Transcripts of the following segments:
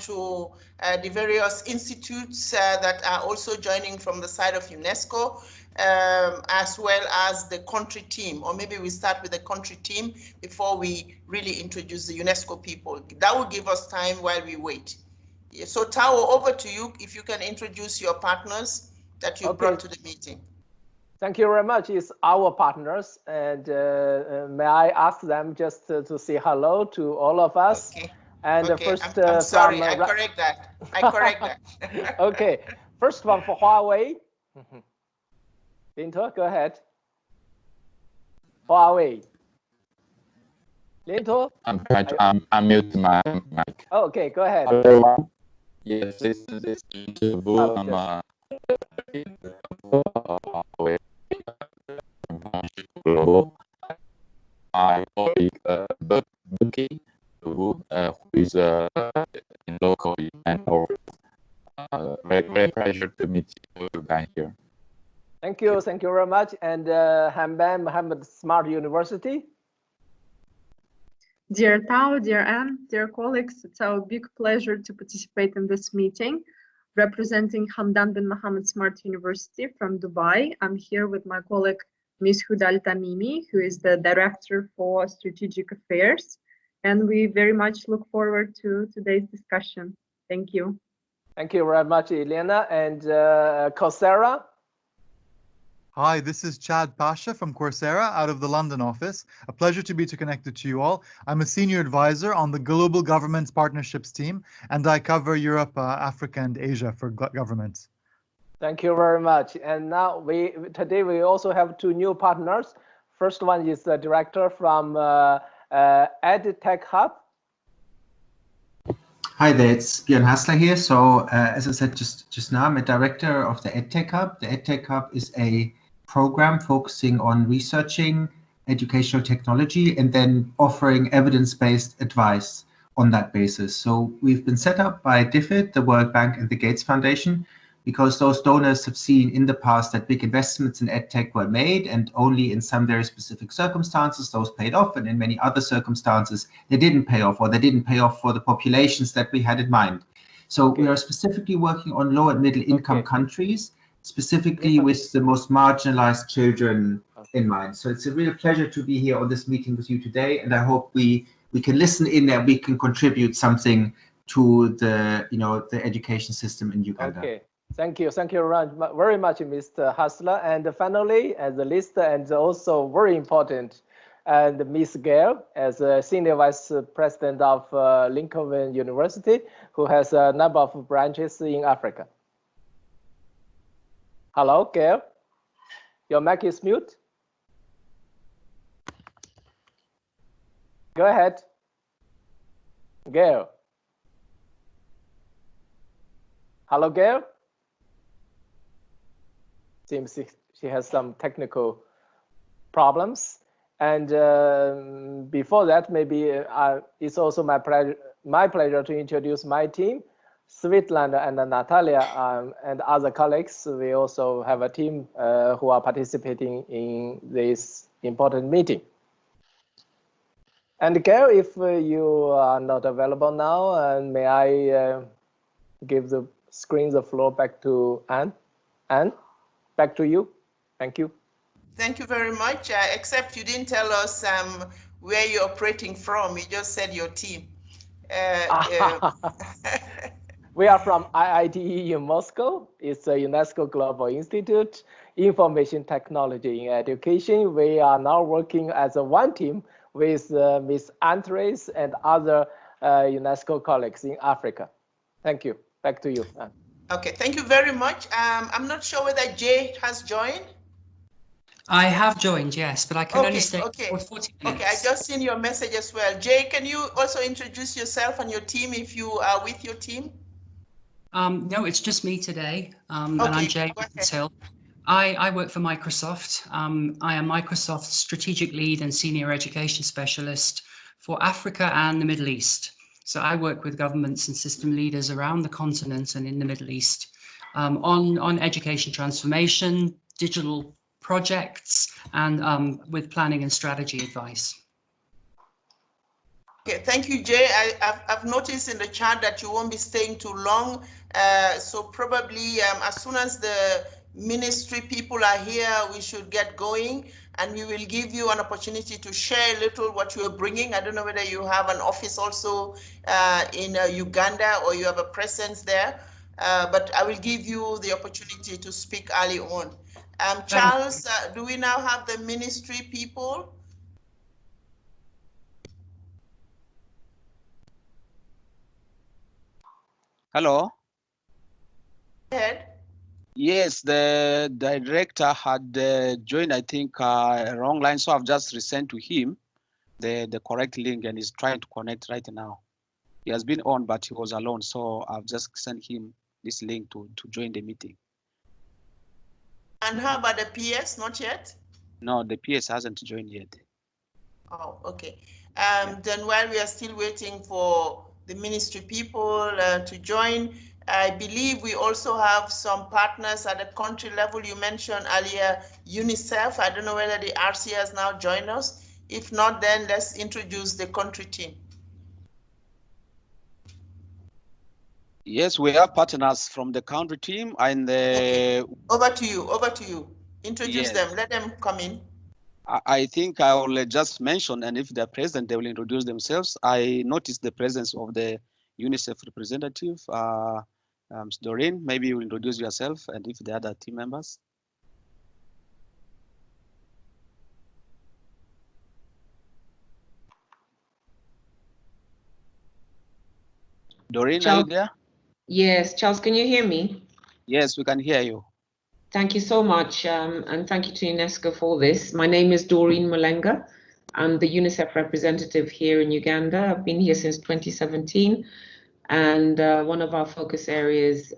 to the various institutes that are also joining from the side of UNESCO, as well as the country team, or maybe we start with the country team before we really introduce the UNESCO people. That will give us time while we wait. So Tao, over to you, if you can introduce your partners that you brought to the meeting. Thank you very much. It's our partners, and may I ask them just to say hello to all of us? Okay. And okay. First, I'm sorry, I correct that. I correct that. Okay, first one for Huawei. Linto, go ahead. Huawei. Linto? I'm trying to unmute my mic. Oh, okay, go ahead. Hello. Yes, this is interview. Global. My colleague Buki, who is in local event. Very pleasure to meet you guys here. Thank you very much. And Hamban Mohammed Smart University. Dear Tao, dear Anne, dear colleagues, it's our big pleasure to participate in this meeting. Representing Hamdan bin Mohammed Smart University from Dubai, I'm here with my colleague Ms. Hudal Tamimi, who is the Director for Strategic Affairs. And we very much look forward to today's discussion. Thank you. Thank you very much, Elena. And Coursera. Hi, this is Chad Pasha from Coursera out of the London office. A pleasure to be connected to you all. I'm a senior advisor on the Global Governments Partnerships team, and I cover Europe, Africa, and Asia for governments. Thank you very much. And now today we also have two new partners. First one is the director from EdTech Hub. Hi there, it's Björn Hassler here. So as I said just now, I'm a director of the EdTech Hub. The EdTech Hub is a program focusing on researching educational technology and then offering evidence-based advice on that basis. So we've been set up by DFID, the World Bank, and the Gates Foundation, because those donors have seen in the past that big investments in EdTech were made, and only in some very specific circumstances those paid off, and in many other circumstances they didn't pay off, or they didn't pay off for the populations that we had in mind. So we are specifically working on low and middle income countries, specifically with the most marginalized children in mind. So it's a real pleasure to be here on this meeting with you today, and I hope we can listen in and we can contribute something to the the education system in Uganda. Okay, thank you very much, Mr. Hassler. And finally, as the list, and also very important, and Ms. Gail, as a Senior Vice President of Lincoln University, who has a number of branches in Africa. Hello, Gail. Your mic is mute. Go ahead, Gail. Hello, Gail. Seems she has some technical problems. And before that, maybe it's also my pleasure to introduce my team. Svetlana and Natalia and other colleagues, we also have a team who are participating in this important meeting. And Gail, if you are not available now, and may I give the floor back to Anne? Anne, back to you. Thank you. Thank you very much. Except you didn't tell us where you're operating from. You just said your team. We are from IITE in Moscow. It's a UNESCO Global Institute, Information Technology in Education. We are now working as one team with Ms. Andres and other UNESCO colleagues in Africa. Thank you. Back to you, Anne. Okay, thank you very much. I'm not sure whether Jay has joined. I have joined, yes, but I can only stay for 40 minutes. Okay, I just seen your message as well. Jay, can you also introduce yourself and your team if you are with your team? No, it's just me today, and I'm Jay Hill. I work for Microsoft. I am Microsoft's strategic lead and senior education specialist for Africa and the Middle East. So I work with governments and system leaders around the continent and in the Middle East on education transformation, digital projects, and with planning and strategy advice. Okay, thank you, Jay. I've noticed in the chat that you won't be staying too long. So probably as soon as the ministry people are here, we should get going, and we will give you an opportunity to share a little what you are bringing. I don't know whether you have an office also in Uganda or you have a presence there, but I will give you the opportunity to speak early on. Charles, do we now have the ministry people? Hello. Go ahead. Yes, the director had joined, I think, wrong line, so I've just resent to him the correct link, and he's trying to connect right now. He has been on, but he was alone, so I've just sent him this link to join the meeting. And how about the PS? Not yet? No, the PS hasn't joined yet. Oh, okay. Then while we are still waiting for the ministry people to join, I believe we also have some partners at the country level. You mentioned earlier UNICEF. I don't know whether the RC has now joined us. If not, then let's introduce the country team. Yes, we have partners from the country team and the... Okay. Over to you, over to you. Introduce Yes. them, let them come in. I think I will just mention, and if they're present, they will introduce themselves. I noticed the presence of the UNICEF representative, Doreen. Maybe you introduce yourself, and if the other team members. Doreen, Charles, are you there? yes, Charles, can you hear me? Yes, we can hear you. Thank you so much, and thank you to UNESCO for this. My name is Doreen Malenga. I'm the UNICEF representative here in Uganda. I've been here since 2017, and one of our focus areas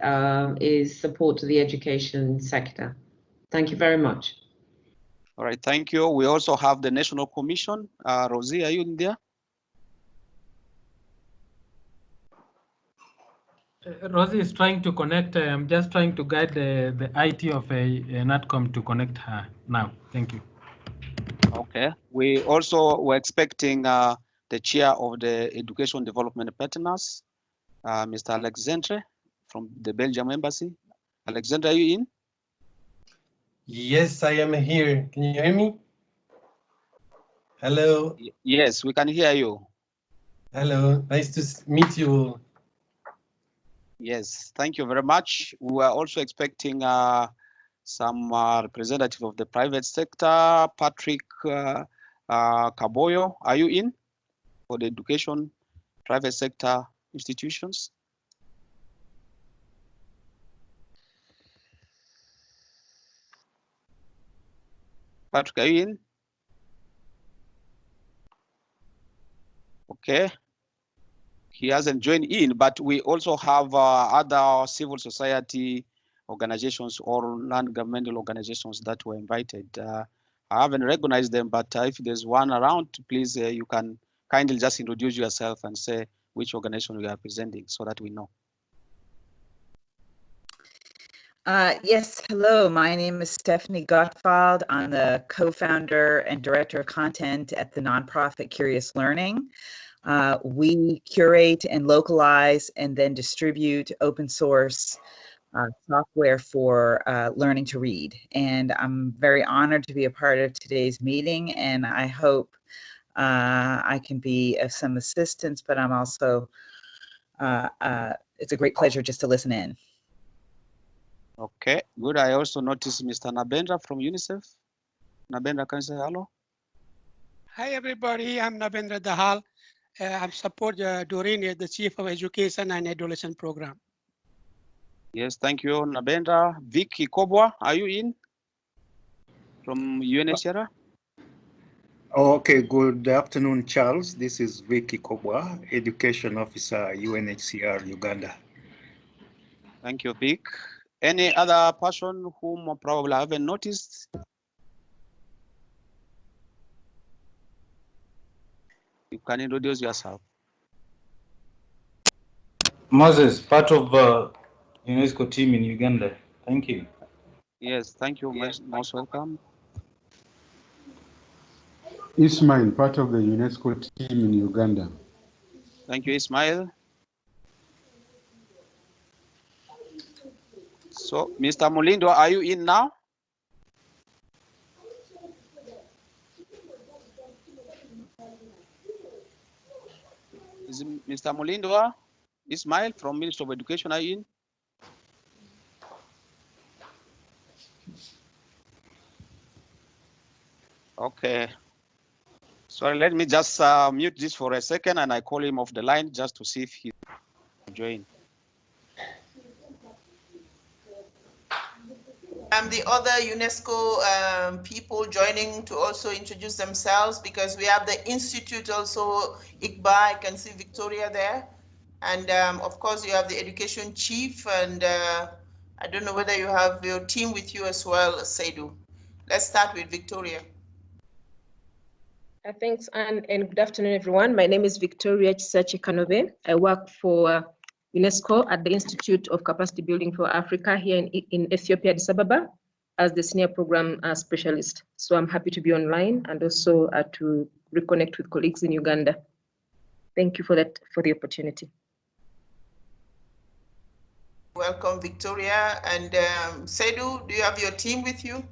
is support to the education sector. Thank you very much. All right, thank you. We also have the National Commission. Rosie, are you in there? Rosie is trying to connect. I'm just trying to guide the IT of a NATCOM to connect her now. Thank you. Okay. We also were expecting the chair of the Education Development Partners, Mr. Alexandre from the Belgium Embassy. Alexandre, are you in? Yes, I am here. Can you hear me? Hello. Yes, we can hear you. Hello. Nice to meet you. Yes, thank you very much. We were also expecting some representative of the private sector, Patrick Kaboyo. Are you in for the education private sector institutions? Patrick, are you in? Okay. He hasn't joined in, but we also have other civil society organizations or non-governmental organizations that were invited. I haven't recognized them, but if there's one around, please, you can kindly just introduce yourself and say which organization you are presenting so that we know. Yes, hello, my name is Stephanie Gottwald. I'm the co-founder and director of content at the nonprofit Curious Learning. We curate and localize and then distribute open source software for learning to read. And I'm very honored to be a part of today's meeting, and I hope I can be of some assistance, but I'm also, it's a great pleasure just to listen in. Okay, good. I also noticed Mr. Nabendra from UNICEF. Nabendra, can you say hello? Hi, everybody. I'm Nabendra Dahal. I support Doreen, the Chief of Education and Adolescent Program. Yes, thank you, Nabendra. Vicky Kobwa, are you in from UNHCR? Okay, good afternoon, Charles. This is Vicky Kobwa, Education Officer, UNHCR, Uganda. Thank you, Vic. Any other person whom probably I haven't noticed? You can introduce yourself. Moses, part of UNESCO team in Uganda. Thank you. Yes, thank you. Most welcome. Ismail, part of the UNESCO team in Uganda. Thank you, Ismail. So, Mr. Mulindo, are you in now? Is Mr. Mulindo, Ismail from Ministry of Education, are you in? Okay. Sorry, let me just mute this for a second and I call him off the line just to see if he will join. The other UNESCO people joining to also introduce themselves, because we have the Institute also, ICBA, I can see Victoria there. And of course you have the Education Chief, and I don't know whether you have your team with you as well, Seydou. Let's start with Victoria. Thanks, Anne, and good afternoon, everyone. My name is Victoria Chisachi Kanobe. I work for UNESCO at the Institute of Capacity Building for Africa here in Ethiopia, Addis Ababa, as the senior program specialist. So I'm happy to be online and also to reconnect with colleagues in Uganda. Thank you for the opportunity. Welcome, Victoria. And Seydou, do you have your team with you?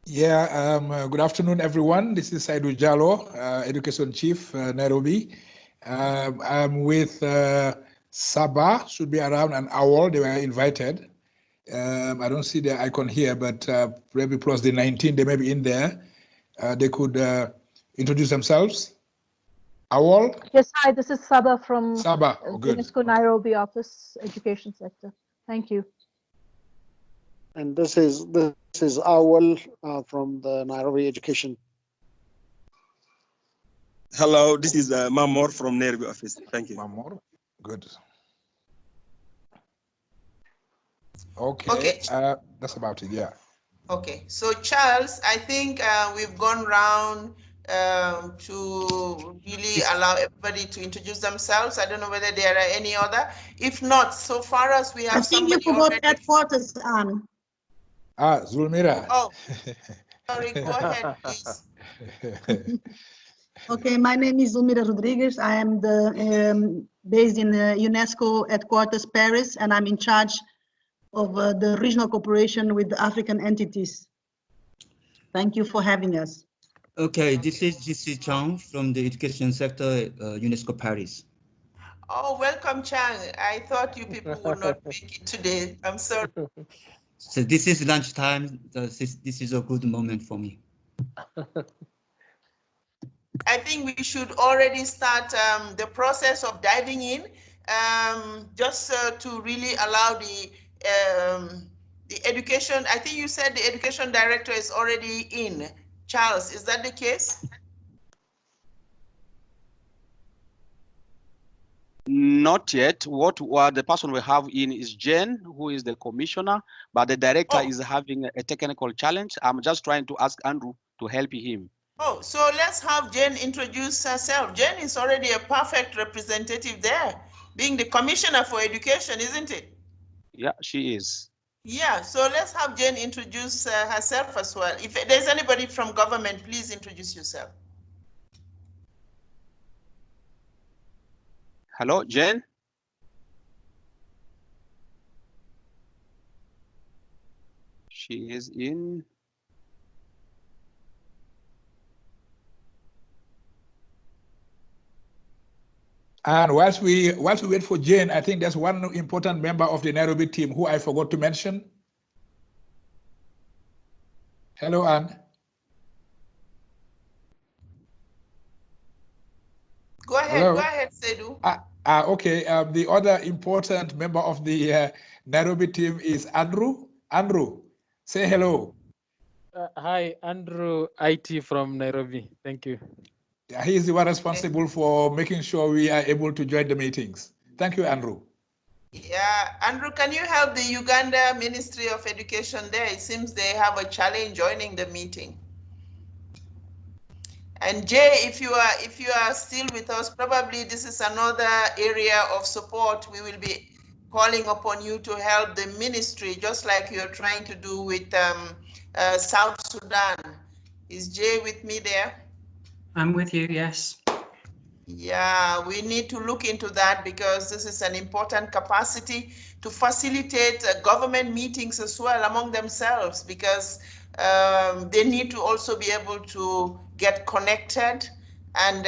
Yeah, good afternoon, everyone. This is Seydou Jallo, Education Chief, Nairobi. I'm with Saba, should be around an hour. They were invited. I don't see the icon here, but maybe plus the 19, they may be in there. They could introduce themselves. Awol? Yes, hi, this is Saba from Saba. Oh, good. UNESCO Nairobi office, education sector. Thank you. And this is Awal from the Nairobi Education. Hello, this is Mamor from Nairobi office. Thank you. Mamor, good. Okay, that's about it, yeah. Okay, so Charles, I think we've gone round to really allow everybody to introduce themselves. I don't know whether there are any other. If not, so far as we have somebody you forgot already. headquarters, Zulmira. Oh, sorry, go ahead, please. Okay, my name is Zulmira Rodriguez. I am based in the UNESCO headquarters, Paris, and I'm in charge of the regional cooperation with the African entities. Thank you for having us. Okay, this is GC Chang from the education sector, UNESCO Paris. Oh, welcome, Chang. I thought you people would not make it today. I'm sorry. So this is lunchtime. This is a good moment for me. I think we should already start the process of diving in, just to really allow the education. I think you said the education director is already in. Charles, is that the case? Not yet. What the person we have in is Jen, who is the commissioner, but the director is having a technical challenge. I'm just trying to ask Andrew to help him. Oh, so let's have Jen introduce herself. Jen is already a perfect representative there, being the commissioner for education, isn't it? Yeah, she is. Yeah, so let's have Jen introduce herself as well. If there's anybody from government, please introduce yourself. Hello, Jen. She is in. And whilst we wait for Jane, I think there's one important member of the Nairobi team who I forgot to mention. Hello, Anne. Go ahead, Seydou. Okay, the other important member of the Nairobi team is Andrew. Andrew, say hello. Hi, Andrew, IT from Nairobi. Thank you. Yeah, he is the one responsible for making sure we are able to join the meetings. Thank you, Andrew. Yeah, Andrew, can you help the Uganda Ministry of Education there? It seems they have a challenge joining the meeting. And Jay, if you are still with us, probably this is another area of support. We will be calling upon you to help the ministry, just like you're trying to do with South Sudan. Is Jay with me there? I'm with you, yes. Yeah, we need to look into that because this is an important capacity to facilitate government meetings as well among themselves, because they need to also be able to get connected and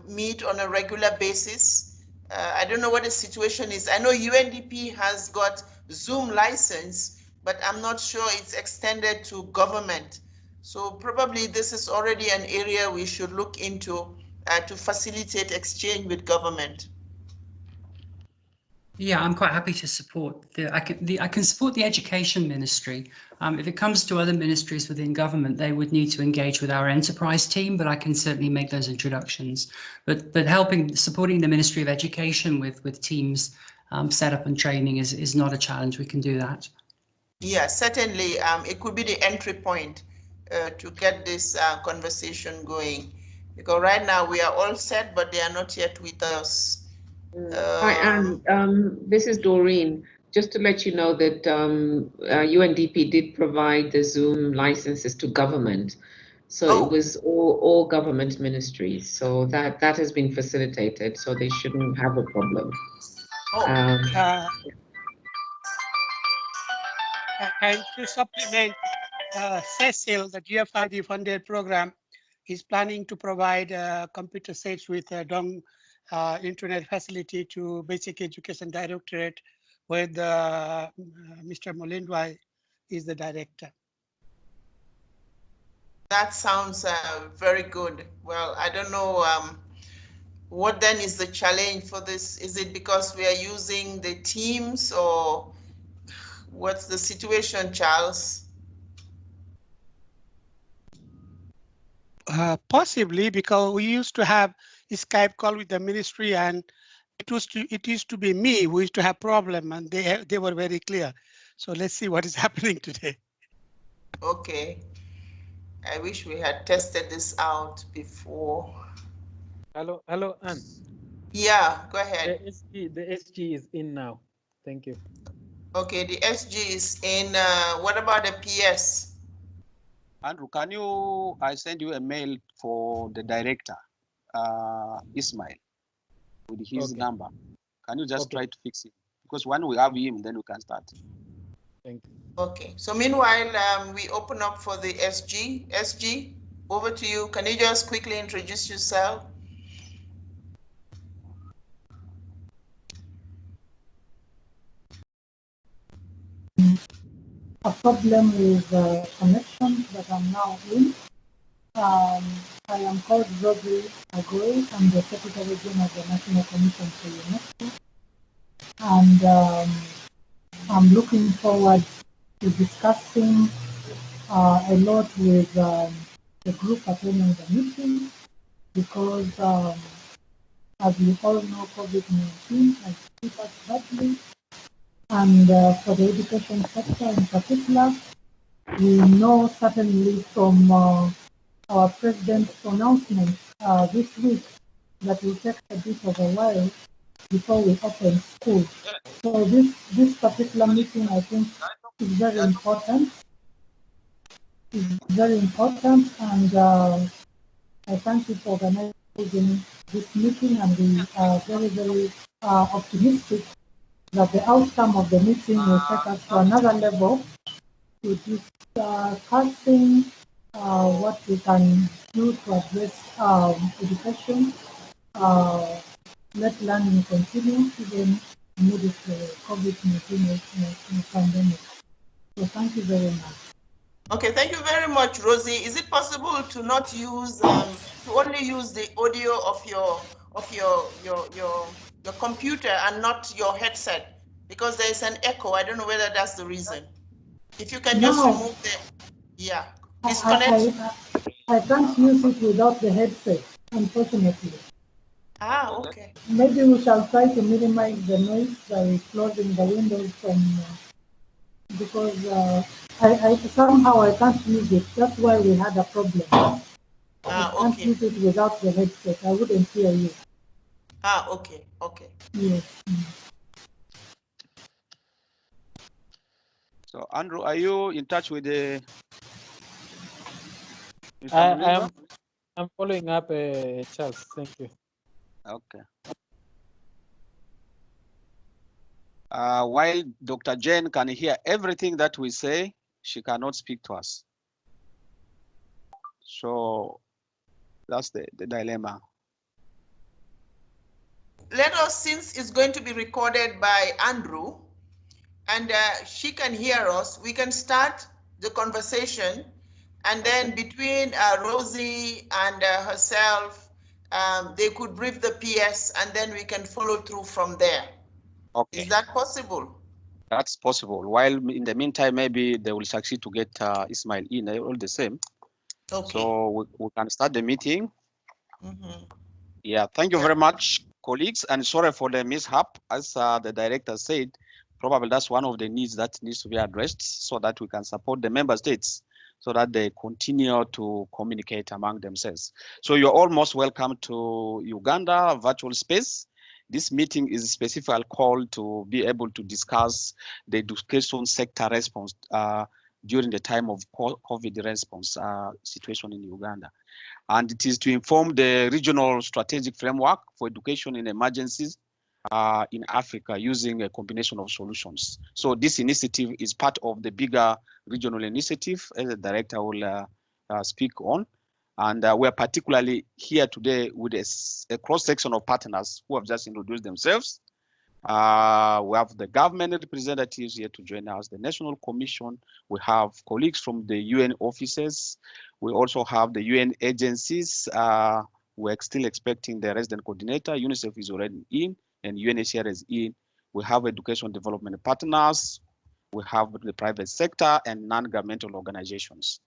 meet on a regular basis. I don't know what the situation is. I know UNDP has got Zoom license, but I'm not sure it's extended to government. So probably this is already an area we should look into to facilitate exchange with government. Yeah, I'm quite happy to support I can support the education ministry. If it comes to other ministries within government, they would need to engage with our enterprise team, but I can certainly make those introductions. But supporting the Ministry of Education with teams setup and training is not a challenge. We can do that. Yeah, certainly. It could be the entry point to get this conversation going, because right now we are all set, but they are not yet with us. Hi, Anne. This is Doreen. Just to let you know that UNDP did provide the Zoom licenses to government. So it was all government ministries. So that has been facilitated. So they shouldn't have a problem. And to supplement, Cecil, the GFID funded program, is planning to provide computer sets with a DONG internet facility to Basic Education Directorate, where Mr. Molindwa is the director. That sounds very good. Well, I don't know what then is the challenge for this. Is it because we are using the Teams, or what's the situation, Charles? Possibly, because we used to have a Skype call with the ministry, and it used to be me who used to have problem, and they were very clear. So let's see what is happening today. Okay. I wish we had tested this out before. Hello, Anne. Yeah, go ahead. The SG is in now. Thank you. Okay, the SG is in. What about the PS? Andrew, I send you a mail for the director, Ismail, with his number. Can you just try to fix it? Because when we have him, then we can start. Thank you. Okay, so meanwhile, we open up for the SG. SG, over to you. Can you just quickly introduce yourself? A problem with connection that I'm now in. I am called Rosie Agoy. I'm the Secretary General of the National Commission for UNESCO. And I'm looking forward to discussing a lot with the group attending the meeting, because as we all know, COVID-19 has hit us badly. And for the education sector in particular, we know certainly from our president's pronouncement this week that will take a bit of a while before we open school. So this particular meeting, I think, is very important. And I thank you for organizing this meeting, and we are very, very optimistic that the outcome of the meeting will take us to another level to discussing what we can do to address education, let learning continue even amidst the COVID-19 pandemic. So thank you very much. Okay, thank you very much, Rosie. Is it possible to not use to only use the audio of your computer and not your headset, because there is an echo? I don't know whether that's the reason. If you can just remove the disconnect. I can't use it without the headset, unfortunately. Okay. Maybe we shall try to minimize the noise by closing the windows from because I somehow I can't use it. That's why we had a problem. I can't use it without the headset. I wouldn't hear you. Okay. Yes. So Andrew, are you in touch with the I'm following up, Charles. Thank you. Okay. While Dr. Jane can hear everything that we say, she cannot speak to us. So that's the dilemma. Let us, since it's going to be recorded by Andrew, and she can hear us, we can start the conversation, and then between Rosie and herself, they could brief the PS, and then we can follow through from there. Okay. Is that possible? That's possible. While in the meantime, maybe they will succeed to get Ismail in all the same. Okay. So we can start the meeting. Mm-hmm. Yeah, thank you very much, colleagues, and sorry for the mishap. As the director said, probably that's one of the needs that needs to be addressed so that we can support the member states so that they continue to communicate among themselves. So you're all most welcome to Uganda virtual space. This meeting is specifically called to be able to discuss the education sector response during the time of COVID response situation in Uganda. And it is to inform the regional strategic framework for education in emergencies in Africa using a combination of solutions. So this initiative is part of the bigger regional initiative, as the director will speak on. And we're particularly here today with a cross-section of partners who have just introduced themselves. We have the government representatives here to join us, the National Commission. We have colleagues from the UN offices. We also have the UN agencies. We're still expecting the resident coordinator. UNICEF is already in, and UNHCR is in. We have education development partners. We have the private sector and non-governmental organizations.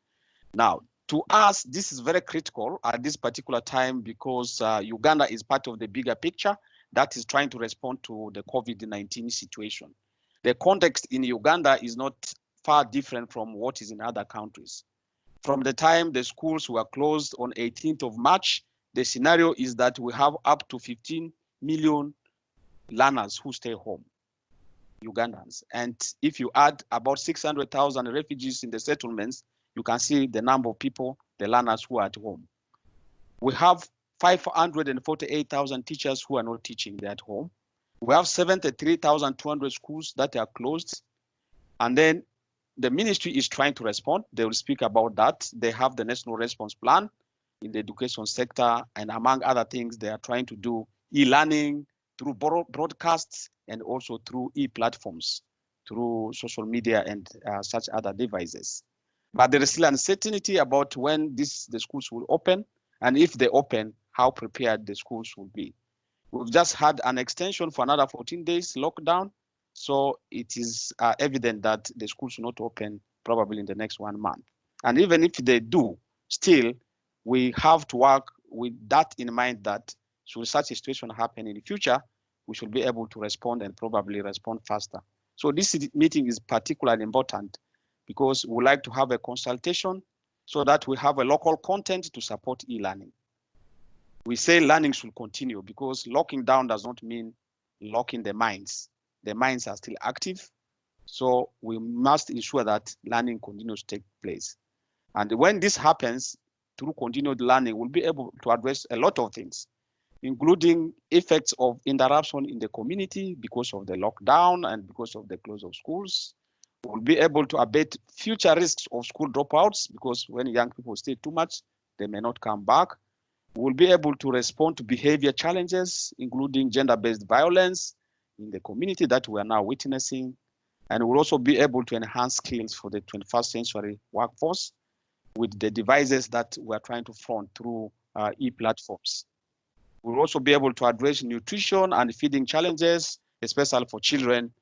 Now, to us, this is very critical at this particular time because Uganda is part of the bigger picture that is trying to respond to the COVID-19 situation. The context in Uganda is not far different from what is in other countries. From the time the schools were closed on 18th of March, the scenario is that we have up to 15 million learners who stay home, Ugandans. And if you add about 600,000 refugees in the settlements, you can see the number of people, the learners who are at home. We have 548,000 teachers who are not teaching, they're at home. We have 73,200 schools that are closed. And then the ministry is trying to respond. They will speak about that. They have the national response plan in the education sector. And among other things, they are trying to do e-learning through broadcasts and also through e-platforms, through social media and such other devices. But there is still uncertainty about when the schools will open, and if they open, how prepared the schools will be. We've just had an extension for another 14 days lockdown, so it is evident that the schools will not open probably in the next 1 month. And even if they do, still, we have to work with that in mind that should such a situation happen in the future, we should be able to respond and probably respond faster. So this meeting is particularly important because we like to have a consultation so that we have a local content to support e-learning. We say learning should continue because locking down does not mean locking the minds. The minds are still active. So we must ensure that learning continues to take place. And when this happens, through continued learning, we'll be able to address a lot of things, including effects of interruption in the community because of the lockdown and because of the close of schools. We'll be able to abate future risks of school dropouts because when young people stay too much, they may not come back. We'll be able to respond to behavior challenges, including gender-based violence in the community that we are now witnessing. And we'll also be able to enhance skills for the 21st century workforce with the devices that we're trying to front through e-platforms. We'll also be able to address nutrition and feeding challenges, especially for children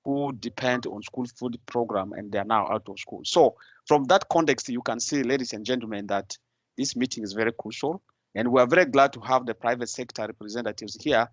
who depend on school food program and they're now out of school. So from that context, you can see, ladies and gentlemen, that this meeting is very crucial. And we're very glad to have the private sector representatives here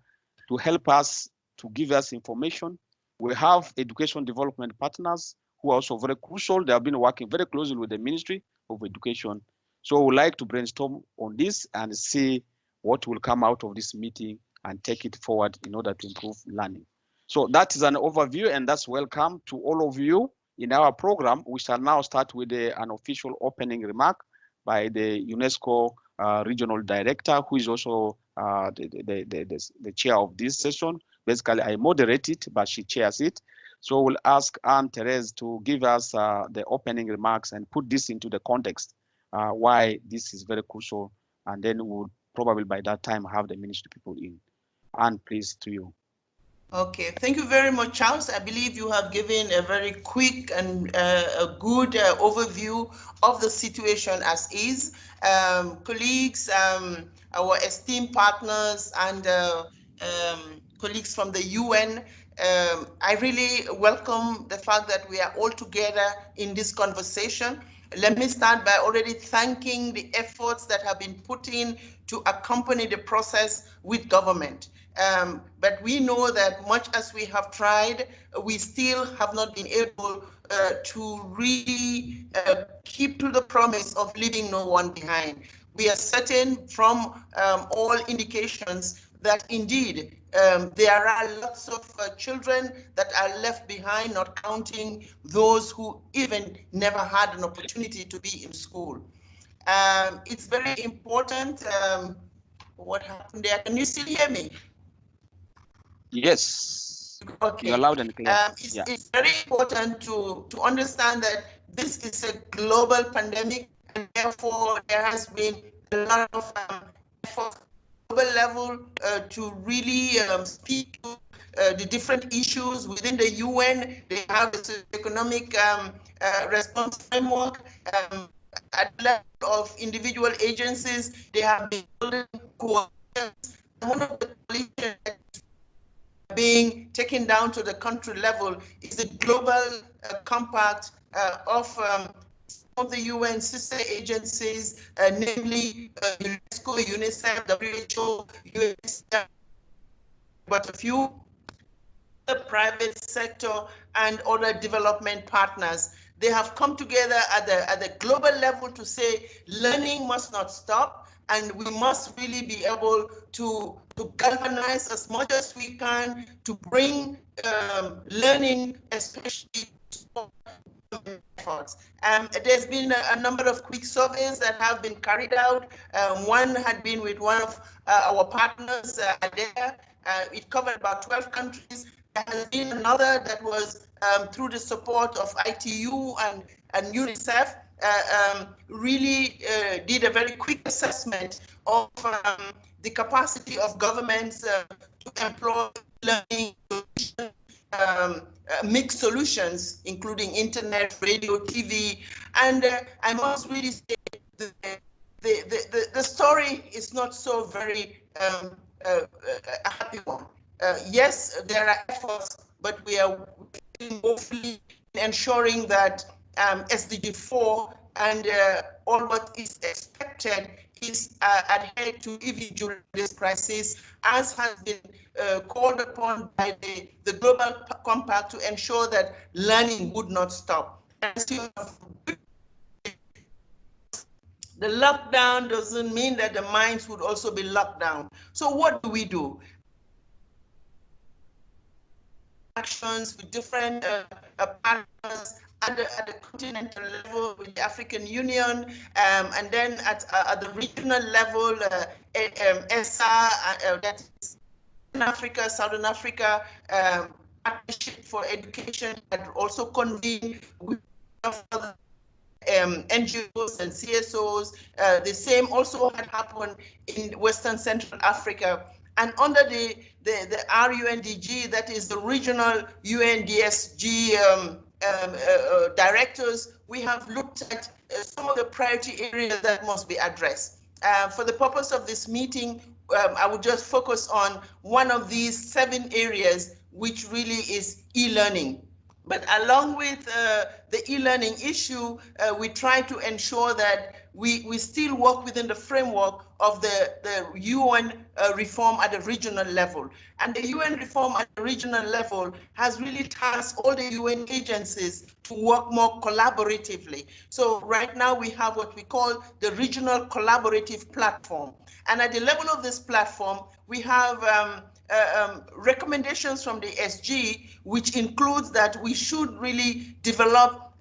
to help us, to give us information. We have education development partners who are also very crucial. They have been working very closely with the Ministry of Education. So we'd like to brainstorm on this and see what will come out of this meeting and take it forward in order to improve learning. So that is an overview, and that's welcome to all of you in our program. We shall now start with an official opening remark by the UNESCO regional director, who is also the chair of this session. Basically, I moderate it, but she chairs it. So we'll ask Anne-Therese to give us the opening remarks and put this into the context, why this is very crucial. And then we'll probably by that time have the ministry people in. Anne, please, to you. Okay, thank you very much, Charles. I believe you have given a very quick and a good overview of the situation as is. Colleagues, our esteemed partners and colleagues from the UN, I really welcome the fact that we are all together in this conversation. Let me start by already thanking the efforts that have been put in to accompany the process with government. But we know that much as we have tried, we still have not been able to really keep to the promise of leaving no one behind. We are certain from all indications that indeed there are lots of children that are left behind, not counting those who even never had an opportunity to be in school. It's very important. What happened there? Can you still hear me? Yes. Okay. You're loud and clear. It's very important to understand that this is a global pandemic, and therefore there has been a lot of effort at the global level to really speak to the different issues within the UN. They have a economic response framework. At the level of individual agencies, they have been building coalitions. One of the coalitions being taken down to the country level is the global compact of some of the UN sister agencies, namely UNESCO, UNICEF, WHO, UNICEF, but a few, the private sector and other development partners. They have come together at the global level to say learning must not stop, and we must really be able to galvanize as much as we can to bring learning, especially efforts. There's been a number of quick surveys that have been carried out. One had been with one of our partners, ADEA. It covered about 12 countries. There has been another that was through the support of ITU and UNICEF, really did a very quick assessment of the capacity of governments to employ learning solutions, mixed solutions, including internet, radio, TV, and I must really say the story is not so very a happy one. Yes, there are efforts, but we are working woefully in ensuring that SDG 4 and all what is expected is adhered to even during this crisis, as has been called upon by the Global Compact to ensure that learning would not stop. The lockdown doesn't mean that the minds would also be locked down. So what do we do? Actions with different partners at the continental level with the African Union, and then at the regional level, ESA, that is in Africa, Southern Africa, Partnership for Education that also convened with NGOs and CSOs. The same also had happened in Western Central Africa. And under the RUNDG, that is the regional UNDSG directors, we have looked at some of the priority areas that must be addressed. For the purpose of this meeting, I would just focus on one of these 7 areas, which really is e-learning. But along with the e-learning issue, we try to ensure that we still work within the framework of the UN reform at the regional level. And the UN reform at the regional level has really tasked all the UN agencies to work more collaboratively. So right now we have what we call the Regional Collaborative Platform. And at the level of this platform, we have recommendations from the SG, which includes that we should really develop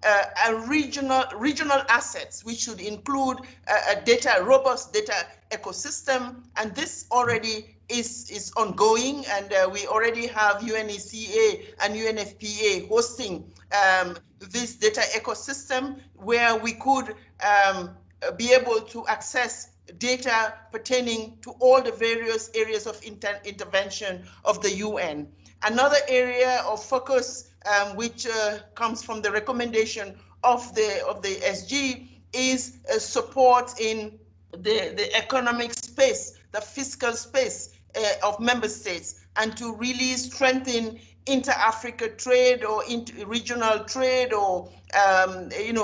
regional assets, which should include a robust data ecosystem, and this already is ongoing, and we already have UNECA and UNFPA hosting this data ecosystem where we could be able to access data pertaining to all the various areas of intervention of the UN. Another area of focus, which comes from the recommendation of the SG, is support in the economic space, the fiscal space of member states, and to really strengthen inter-Africa trade or regional trade, or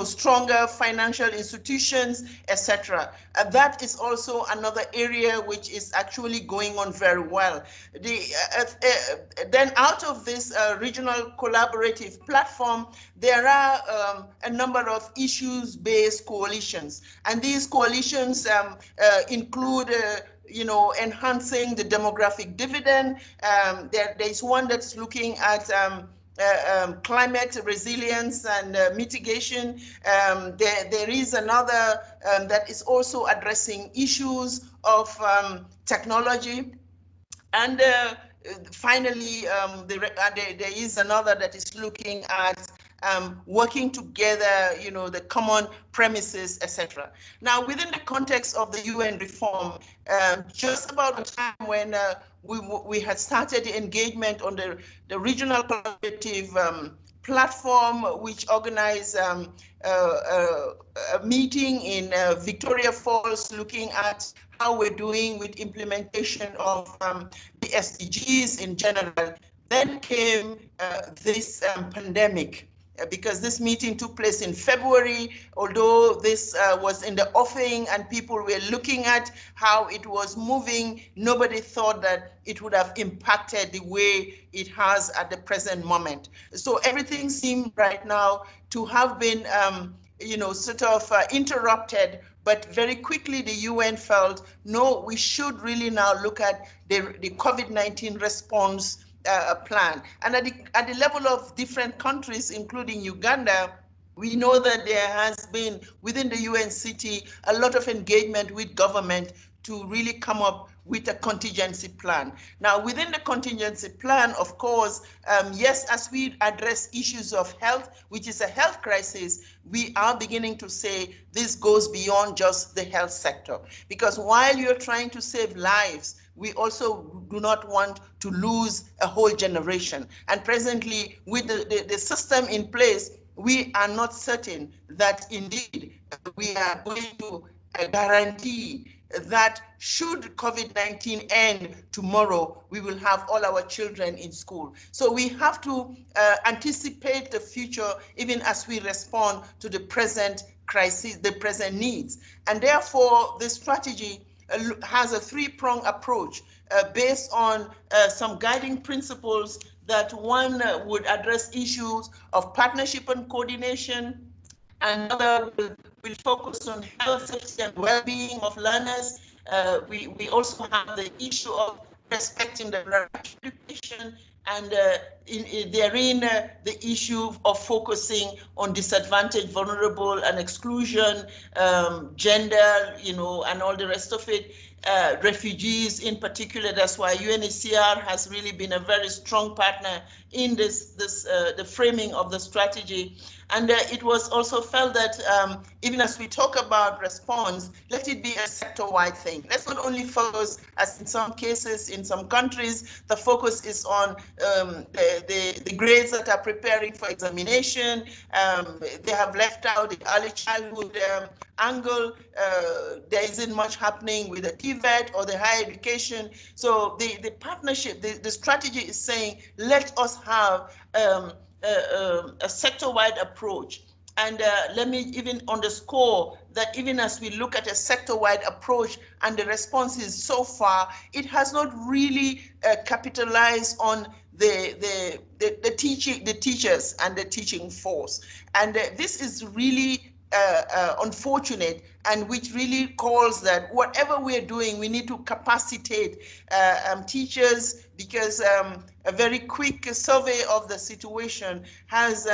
stronger financial institutions, etc. That is also another area which is actually going on very well. Then out of this regional collaborative platform, there are a number of issues-based coalitions, and these coalitions include enhancing the demographic dividend. There's one that's looking at climate resilience and mitigation. There is another that is also addressing issues of technology. And finally, there is another that is looking at working together, the common premises, etc. Now, within the context of the UN reform, just about the time when we had started the engagement on the regional collaborative platform, which organized a meeting in Victoria Falls, looking at how we're doing with implementation of the SDGs in general. Then came this pandemic. Because this meeting took place in February, although this was in the offing and people were looking at how it was moving, nobody thought that it would have impacted the way it has at the present moment. So everything seemed right now to have been interrupted, but very quickly the UN felt, no, we should really now look at the COVID-19 response plan. And at the level of different countries, including Uganda, we know that there has been, within the UN city, a lot of engagement with government to really come up with a contingency plan. Now, within the contingency plan, of course, yes, as we address issues of health, which is a health crisis, we are beginning to say this goes beyond just the health sector. Because while you're trying to save lives, we also do not want to lose a whole generation. And presently, with the system in place, we are not certain that indeed we are going to guarantee that should COVID-19 end tomorrow, we will have all our children in school. So we have to anticipate the future even as we respond to the present crisis, the present needs. And therefore, the strategy has a three-pronged approach based on some guiding principles that one would address issues of partnership and coordination. Another will focus on health, safety, and well-being of learners. We also have the issue of respecting the right to education, and therein the issue of focusing on disadvantaged, vulnerable, and exclusion, gender, and all the rest of it. Refugees in particular. That's why UNHCR has really been a very strong partner in the framing of the strategy. And it was also felt that even as we talk about response, let it be a sector-wide thing. Let's not only focus, as in some cases, in some countries, the focus is on the grades that are preparing for examination. They have left out the early childhood angle. There isn't much happening with the TVET or the higher education. So the partnership, the strategy is saying, let us have a sector-wide approach. And let me even underscore that even as we look at a sector-wide approach and the responses so far, it has not really capitalized on the teachers and the teaching force. And this is really unfortunate, and which really calls that whatever we're doing, we need to capacitate teachers, because a very quick survey of the situation has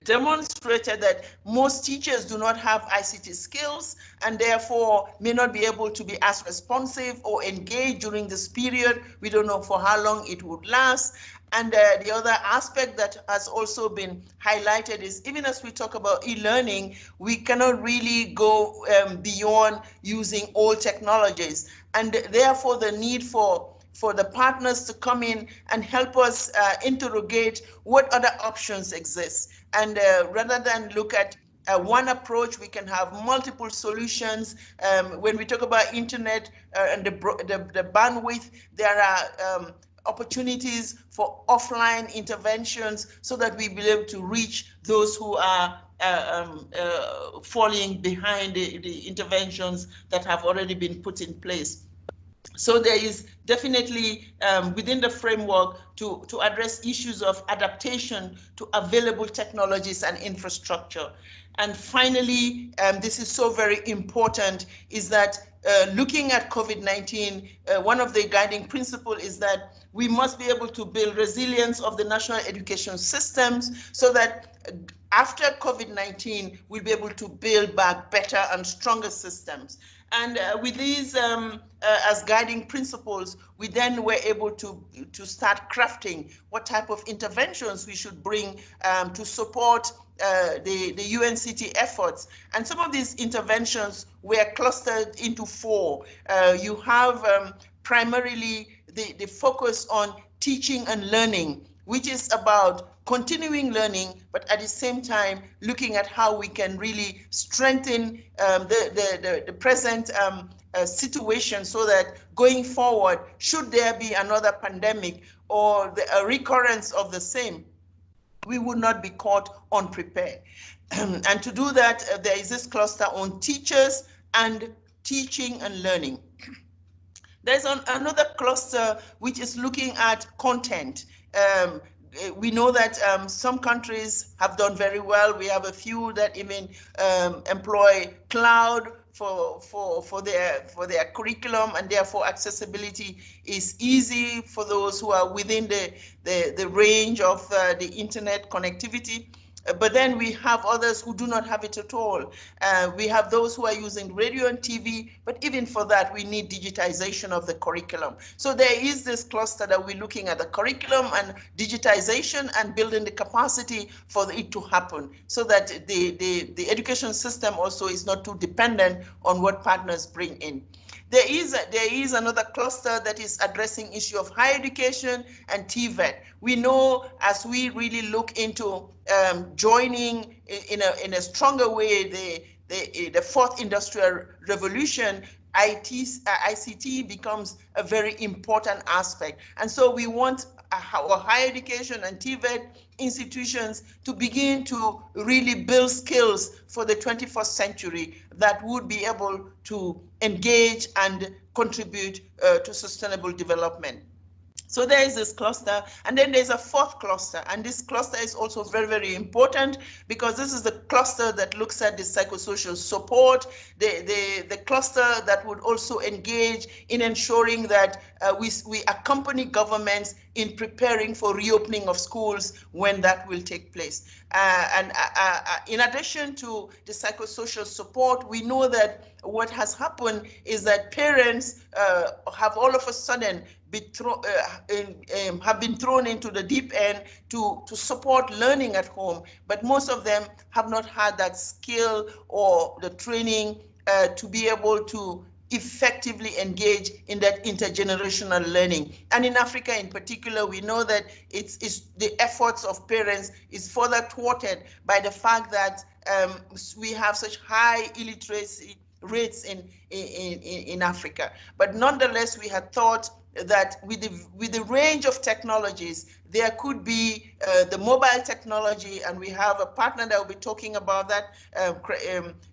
demonstrated that most teachers do not have ICT skills and therefore may not be able to be as responsive or engaged during this period. We don't know for how long it would last. And the other aspect that has also been highlighted is even as we talk about e-learning, we cannot really go beyond using old technologies. And therefore the need for the partners to come in and help us interrogate what other options exist. And rather than look at one approach, we can have multiple solutions. When we talk about internet and the bandwidth, there are opportunities for offline interventions so that we be able to reach those who are falling behind the interventions that have already been put in place. So there is definitely within the framework to address issues of adaptation to available technologies and infrastructure. And finally, this is so very important, is that looking at COVID-19, one of the guiding principles is that we must be able to build resilience of the national education systems so that after COVID-19, we'll be able to build back better and stronger systems. And with these as guiding principles, we then were able to start crafting what type of interventions we should bring to support the UNCT efforts. And some of these interventions were clustered into four. You have primarily the focus on teaching and learning, which is about continuing learning, but at the same time looking at how we can really strengthen the present situation so that going forward, should there be another pandemic or a recurrence of the same, we would not be caught unprepared. And to do that, there is this cluster on teachers and teaching and learning. There's another cluster which is looking at content. We know that some countries have done very well. We have a few that even employ cloud for their curriculum, and therefore accessibility is easy for those who are within the range of the internet connectivity. But then we have others who do not have it at all. We have those who are using radio and TV, but even for that, we need digitization of the curriculum. So there is this cluster that we're looking at the curriculum and digitization and building the capacity for it to happen so that the education system also is not too dependent on what partners bring in. There is another cluster that is addressing issue of higher education and TVET. We know as we really look into joining in a stronger way the fourth industrial revolution, ICT becomes a very important aspect. And so we want our higher education and TVET institutions to begin to really build skills for the 21st century that would be able to engage and contribute to sustainable development. So there is this cluster, and then there's a fourth cluster, and this cluster is also very, very important because this is the cluster that looks at the psychosocial support, the cluster that would also engage in ensuring that we accompany governments in preparing for reopening of schools when that will take place. In addition to the psychosocial support, we know that what has happened is that parents have all of a sudden have been thrown into the deep end to support learning at home, but most of them have not had that skill or the training to be able to effectively engage in that intergenerational learning. And in Africa in particular, we know that it's the efforts of parents is further thwarted by the fact that we have such high illiteracy rates in Africa. But nonetheless, we had thought that with the range of technologies, there could be the mobile technology, and we have a partner that will be talking about that,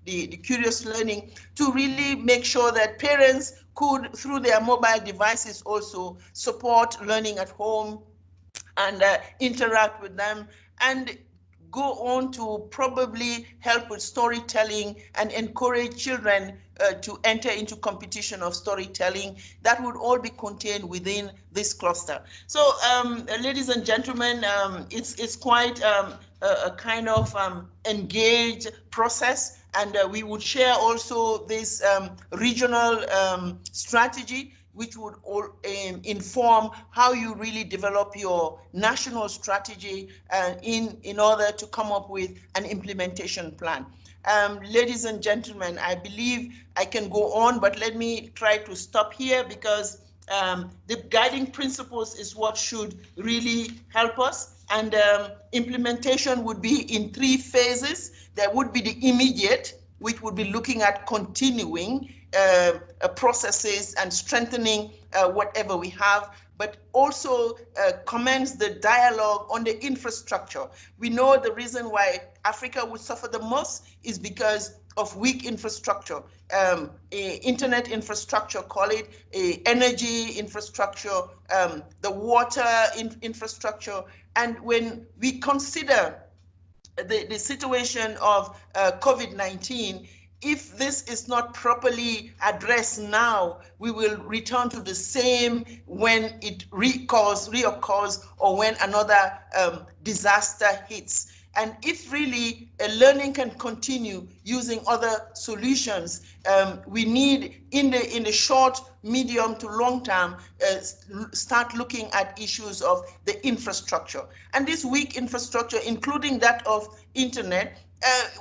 the Curious Learning, to really make sure that parents could, through their mobile devices, also support learning at home and interact with them, and go on to probably help with storytelling and encourage children to enter into competition of storytelling. That would all be contained within this cluster. So ladies and gentlemen, it's quite a kind of engaged process, and we would share also this regional strategy, which would all inform how you really develop your national strategy in order to come up with an implementation plan. Ladies and gentlemen, I believe I can go on, but let me try to stop here, because the guiding principles is what should really help us. And implementation would be in 3 phases. There would be the immediate, which would be looking at continuing processes and strengthening whatever we have, but also commence the dialogue on the infrastructure. We know the reason why Africa would suffer the most is because of weak infrastructure, internet infrastructure, call it, energy infrastructure, the water infrastructure. And when we consider the situation of COVID-19, if this is not properly addressed now, we will return to the same when it reoccurs or when another disaster hits. And if really learning can continue using other solutions, we need in the short, medium to long term start looking at issues of the infrastructure. And this weak infrastructure, including that of internet,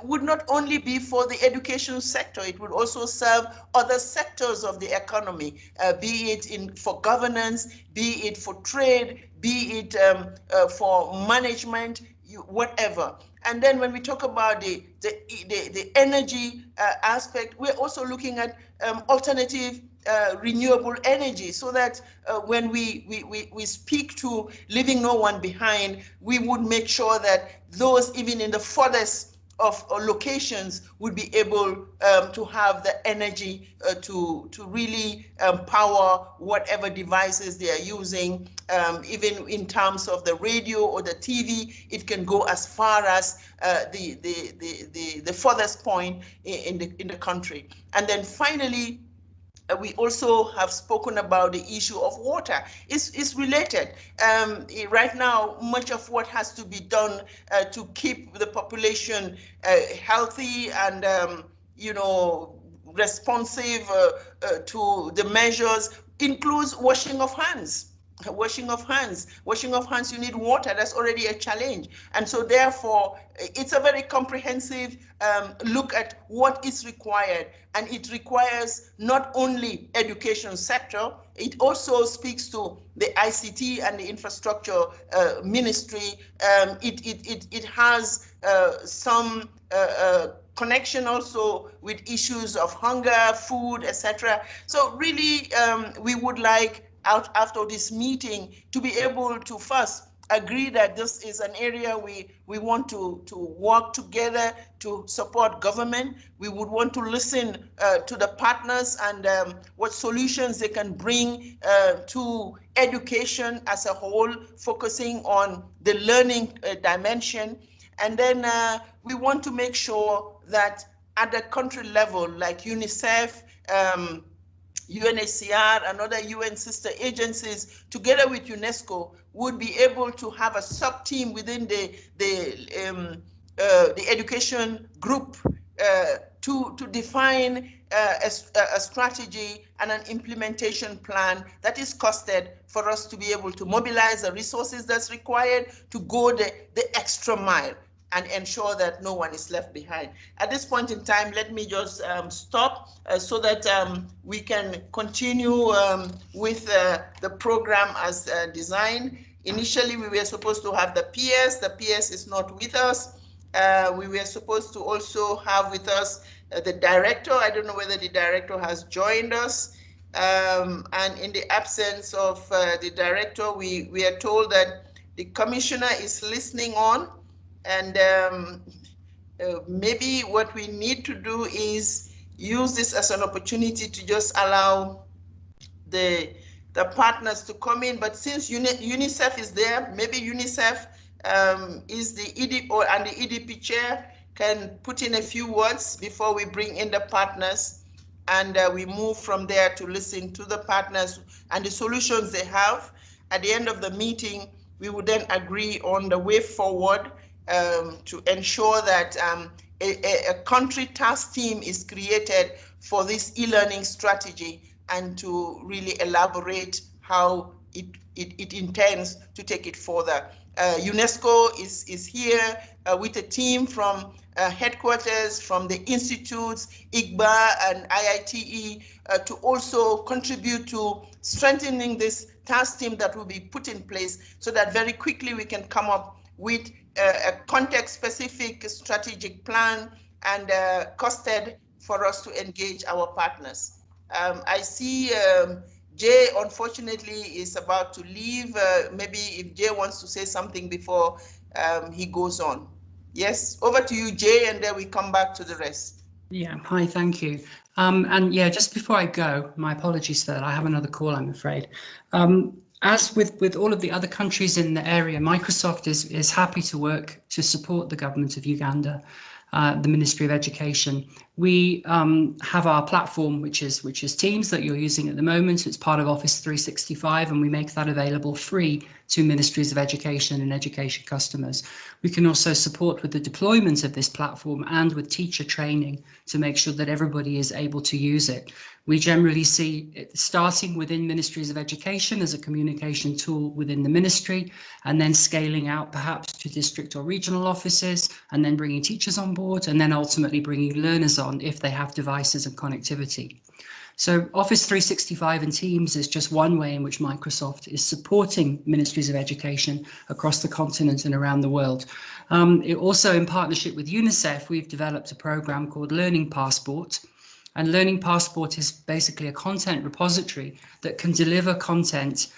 would not only be for the education sector, it would also serve other sectors of the economy, be it for governance, be it for trade, be it for management, whatever. And then when we talk about the energy aspect, we're also looking at alternative renewable energy, so that when we speak to leaving no one behind, we would make sure that those even in the furthest of locations would be able to have the energy to really power whatever devices they are using. Even in terms of the radio or the TV, it can go as far as the furthest point in the country. And then finally, we also have spoken about the issue of water. It's related. Right now, much of what has to be done to keep the population healthy and responsive to the measures includes washing of hands. Washing of hands, you need water. That's already a challenge. And so therefore, it's a very comprehensive look at what is required. And it requires not only education sector, it also speaks to the ICT and the infrastructure ministry. It has some connection also with issues of hunger, food, etc. So really, we would like after this meeting to be able to first agree that this is an area we want to work together to support government. We would want to listen to the partners and what solutions they can bring to education as a whole, focusing on the learning dimension. And then we want to make sure that at the country level, like UNICEF, UNHCR and other UN sister agencies, together with UNESCO, would be able to have a sub-team within the education group to define a strategy and an implementation plan that is costed for us to be able to mobilize the resources that's required to go the extra mile and ensure that no one is left behind. At this point in time, let me just stop so that we can continue with the program as designed. Initially, we were supposed to have the PS. The PS is not with us. We were supposed to also have with us the director. I don't know whether the director has joined us. And in the absence of the director, we are told that the commissioner is listening on. And maybe what we need to do is use this as an opportunity to just allow the partners to come in. But since UNICEF is there, maybe UNICEF is the EDP and the EDP chair can put in a few words before we bring in the partners, and we move from there to listen to the partners and the solutions they have. At the end of the meeting, we would then agree on the way forward to ensure that a country task team is created for this e-learning strategy and to really elaborate how it intends to take it further. UNESCO is here with a team from headquarters, from the institutes, IGBA and IITE, to also contribute to strengthening this task team that will be put in place so that very quickly we can come up with a context-specific strategic plan and costed for us to engage our partners. I see Jay, unfortunately, is about to leave. Maybe if Jay wants to say something before he goes on. Yes, over to you, Jay, and then we come back to the rest. Yeah, hi, thank you. And yeah, just before I go, my apologies for that. I have another call, I'm afraid. As with all of the other countries in the area, Microsoft is happy to work to support the government of Uganda, the Ministry of Education. We have our platform, which is Teams, that you're using at the moment. It's part of Office 365, and we make that available free to Ministries of Education and education customers. We can also support with the deployment of this platform and with teacher training to make sure that everybody is able to use it. We generally see it starting within Ministries of Education as a communication tool within the ministry, and then scaling out perhaps to district or regional offices, and then bringing teachers on board, and then ultimately bringing learners on if they have devices and connectivity. So Office 365 and Teams is just one way in which Microsoft is supporting Ministries of Education across the continent and around the world. It also, in partnership with UNICEF, we've developed a program called Learning Passport. And Learning Passport is basically a content repository that can deliver content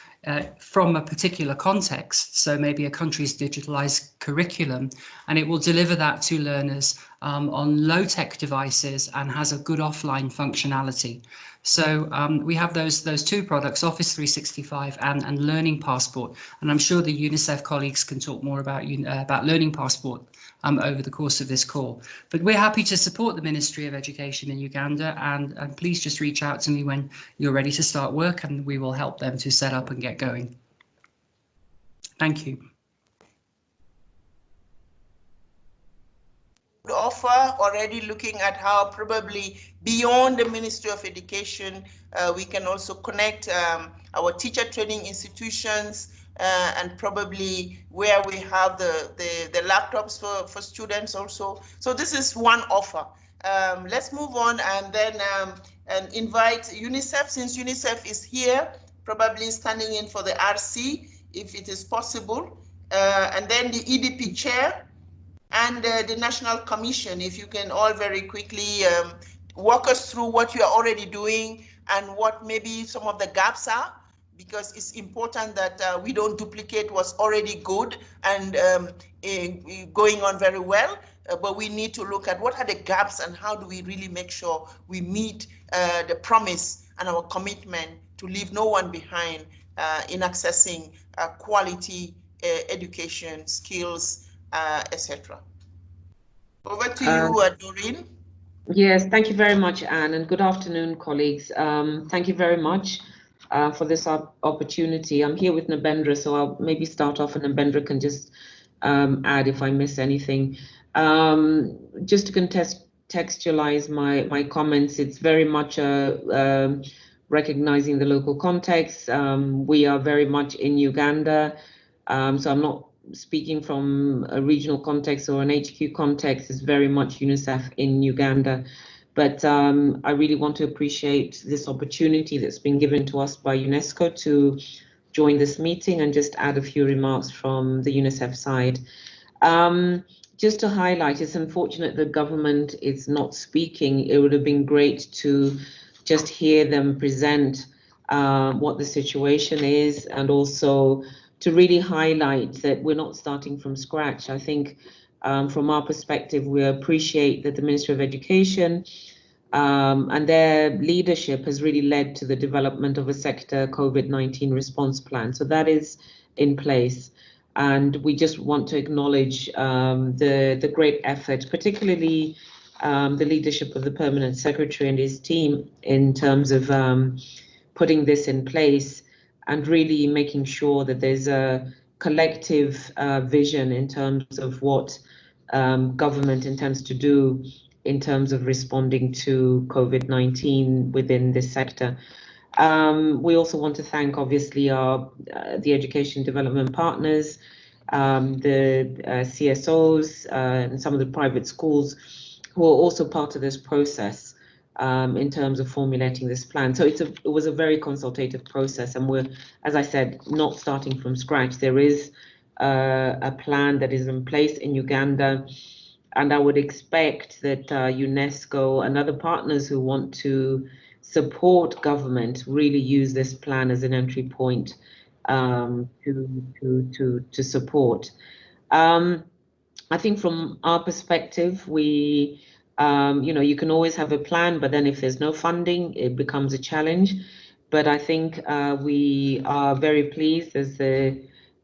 from a particular context, so maybe a country's digitalized curriculum, and it will deliver that to learners on low-tech devices and has a good offline functionality. So we have those two products, Office 365 and Learning Passport, and I'm sure the UNICEF colleagues can talk more about Learning Passport over the course of this call. But we're happy to support the Ministry of Education in Uganda, and please just reach out to me when you're ready to start work, and we will help them to set up and get going. Thank you. Offer already looking at how probably beyond the Ministry of Education, we can also connect our teacher training institutions and probably where we have the laptops for students also. So this is one offer. Let's move on and then and invite UNICEF, since UNICEF is here, probably standing in for the RC, if it is possible, and then the EDP chair, and the National Commission, if you can all very quickly walk us through what you are already doing and what maybe some of the gaps are, because it's important that we don't duplicate what's already good and going on very well, but we need to look at what are the gaps and how do we really make sure we meet the promise and our commitment to leave no one behind in accessing quality education, skills, etc. Over to you, Doreen. Yes, thank you very much, Anne, and good afternoon, colleagues. Thank you very much for this opportunity. I'm here with Nabendra, so I'll maybe start off and Nabendra can just add if I miss anything. Just to contextualize my comments, it's very much recognizing the local context. We are very much in Uganda, so I'm not speaking from a regional context or an HQ context. Is very much UNICEF in Uganda. But I really want to appreciate this opportunity that's been given to us by UNESCO to join this meeting and just add a few remarks from the UNICEF side. Just to highlight, it's unfortunate the government is not speaking. It would have been great to just hear them present what the situation is, and also to really highlight that we're not starting from scratch. I think from our perspective, we appreciate that the Ministry of Education and their leadership has really led to the development of a sector COVID-19 response plan. So that is in place. And we just want to acknowledge the great effort, particularly the leadership of the Permanent Secretary and his team in terms of putting this in place and really making sure that there's a collective vision in terms of what government intends to do in terms of responding to COVID-19 within this sector. We also want to thank, obviously, the education development partners, the CSOs, and some of the private schools who are also part of this process in terms of formulating this plan. So it was a very consultative process, and we're, as I said, not starting from scratch. There is a plan that is in place in Uganda, and I would expect that UNESCO and other partners who want to support government really use this plan as an entry point to support. I think from our perspective, we, you can always have a plan, but then if there's no funding, it becomes a challenge. But I think we are very pleased that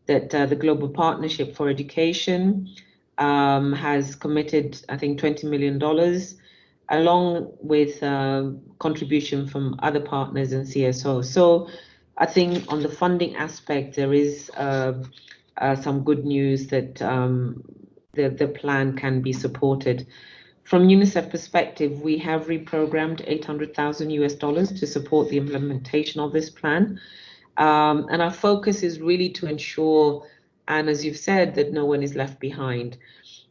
the Global Partnership for Education has committed, I think, $20 million, along with contribution from other partners and CSOs. So I think on the funding aspect, there is some good news that the plan can be supported. From UNICEF perspective, we have reprogrammed $800,000 to support the implementation of this plan. And our focus is really to ensure, and as you've said, that no one is left behind.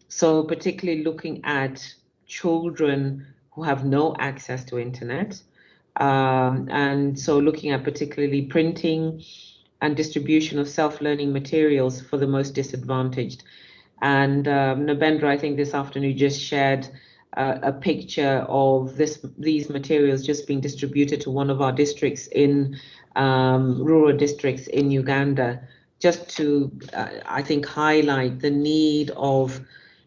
So particularly looking at children who have no access to internet. And so looking at particularly printing and distribution of self-learning materials for the most disadvantaged. And Nabendra, I think this afternoon just shared a picture of these materials just being distributed to one of our districts in rural districts in Uganda, just to, I think, highlight the need of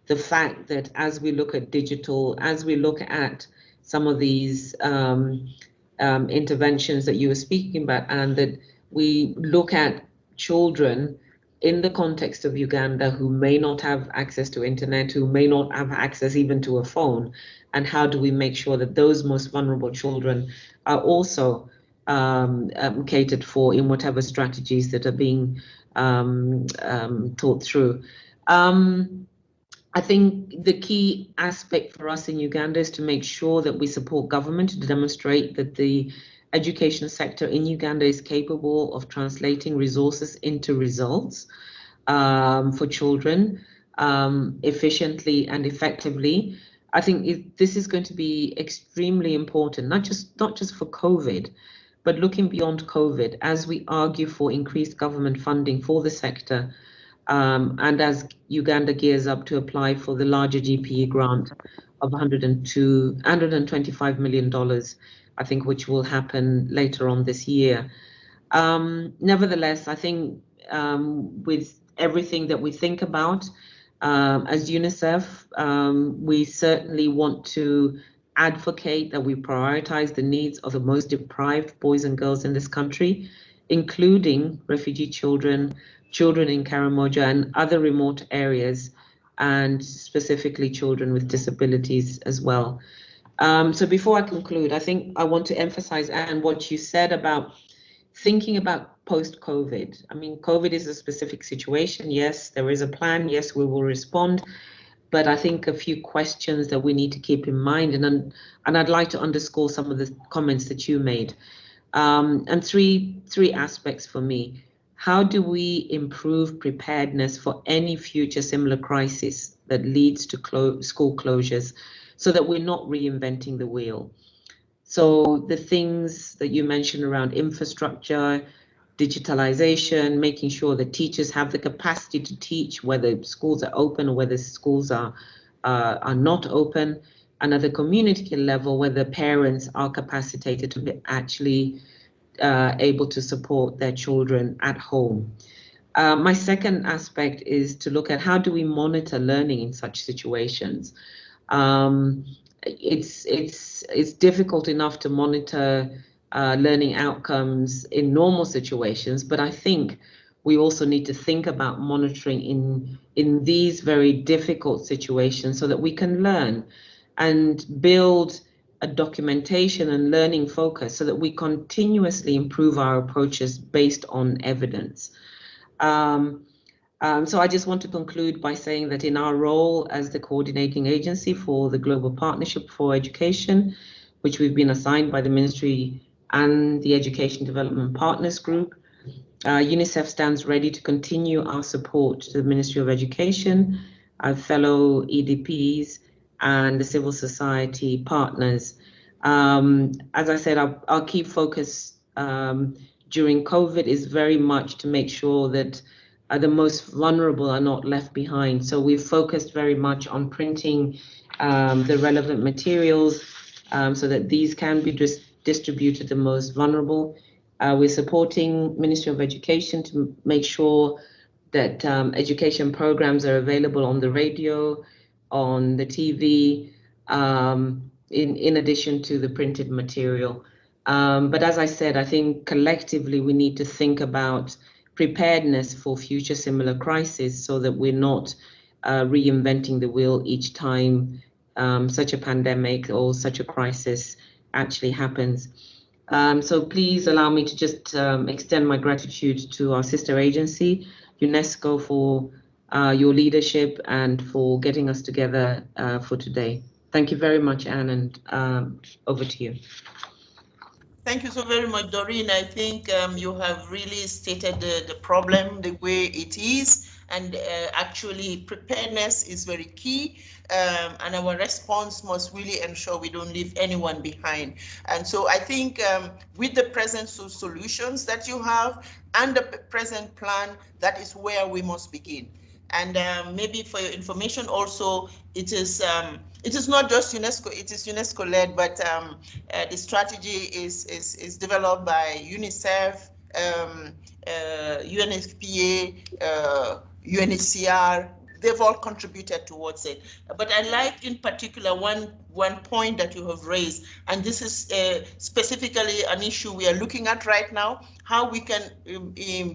the fact that as we look at digital, as we look at some of these interventions that you were speaking about, and that we look at children in the context of Uganda who may not have access to internet, who may not have access even to a phone, and how do we make sure that those most vulnerable children are also catered for in whatever strategies that are being thought through. I think the key aspect for us in Uganda is to make sure that we support government to demonstrate that the education sector in Uganda is capable of translating resources into results for children efficiently and effectively. I think this is going to be extremely important, not just for COVID, but looking beyond COVID as we argue for increased government funding for the sector. And as Uganda gears up to apply for the larger GPE grant of $125 million, I think, which will happen later on this year. Nevertheless, I think with everything that we think about as UNICEF, we certainly want to advocate that we prioritize the needs of the most deprived boys and girls in this country, including refugee children, children in Karamoja and other remote areas, and specifically children with disabilities as well. So before I conclude, I think I want to emphasize, Anne, what you said about thinking about post-COVID. I mean, COVID is a specific situation. Yes, there is a plan. Yes, we will respond. But I think a few questions that we need to keep in mind, and I'd like to underscore some of the comments that you made. And three aspects for me. How do we improve preparedness for any future similar crisis that leads to school closures so that we're not reinventing the wheel? So the things that you mentioned around infrastructure, digitalization, making sure that teachers have the capacity to teach whether schools are open or whether schools are not open, and at the community level, whether parents are capacitated to be actually able to support their children at home. My second aspect is to look at how do we monitor learning in such situations. It's difficult enough to monitor learning outcomes in normal situations, but I think we also need to think about monitoring in these very difficult situations so that we can learn and build a documentation and learning focus so that we continuously improve our approaches based on evidence. So I just want to conclude by saying that in our role as the coordinating agency for the Global Partnership for Education, which we've been assigned by the Ministry and the Education Development Partners Group, UNICEF stands ready to continue our support to the Ministry of Education, our fellow EDPs, and the civil society partners. As I said, our key focus during COVID is very much to make sure that the most vulnerable are not left behind. So we've focused very much on printing the relevant materials so that these can be distributed to the most vulnerable. We're supporting Ministry of Education to make sure that education programs are available on the radio, on the TV, in addition to the printed material. But as I said, I think collectively we need to think about preparedness for future similar crises so that we're not reinventing the wheel each time such a pandemic or such a crisis actually happens. So please allow me to just extend my gratitude to our sister agency, UNESCO, for your leadership and for getting us together for today. Thank you very much, Anne, and over to you. Thank you so very much, Doreen. I think you have really stated the problem the way it is, and actually preparedness is very key, and our response must really ensure we don't leave anyone behind. And so I think with the present solutions that you have and the present plan, that is where we must begin. And maybe for your information also, it is not just UNESCO, it is UNESCO-led, but the strategy is developed by UNICEF, UNFPA, UNHCR. They've all contributed towards it. But I like in particular one point that you have raised, and this is specifically an issue we are looking at right now, how we can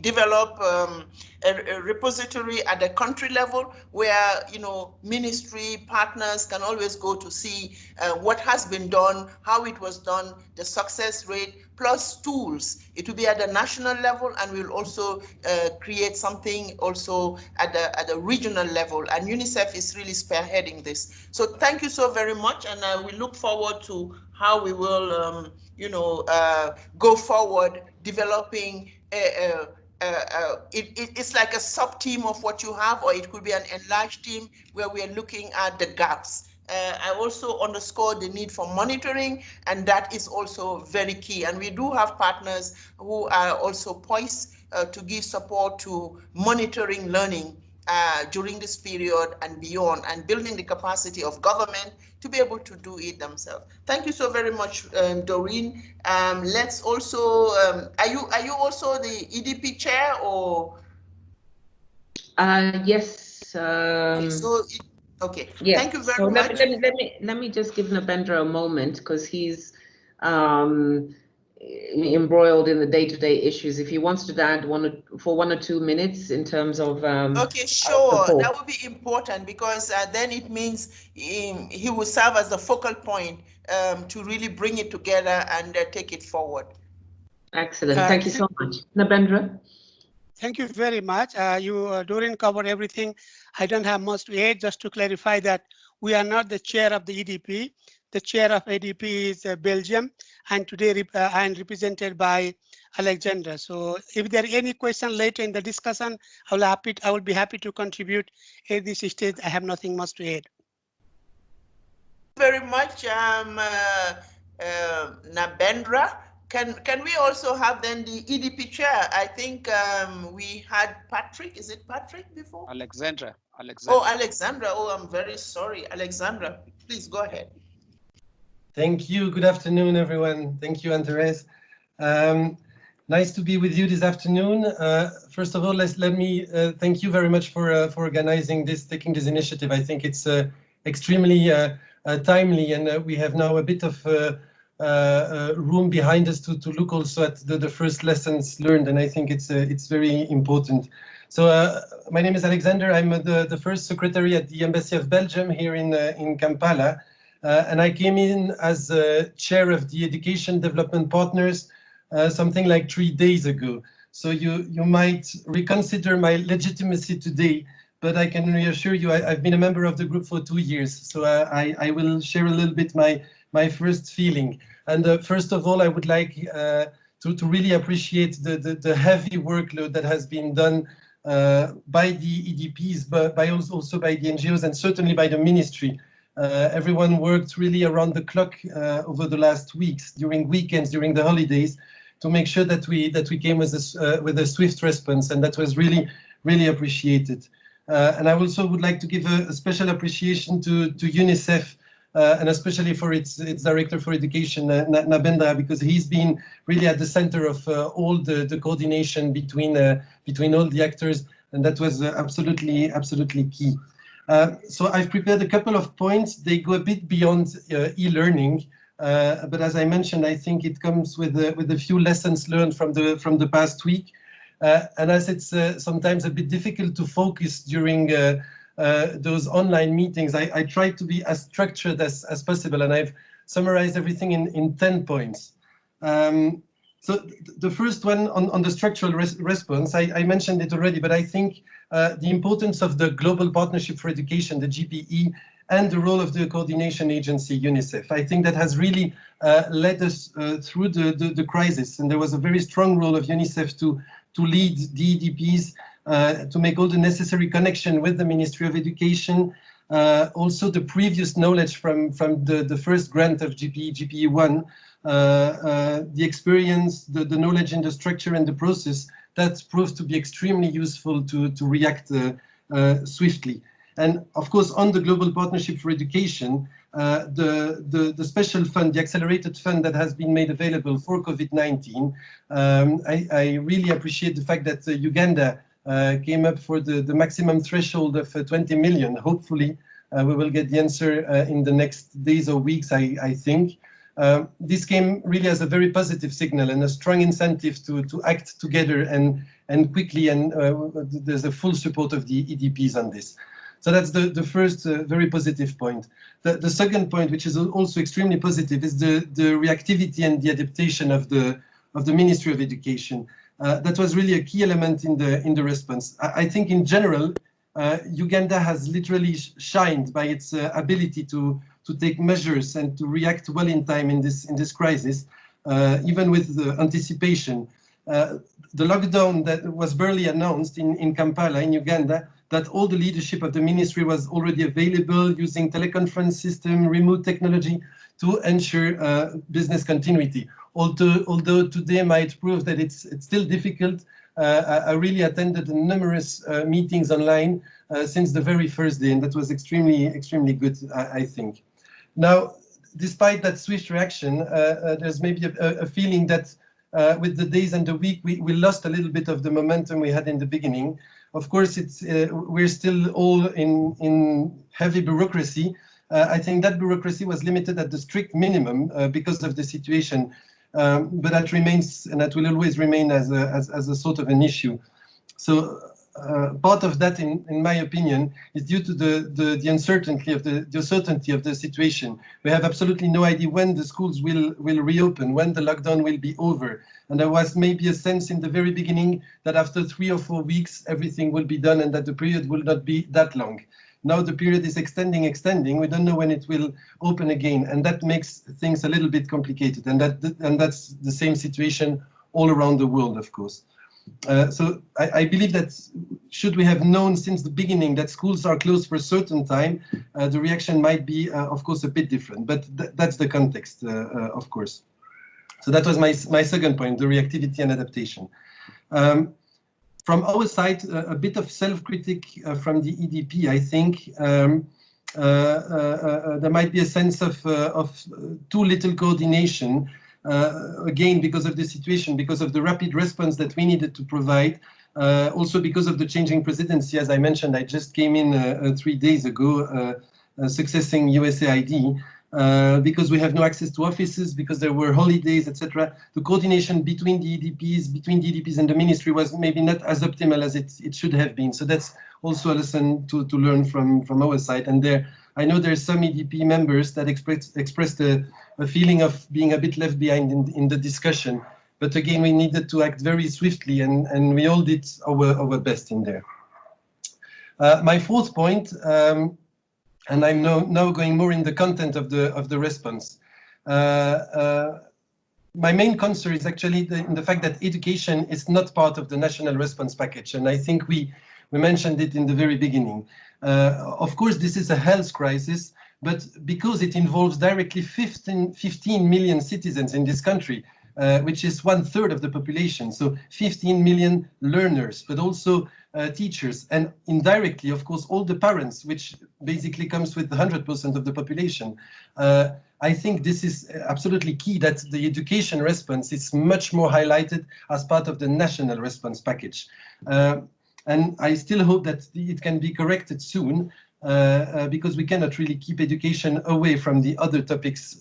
develop a repository at the country level where, you know, ministry partners can always go to see what has been done, how it was done, the success rate, plus tools. It will be at the national level, and we'll also create something also at the regional level. And UNICEF is really spearheading this. So thank you so very much, and we look forward to how we will, go forward developing it's like a sub-team of what you have, or it could be an enlarged team where we are looking at the gaps. I also underscore the need for monitoring, and that is also very key. And we do have partners who are also poised to give support to monitoring learning during this period and beyond, and building the capacity of government to be able to do it themselves. Thank you so very much, Doreen. Let's also, are you also the EDP chair, or? Yes. Okay. Yes. Thank you very much. Let me just give Nabendra a moment, because he's embroiled in the day-to-day issues. If he wants to add 1 or 2 minutes in terms of okay, sure, that would be important, because then it means he will serve as the focal point to really bring it together and take it forward. Excellent. Thank you so much. Nabendra? Thank you very much. Doreen covered everything. I don't have much to add. Just to clarify that we are not the chair of the EDP. The chair of EDP is Belgium, and today I am represented by Alexandra. So if there are any question later in the discussion, I will be happy to contribute. At this stage, I have nothing much to add. Very much, Nabendra. Can we also have then the EDP chair? I think we had Patrick. Is it Patrick before? Alexandra. Oh, Alexandra. Oh, I'm very sorry. Alexandra, please go ahead. Thank you. Good afternoon, everyone. Thank you, Andres. Nice to be with you this afternoon. First of all, let me thank you very much for organizing this, taking this initiative. I think it's extremely timely, and we have now a bit of room behind us to look also at the first lessons learned, and I think it's very important. So my name is Alexander. I'm the first secretary at the Embassy of Belgium here in Kampala, and I came in as chair of the Education Development Partners something like 3 days ago. So you might reconsider my legitimacy today, but I can reassure you I've been a member of the group for 2 years. So I will share a little bit my first feeling. And first of all, I would like to really appreciate the heavy workload that has been done by the EDPs, but also by the NGOs and certainly by the ministry. Everyone worked really around the clock over the last weeks, during weekends, during the holidays, to make sure that we came with a swift response, and that was really appreciated. And I also would like to give a special appreciation to UNICEF, and especially for its director for education, Nabenda, because he's been really at the center of all the coordination between all the actors, and that was absolutely key. So I've prepared a couple of points. They go a bit beyond e-learning, but as I mentioned, I think it comes with a few lessons learned from the past week. And as it's sometimes a bit difficult to focus during those online meetings, I try to be as structured as possible, and I've summarized everything in 10 points. So the first one on the structural response, I mentioned it already, but I think the importance of the Global Partnership for Education, the GPE, and the role of the coordination agency, UNICEF. I think that has really led us through the crisis, and there was a very strong role of UNICEF to lead the EDPs, to make all the necessary connection with the Ministry of Education. Also the previous knowledge from the first grant of GPE1, the experience, the knowledge in the structure and the process, that proved to be extremely useful to react swiftly. And of course, on the Global Partnership for Education, the special fund, the accelerated fund that has been made available for COVID-19, I really appreciate the fact that Uganda came up for the maximum threshold of 20 million. Hopefully, we will get the answer in the next days or weeks, I think. This came really as a very positive signal and a strong incentive to act together and quickly, and there's a full support of the EDPs on this. So that's the first very positive point. The second point, which is also extremely positive, is the reactivity and the adaptation of the Ministry of Education. That was really a key element in the response. I think in general, Uganda has literally shined by its ability to take measures and to react well in time in this crisis, even with the anticipation. The lockdown that was barely announced in Kampala, in Uganda, that all the leadership of the ministry was already available using teleconference system, remote technology to ensure business continuity. Although today might prove that it's still difficult, I really attended numerous meetings online since the very first day, and that was extremely good, I think. Now, despite that swift reaction, there's maybe a feeling that with the days and the week, we lost a little bit of the momentum we had in the beginning. Of course, we're still all in heavy bureaucracy. I think that bureaucracy was limited at the strict minimum because of the situation, but that remains, and that will always remain as a sort of an issue. So part of that, in my opinion, is due to the uncertainty of the situation. We have absolutely no idea when the schools will reopen, when the lockdown will be over. And there was maybe a sense in the very beginning that after 3 or 4 weeks, everything will be done and that the period will not be that long. Now the period is extending. We don't know when it will open again, and that makes things a little bit complicated. And that's the same situation all around the world, of course. So I believe that should we have known since the beginning that schools are closed for a certain time, the reaction might be, of course, a bit different. But that's the context, of course. So that was my second point, the reactivity and adaptation. From our side, a bit of self-critic from the EDP, I think. There might be a sense of too little coordination, again, because of the situation, because of the rapid response that we needed to provide, also because of the changing presidency. As I mentioned, I just came in 3 days ago, successing USAID. Because we have no access to offices, because there were holidays, etc. The coordination between the EDPs and the ministry was maybe not as optimal as it should have been. So that's also a lesson to learn from our side. And I know there are some EDP members that expressed a feeling of being a bit left behind in the discussion. but again, we needed to act very swiftly, and we all did our best in there. My fourth point, and I'm now going more in the content of the response. My main concern is actually in the fact that education is not part of the national response package, and I think we mentioned it in the very beginning. Of course, this is a health crisis, but because it involves directly 15 million citizens in this country, which is 1/3 of the population, so 15 million learners, but also teachers, and indirectly, of course, all the parents, which basically comes with 100% of the population. I think this is absolutely key, that the education response is much more highlighted as part of the national response package. And I still hope that it can be corrected soon, because we cannot really keep education away from the other topics,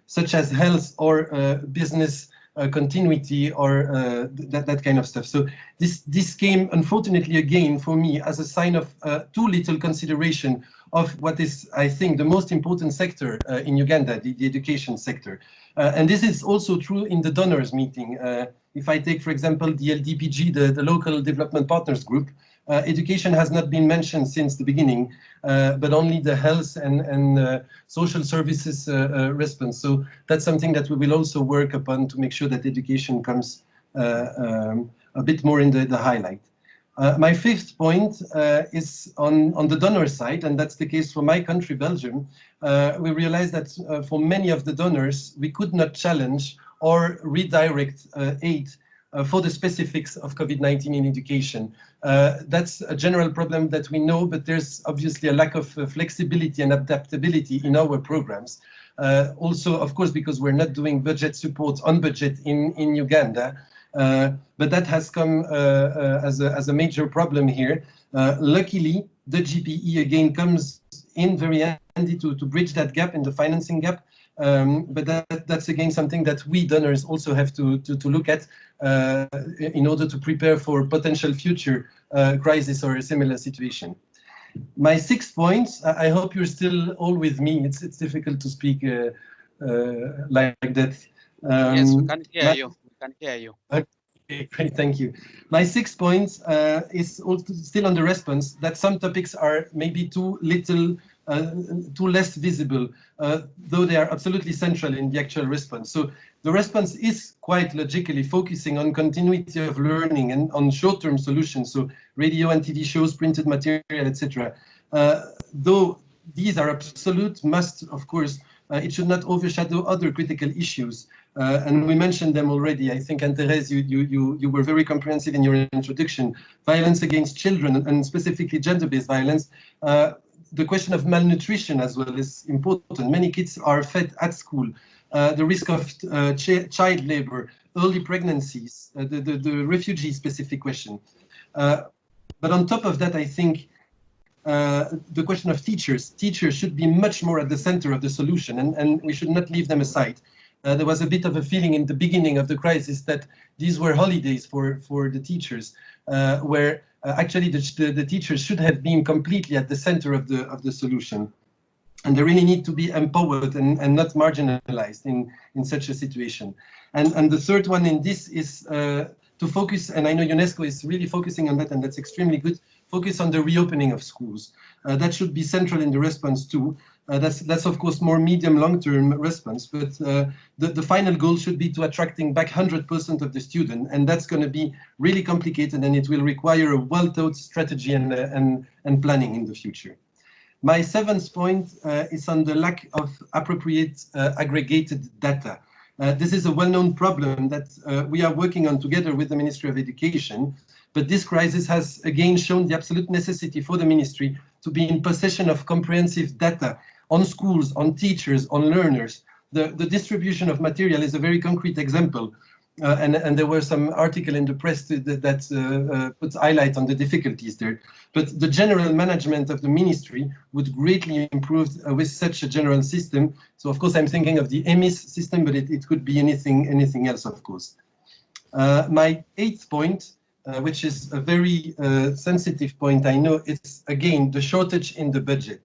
such as health or business continuity or that kind of stuff. So this came, unfortunately, again, for me, as a sign of too little consideration of what is, I think, the most important sector in Uganda, the education sector. And this is also true in the donors meeting. If I take, for example, the LDPG, the Local Development Partners Group, education has not been mentioned since the beginning, but only the health and social services response. So that's something that we will also work upon to make sure that education comes a bit more in the highlight. My fifth point is on the donor side, and that's the case for my country, Belgium. We realized that for many of the donors, we could not challenge or redirect aid for the specifics of COVID-19 in education. That's a general problem that we know, but there's obviously a lack of flexibility and adaptability in our programs. Also, of course, because we're not doing budget support on budget in Uganda. But that has come as a major problem here. Luckily, the GPE again comes in very handy to bridge that gap in the financing gap. But that's again something that we donors also have to look at in order to prepare for potential future crisis or a similar situation. My sixth point, I hope you're still all with me. It's difficult to speak like that. Yes, we can hear you. We can hear you. Okay, great, thank you. My sixth point is also still on the response, that some topics are maybe too less visible, though they are absolutely central in the actual response. So the response is quite logically focusing on continuity of learning and on short-term solutions, so radio and TV shows, printed material, etc. Though these are absolute must, of course, it should not overshadow other critical issues. And we mentioned them already. I think, Anne-Thérèse, you were very comprehensive in your introduction. Violence against children, and specifically gender-based violence. The question of malnutrition as well is important. Many kids are fed at school. The risk of child labor, early pregnancies, the refugee-specific question. But on top of that, I think the question of teachers should be much more at the center of the solution, and we should not leave them aside. There was a bit of a feeling in the beginning of the crisis that these were holidays for the teachers, where actually the teachers should have been completely at the center of the solution. And they really need to be empowered and not marginalized in such a situation. And the third one in this is to focus, and I know UNESCO is really focusing on that, and that's extremely good, focus on the reopening of schools. That should be central in the response too. That's of course more medium long-term response, but the final goal should be to attracting back 100% of the student, and that's going to be really complicated, and it will require a well-thought strategy and planning in the future. My seventh point is on the lack of appropriate aggregated data. This is a well-known problem that we are working on together with the Ministry of Education, but this crisis has again shown the absolute necessity for the ministry to be in possession of comprehensive data on schools, on teachers, on learners. The distribution of material is a very concrete example, and there were some article in the press that puts highlight on the difficulties there. But the general management of the ministry would greatly improve with such a general system. So of course I'm thinking of the EMIS system, but it could be anything else, of course. My eighth point, which is a very sensitive point, I know, it's again the shortage in the budget.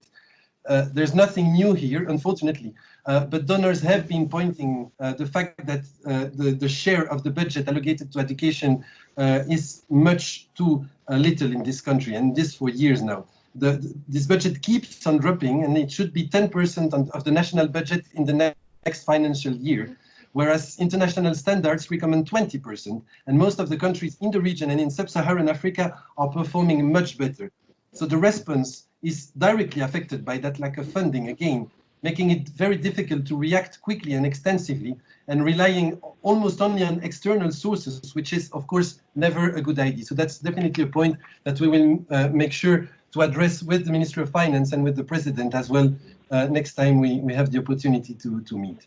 there's nothing new here, unfortunately, but donors have been pointing the fact that the share of the budget allocated to education is much too little in this country, and this for years now. This budget keeps on dropping, and it should be 10% of the national budget in the next financial year, whereas international standards recommend 20%, and most of the countries in the region and in sub-Saharan Africa are performing much better. So the response is directly affected by that lack of funding, again, making it very difficult to react quickly and extensively, and relying almost only on external sources, which is, of course, never a good idea. So that's definitely a point that we will make sure to address with the Ministry of Finance and with the President as well next time we have the opportunity to meet.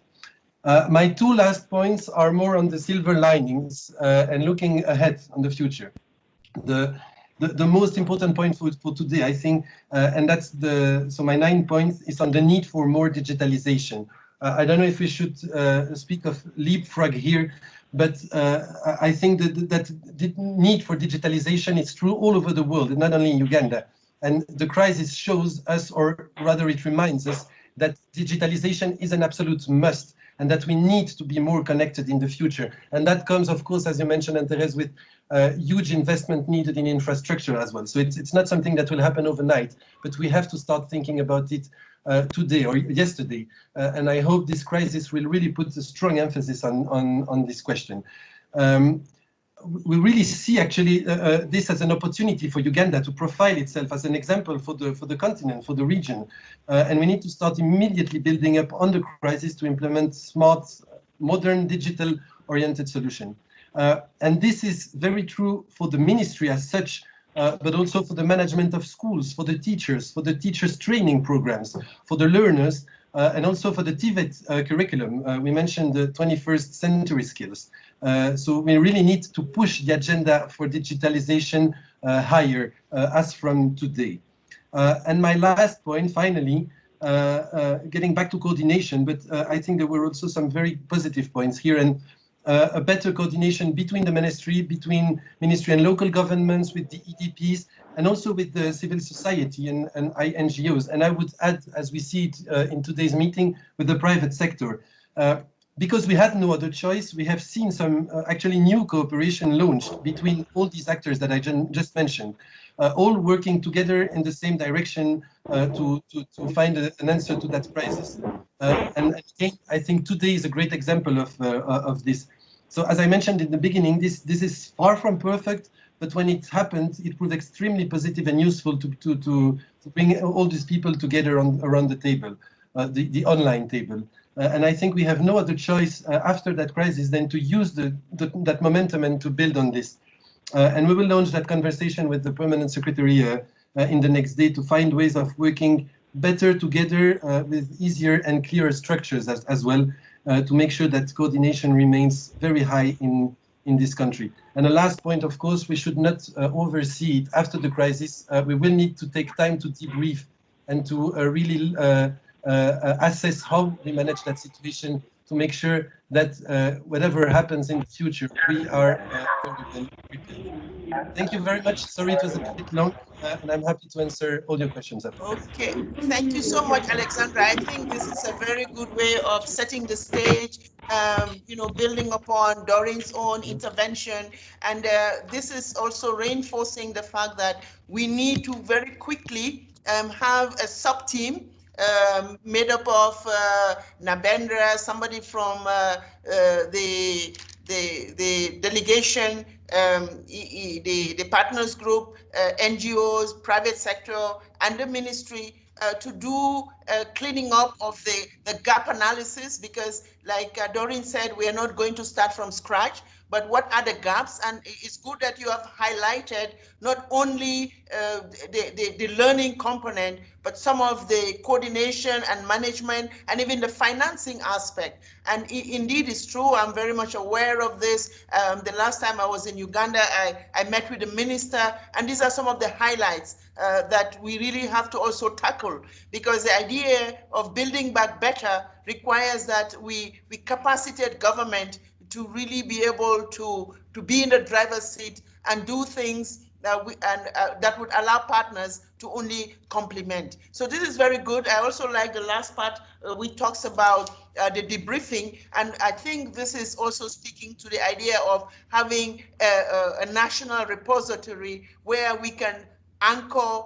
My two last points are more on the silver linings and looking ahead on the future. The most important point for today, I think, and that's so my 9 points is on the need for more digitalization. I don't know if we should speak of leapfrog here, but I think that the need for digitalization is true all over the world, not only in Uganda. And the crisis shows us, or rather it reminds us, that digitalization is an absolute must, and that we need to be more connected in the future. And that comes, of course, as you mentioned, Antares, with huge investment needed in infrastructure as well. So it's not something that will happen overnight, but we have to start thinking about it today or yesterday. And I hope this crisis will really put a strong emphasis on this question. We really see actually this as an opportunity for Uganda to profile itself as an example for the continent, for the region. And we need to start immediately building up on the crisis to implement smart, modern, digital-oriented solution. And this is very true for the ministry as such, but also for the management of schools, for the teachers' training programs, for the learners, and also for the TVET curriculum. We mentioned the 21st century skills. So we really need to push the agenda for digitalization higher as from today. And my last point, finally, getting back to coordination, but I think there were also some very positive points here, and a better coordination between the ministry, between ministry and local governments, with the EDPs, and also with the civil society and NGOs. And I would add, as we see it in today's meeting, with the private sector. Because we had no other choice, we have seen some actually new cooperation launched between all these actors that I just mentioned, all working together in the same direction to find an answer to that crisis. And again, I think today is a great example of this. So as I mentioned in the beginning, this is far from perfect, but when it happened, it proved extremely positive and useful to bring all these people together around the table, the online table. And I think we have no other choice after that crisis than to use that momentum and to build on this. And we will launch that conversation with the Permanent Secretary in the next day to find ways of working better together with easier and clearer structures as well, to make sure that coordination remains very high in this country. And the last point, of course, we should not oversee it after the crisis. We will need to take time to debrief and to really assess how we manage that situation to make sure that whatever happens in the future, we are very well prepared. Thank you very much. Sorry it was a bit long, and I'm happy to answer all your questions. Okay, thank you so much, Alexandra. I think this is a very good way of setting the stage, building upon Doreen's own intervention. And this is also reinforcing the fact that we need to very quickly have a sub-team made up of Nabendra, somebody from the delegation, the partners group, NGOs, private sector, and the ministry to do cleaning up of the gap analysis, because like Doreen said, we are not going to start from scratch, but what are the gaps? And it's good that you have highlighted not only the learning component, but some of the coordination and management and even the financing aspect. And indeed, it's true. I'm very much aware of this. The last time I was in Uganda, I met with the minister, and these are some of the highlights that we really have to also tackle, because the idea of building back better requires that we capacitate government to really be able to be in the driver's seat and do things that would allow partners to only complement. So this is very good. I also like the last part which talks about the debriefing, and I think this is also speaking to the idea of having a national repository where we can anchor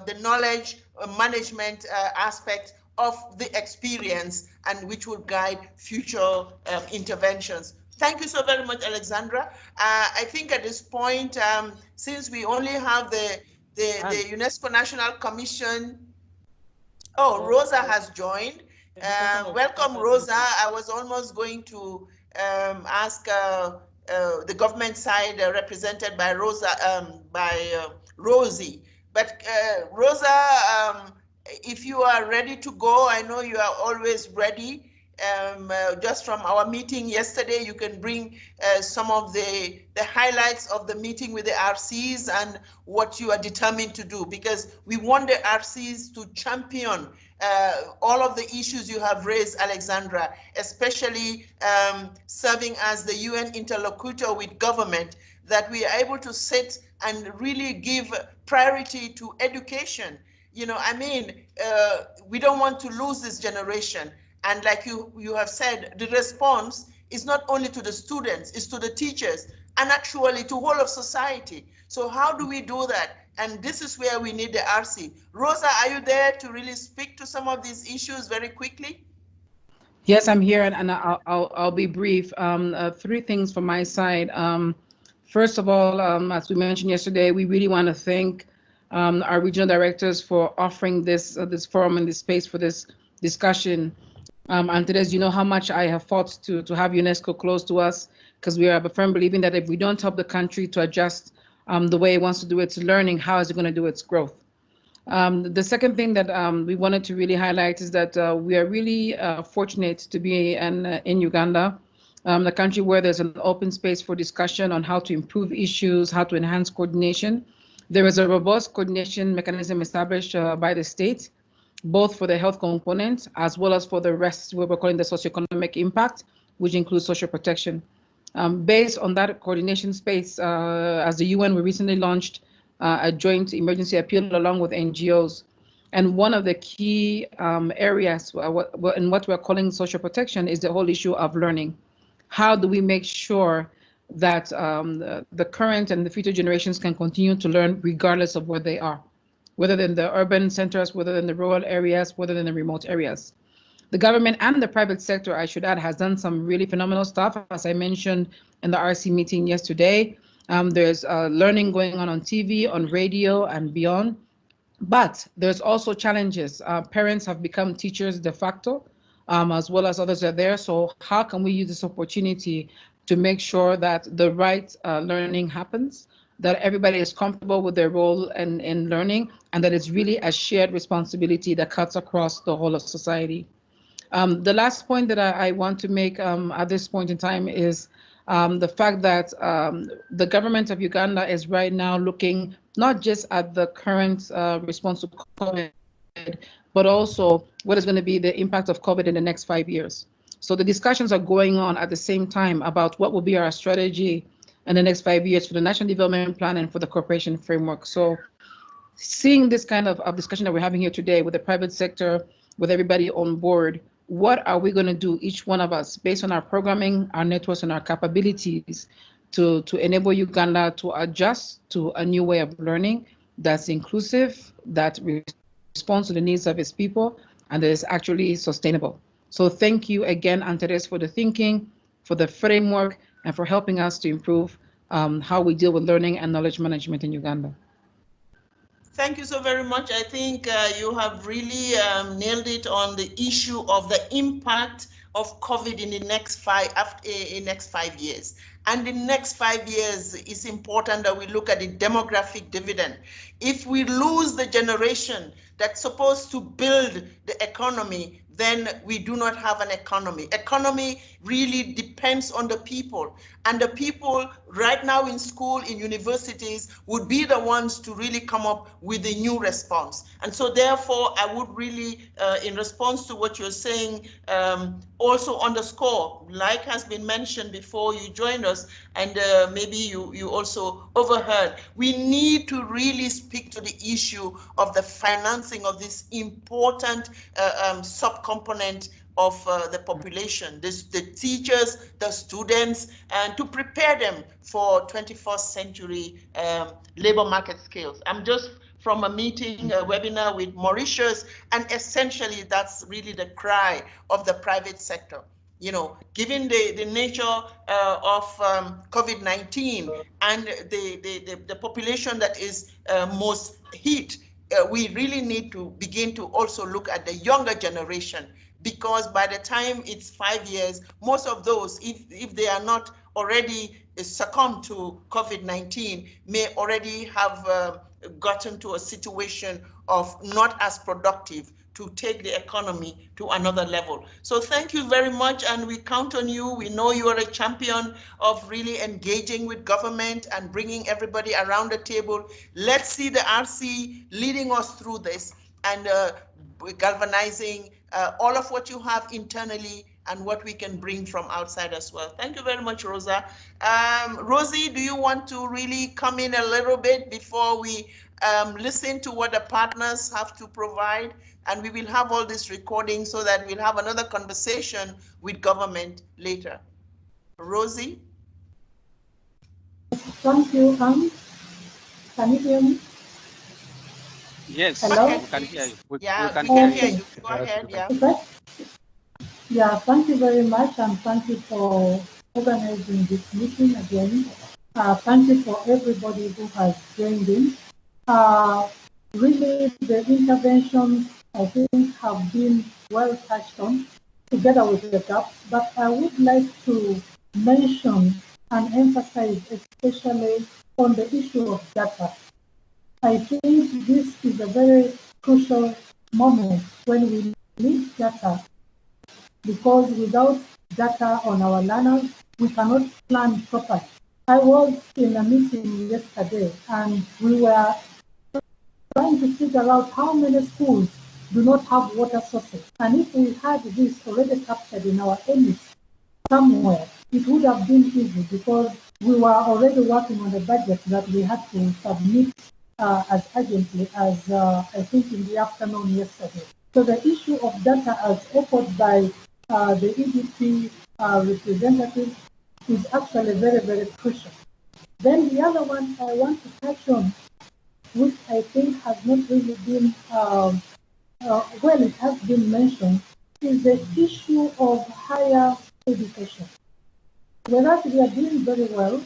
the knowledge management aspect of the experience, and which will guide future interventions. Thank you so very much, Alexandra. I think at this point, since we only have the UNESCO National Commission. Oh, Rosa has joined. Welcome, Rosa. I was almost going to ask the government side represented by Rosie. But Rosa, if you are ready to go, I know you are always ready. Just from our meeting yesterday, you can bring some of the highlights of the meeting with the RCs and what you are determined to do, because we want the RCs to champion all of the issues you have raised, Alexandra, especially serving as the UN interlocutor with government, that we are able to sit and really give priority to education. You know, I mean, we don't want to lose this generation. And like you have said, the response is not only to the students, it's to the teachers, and actually to whole of society. So how do we do that? And this is where we need the RC. Rosa, are you there to really speak to some of these issues very quickly? Yes, I'm here, and I'll be brief. Three things from my side. First of all, as we mentioned yesterday, we really want to thank our regional directors for offering this forum and this space for this discussion. And Therese, you know how much I have fought to have UNESCO close to us, because we are a firm believing that if we don't help the country to adjust the way it wants to do its learning, how is it going to do its growth? The second thing that we wanted to really highlight is that we are really fortunate to be in Uganda, the country where there's an open space for discussion on how to improve issues, how to enhance coordination. There is a robust coordination mechanism established by the state, both for the health component as well as for the rest, what we're calling the socioeconomic impact, which includes social protection. Based on that coordination space, as the UN, we recently launched a joint emergency appeal along with NGOs. And one of the key areas in what we're calling social protection is the whole issue of learning. How do we make sure that the current and the future generations can continue to learn regardless of where they are, whether in the urban centers, whether in the rural areas, whether in the remote areas. The government and the private sector, I should add, has done some really phenomenal stuff. As I mentioned in the RC meeting yesterday, there's learning going on TV, on radio, and beyond. But there's also challenges. Parents have become teachers de facto, as well as others are there. So how can we use this opportunity to make sure that the right learning happens, that everybody is comfortable with their role in learning, and that it's really a shared responsibility that cuts across the whole of society. The last point that I want to make at this point in time is the fact that the government of Uganda is right now looking not just at the current response to COVID, but also what is going to be the impact of COVID in the next 5 years. So the discussions are going on at the same time about what will be our strategy in the next 5 years for the National Development Plan and for the cooperation framework. So seeing this kind of discussion that we're having here today with the private sector, with everybody on board, what are we going to do, each one of us, based on our programming, our networks, and our capabilities to enable Uganda to adjust to a new way of learning that's inclusive, that responds to the needs of its people, and that is actually sustainable. So thank you again, Antares, for the thinking, for the framework, and for helping us to improve how we deal with learning and knowledge management in Uganda. Thank you so very much. I think you have really nailed it on the issue of the impact of COVID in the next 5 years. And the next 5 years is important that we look at the demographic dividend. If we lose the generation that's supposed to build the economy, then we do not have an economy. Economy really depends on the people. And the people right now in school, in universities, would be the ones to really come up with a new response. And so therefore, I would really, in response to what you're saying, also underscore, like has been mentioned before you joined us, and maybe you also overheard, we need to really speak to the issue of the financing of this important subcomponent of the population, the teachers, the students, and to prepare them for 21st century labor market skills. I'm just from a meeting, a webinar with Mauritius, and essentially that's really the cry of the private sector. You know, given the nature of COVID-19 and the population that is most hit, we really need to begin to also look at the younger generation, because by the time it's 5 years, most of those, if they are not already succumbed to COVID-19, may already have gotten to a situation of not as productive to take the economy to another level. So thank you very much, and we count on you. We know you are a champion of really engaging with government and bringing everybody around the table. Let's see the RC leading us through this and galvanizing all of what you have internally and what we can bring from outside as well. Thank you very much, Rosa. Rosie, do you want to really come in a little bit before we listen to what the partners have to provide? And we will have all this recording so that we'll have another conversation with government later. Rosie? Thank you, Anne. Can you hear me? Yes, hello? we can hear you. We Yeah, can we can hear hear you. Go ahead, yeah. Okay. Yeah, thank you very much, and thank you for organizing this meeting again. Thank you for everybody who has joined in. Really, the interventions, I think, have been well touched on together with the gaps, but I would like to mention and emphasize especially on the issue of data. I think this is a very crucial moment when we need data, because without data on our learners, we cannot plan properly. I was in a meeting yesterday and we were trying to figure out how many schools do not have water sources. And if we had this already captured in our EMIS somewhere, it would have been easy, because we were already working on the budget that we had to submit as urgently as I think in the afternoon yesterday. So the issue of data as echoed by the EDP representative is actually very, very crucial. Then the other one I want to touch on, which I think has not really been, well, it has been mentioned, is the issue of higher education. Whereas we are doing very well,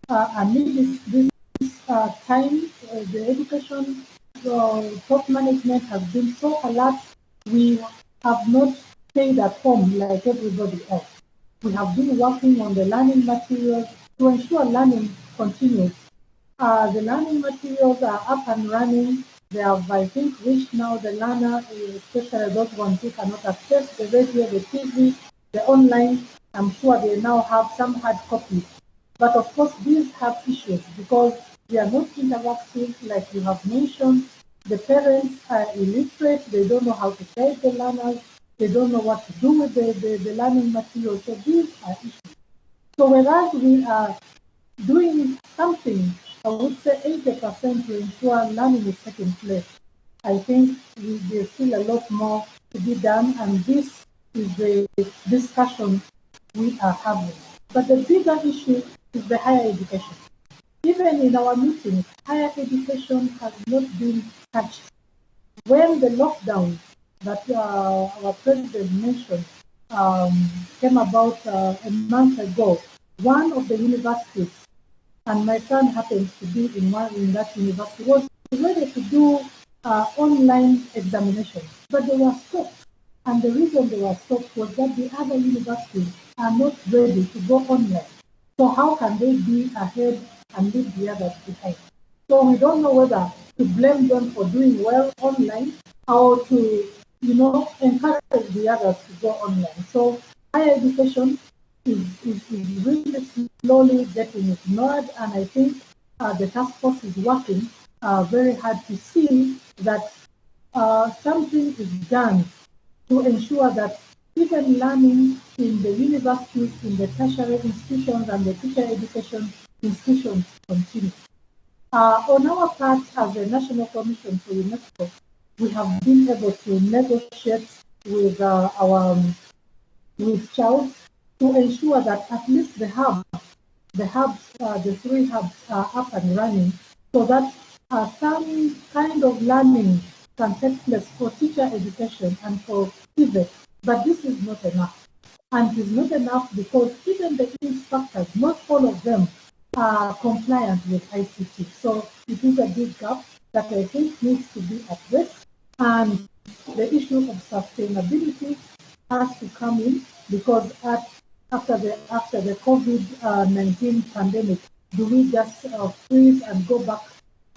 amid this time, the education top management has been so alert. We have not stayed at home like everybody else. We have been working on the learning materials to ensure learning continues. The learning materials are up and running. They have, I think, reached now the learner, especially those ones who cannot access the radio, the TV, the online. I'm sure they now have some hard copies. But of course, these have issues because they are not interactive, like you have mentioned. The parents are illiterate. They don't know how to guide the learners. They don't know what to do with the learning materials. So these are issues. So whereas we are doing something, I would say 80% to ensure learning is taking place, I think there's still a lot more to be done, and this is the discussion we are having. But the bigger issue is the higher education. Even in our meetings, higher education has not been touched. When the lockdown that our president mentioned came about a month ago, one of the universities, and my son happens to be in that university, was ready to do online examinations, but they were stopped. And the reason they were stopped was that the other universities are not ready to go online. So how can they be ahead and leave the others behind? So we don't know whether to blame them for doing well online or to, encourage the others to go online. So higher education is really slowly getting ignored, and I think the task force is working very hard to see that something is done to ensure that even learning in the universities, in the tertiary institutions and the teacher education institutions continue. On our part, as a National Commission for UNESCO, we have been able to negotiate with with CHAOS to ensure that at least the three hubs are up and running, so that some kind of learning can take place for teacher education and for TVET. But this is not enough. And it is not enough because even the instructors, not all of them are compliant with ICT. So it is a big gap that I think needs to be addressed. And the issue of sustainability has to come in, because after the COVID-19 pandemic, do we just freeze and go back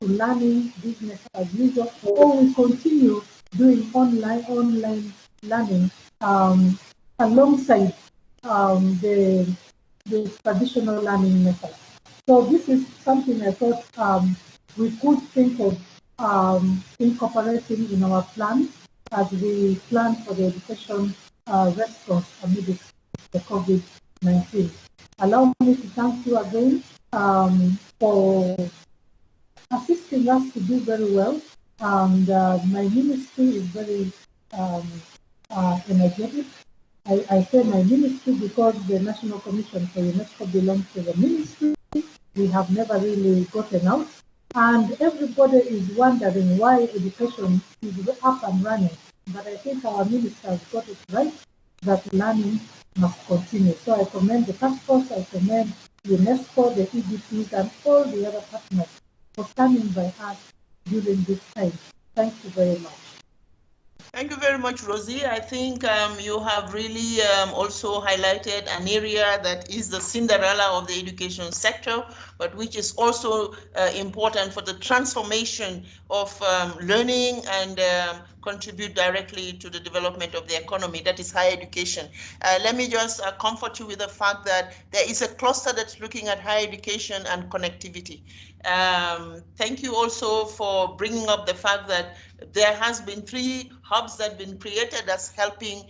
to learning business as usual, or we continue doing online learning alongside the traditional learning methods? So this is something I thought we could think of incorporating in our plans as we plan for the education response amidst the COVID-19. Allow me to thank you again for assisting us to do very well. And my ministry is very energetic. I say my ministry because the National Commission for UNESCO belongs to the ministry. We have never really gotten out. And everybody is wondering why education is up and running. But I think our minister has got it right, that learning must continue. So I commend the task force, I commend UNESCO, the EDPs, and all the other partners for standing by us during this time. Thank you very much. Thank you very much, Rosie. I think you have really also highlighted an area that is the Cinderella of the education sector, but which is also important for the transformation of learning and contribute directly to the development of the economy, that is higher education. Let me just comfort you with the fact that there is a cluster that's looking at higher education and connectivity. Thank you also for bringing up the fact that there has been 3 hubs that have been created that's helping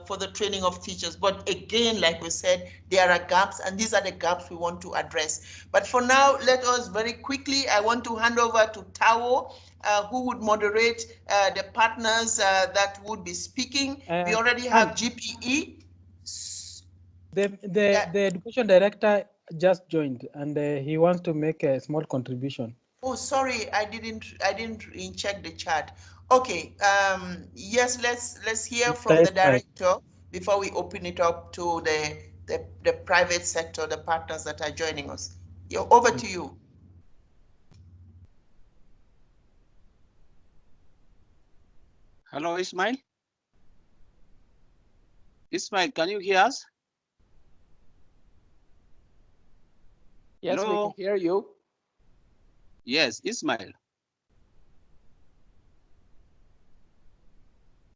for the training of teachers. But again, like we said, there are gaps, and these are the gaps we want to address. But for now, let us very quickly, I want to hand over to Tao, who would moderate the partners that would be speaking. We already have GPE. The education director just joined, and he wants to make a small contribution. Oh, sorry, I didn't check the chat. Okay, yes, let's hear from the director before we open it up to the private sector, the partners that are joining us. Over to you. Hello, Ismail. Ismail, can you hear us? Yes, hello? We can hear you. Yes, Ismail.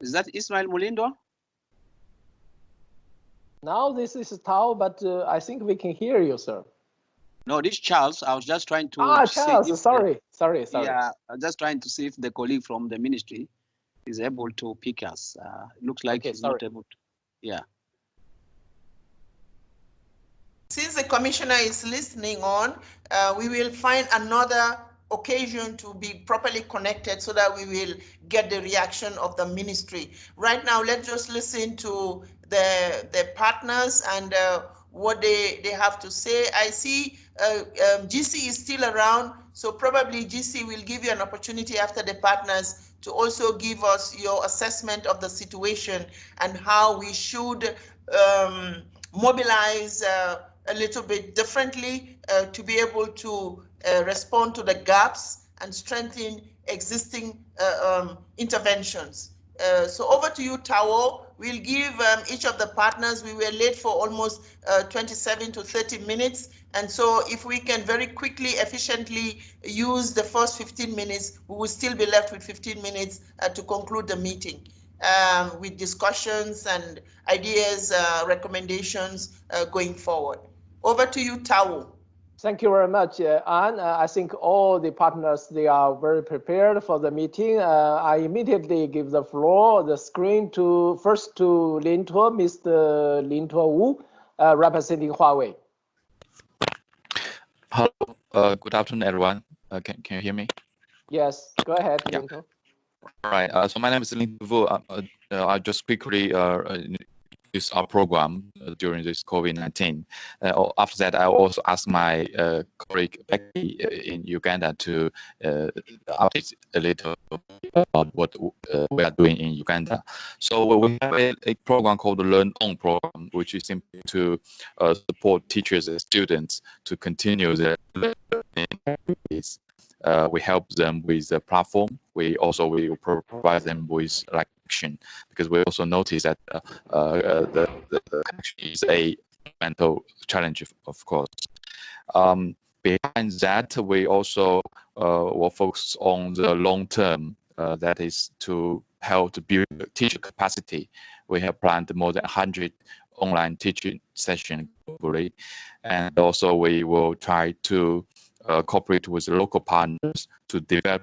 Is that Ismail Mulindo? Now this is Tao, but I think we can hear you, sir. No, this is Charles. I was just trying to Charles, sorry. Yeah, I'm just trying to see if the colleague from the ministry is able to pick us. Looks like he's not able to. Yeah. Since the commissioner is listening on, we will find another occasion to be properly connected so that we will get the reaction of the ministry. Right now, let's just listen to the partners and what they have to say. I see GC is still around, so probably GC will give you an opportunity after the partners to also give us your assessment of the situation and how we should mobilize a little bit differently to be able to respond to the gaps and strengthen existing interventions. So over to you, Tao. We'll give each of the partners, we were late for almost 27 to 30 minutes. And so if we can very quickly, efficiently use the first 15 minutes, we will still be left with 15 minutes to conclude the meeting. With discussions and ideas, recommendations going forward. Over to you, Tao. Thank you very much, Anne. I think all the partners, they are very prepared for the meeting. I immediately give the floor, the screen first to Lintuo, Mr. Lintuo Wu, representing Huawei. Hello, good afternoon, everyone. Can you hear me? Yes, go ahead, yeah. Lintuo. All right, so my name is Lintuo Wu. I just quickly use our program during this COVID-19. After that, I also asked my colleague Becky in Uganda to update a little about what we are doing in Uganda. So we have a program called the Learn On program, which is simply to support teachers and students to continue their learning. We help them with the platform. We provide them with action, because we also notice that the connection is a mental challenge, of course. Behind that, we also will focus on the long term. That is to help to build teacher capacity. We have planned more than 100 online teaching sessions globally, and also we will try to cooperate with local partners to develop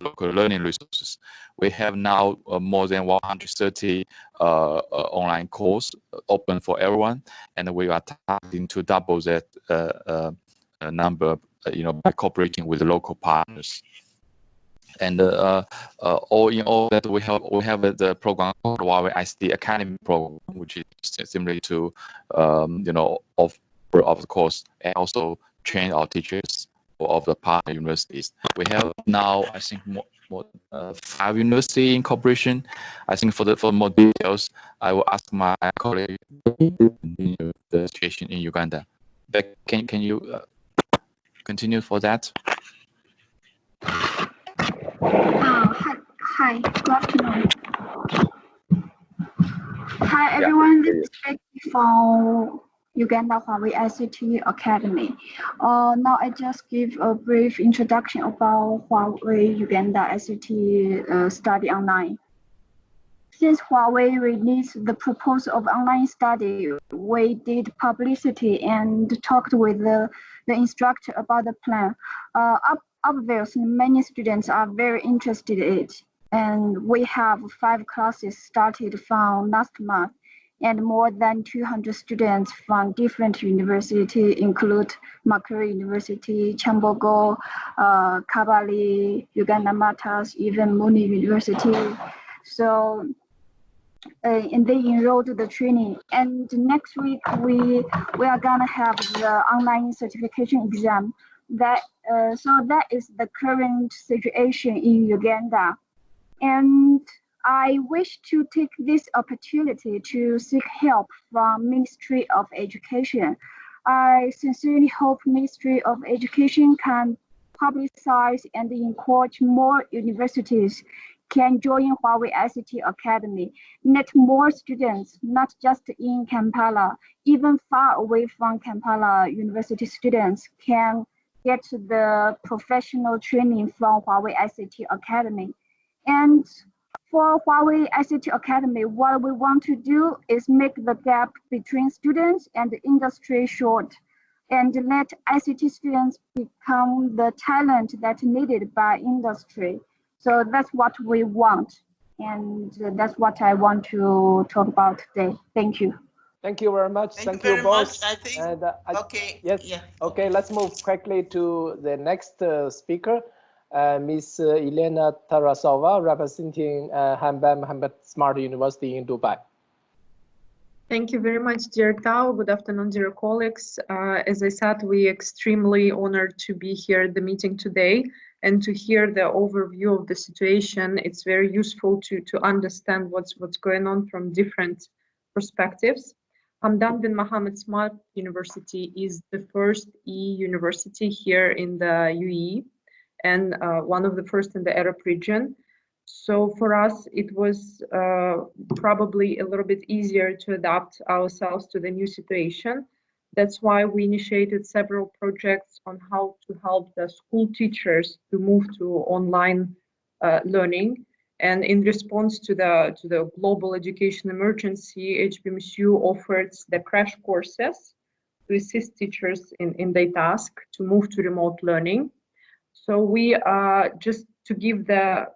local learning resources. We have now more than 130 online courses open for everyone, and we are targeting to double that number, by cooperating with local partners. And all in all, that we have the program called Huawei ICT Academy program, which is similar to offer of the course and also train our teachers of the partner universities. We have now, I think, more 5 universities in cooperation. I think for more details, I will ask my colleague the situation in Uganda. But can you continue for that? Hi, good afternoon. Hi everyone, this is Becky from Uganda Huawei ICT Academy. Now I just give a brief introduction about Huawei Uganda ICT study online. Since Huawei released the proposal of online study, we did publicity and talked with the instructor about the plan. Obviously, many students are very interested in it. And we have 5 classes started from last month, and more than 200 students from different universities, include Makerere University, Chambogo, Kabale, Uganda Matas, even Muni University. So, and they enrolled the training. And next week we are gonna have the online certification exam. So that is the current situation in Uganda. And I wish to take this opportunity to seek help from Ministry of Education. I sincerely hope Ministry of Education can publicize and encourage more universities can join Huawei ICT Academy. Let more students, not just in Kampala, even far away from Kampala university students can get the professional training from Huawei ICT Academy. And for Huawei ICT Academy, what we want to do is make the gap between students and the industry short, and let ICT students become the talent that's needed by industry. So that's what we want, and that's what I want to talk about today. Thank you. Thank you very much. Thank you both. I think, and, okay. Yes. Yeah. Okay, let's move quickly to the next speaker. Ms. Elena Tarasova, representing Hamad Mohammed Smart University in Dubai. Thank you very much, dear Tao. Good afternoon, dear colleagues. As I said, we're extremely honored to be here at the meeting today and to hear the overview of the situation. It's very useful to understand what's going on from different perspectives. Hamdan bin Mohammed Smart University is the first e-university here in the UAE, and one of the first in the Arab region. So for us, it was probably a little bit easier to adapt ourselves to the new situation. That's why we initiated several projects on how to help the school teachers to move to online learning. And in response to the global education emergency, HBMSU offered the crash courses to assist teachers in their task to move to remote learning. So we just to give the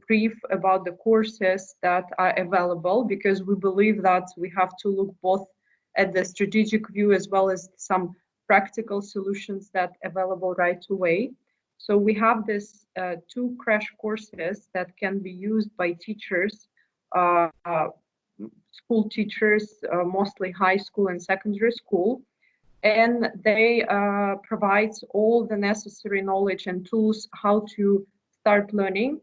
brief about the courses that are available, because we believe that we have to look both at the strategic view as well as some practical solutions that are available right away. So we have this 2 crash courses that can be used by teachers, school teachers, mostly high school and secondary school. And they provide all the necessary knowledge and tools how to start learning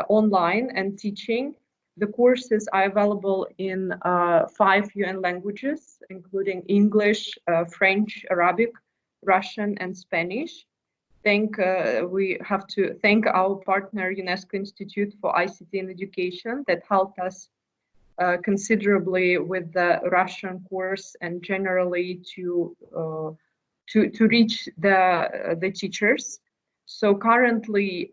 online and teaching. The courses are available in 5 UN languages, including English, French, Arabic, Russian, and Spanish. We have to thank our partner UNESCO Institute for ICT and Education that helped us considerably with the Russian course and generally to reach the teachers. So currently,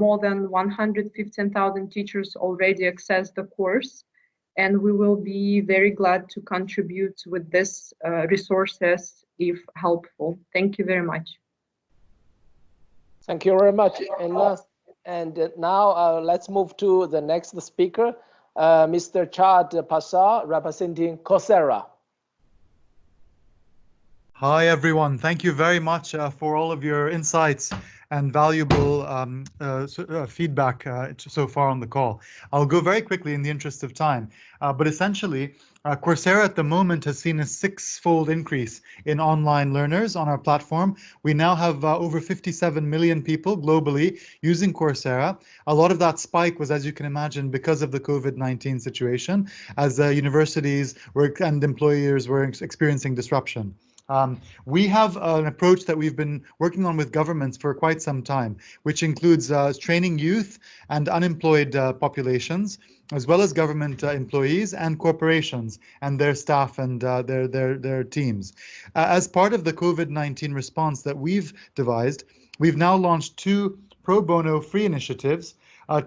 more than 115,000 teachers already access the course, and we will be very glad to contribute with this resources if helpful. Thank you very much. Thank you very much. And now let's move to the next speaker, Mr. Chad Passar, representing Coursera. Hi, everyone. Thank you very much for all of your insights and valuable feedback so far on the call. I'll go very quickly in the interest of time, but essentially, Coursera at the moment has seen a 6-fold increase in online learners on our platform. We now have over 57 million people globally using Coursera. A lot of that spike was, as you can imagine, because of the COVID-19 situation, as universities and employers were experiencing disruption. We have an approach that we've been working on with governments for quite some time, which includes training youth and unemployed populations, as well as government employees and corporations and their staff and their teams. As part of the COVID-19 response that we've devised, we've now launched 2 pro bono free initiatives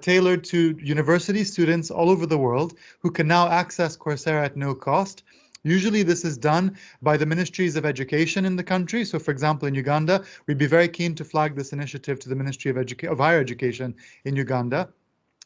tailored to university students all over the world who can now access Coursera at no cost. Usually this is done by the ministries of education in the country. So for example, in Uganda, we'd be very keen to flag this initiative to the Ministry of Higher Education in Uganda.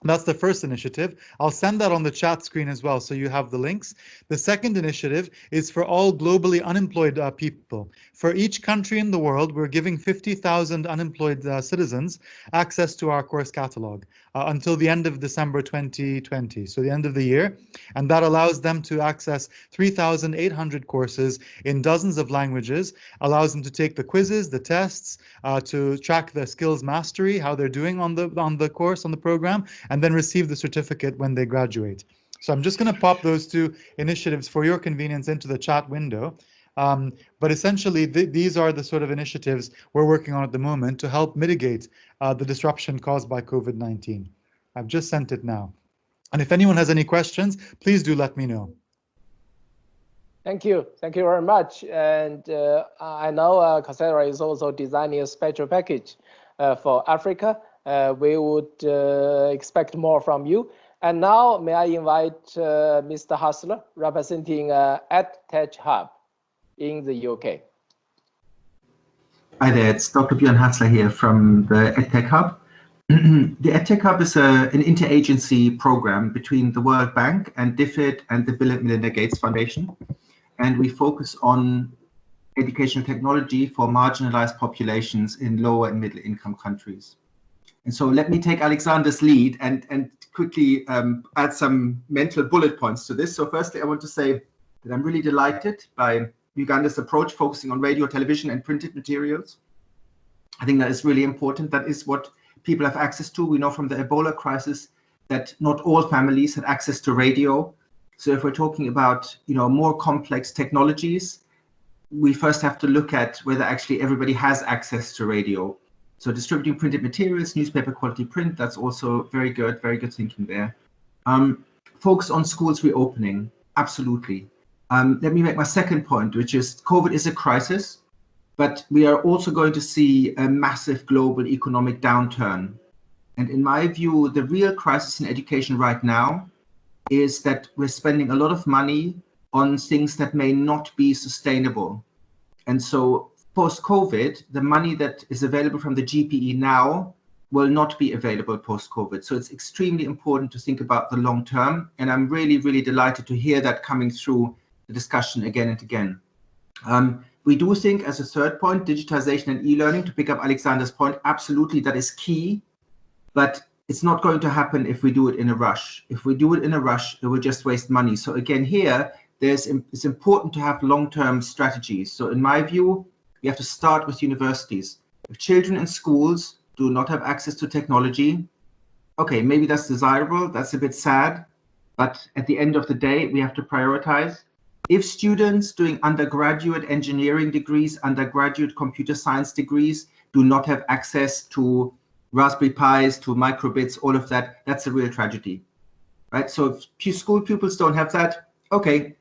That's the first initiative. I'll send that on the chat screen as well, so you have the links. The second initiative is for all globally unemployed people. For each country in the world, we're giving 50,000 unemployed citizens access to our course catalog until the end of December 2020, so the end of the year. And that allows them to access 3,800 courses in dozens of languages, allows them to take the quizzes, the tests, to track the skills mastery, how they're doing on the course, on the program, and then receive the certificate when they graduate. So I'm just going to pop those 2 initiatives for your convenience into the chat window. But essentially, these are the sort of initiatives we're working on at the moment to help mitigate the disruption caused by COVID-19. I've just sent it now. And if anyone has any questions, please do let me know. Thank you. Thank you very much. And I know Coursera is also designing a special package for Africa. We would expect more from you. And now may I invite Mr. Hassler, representing EdTech Hub in the UK. Hi there, it's Dr. Björn Hassler here from the EdTech Hub. The EdTech Hub is an interagency program between the World Bank and DFID and the Bill and Melinda Gates Foundation. And we focus on educational technology for marginalized populations in lower and middle income countries. And so let me take Alexander's lead and quickly add some mental bullet points to this. So firstly, I want to say that I'm really delighted by Uganda's approach, focusing on radio, television, and printed materials. I think that is really important. That is what people have access to. We know from the Ebola crisis that not all families had access to radio. So if we're talking about, more complex technologies, we first have to look at whether actually everybody has access to radio. So distributing printed materials, newspaper quality print, that's also very good thinking there. Focus on schools reopening, absolutely. Let me make my second point, which is COVID is a crisis, but we are also going to see a massive global economic downturn. And in my view, the real crisis in education right now is that we're spending a lot of money on things that may not be sustainable. And so post-COVID, the money that is available from the GPE now will not be available post-COVID. So it's extremely important to think about the long term. And I'm really, really delighted to hear that coming through the discussion again and again. We do think, as a third point, digitization and e-learning, to pick up Alexander's point, absolutely that is key, but it's not going to happen if we do it in a rush. If we do it in a rush, it will just waste money. So again, here, it's important to have long-term strategies. So in my view, we have to start with universities. If children in schools do not have access to technology, okay, maybe that's desirable, that's a bit sad, but at the end of the day, we have to prioritize. If students doing undergraduate engineering degrees, undergraduate computer science degrees do not have access to Raspberry Pis, to microbits, all of that, that's a real tragedy, right? So if school pupils don't have that, okay,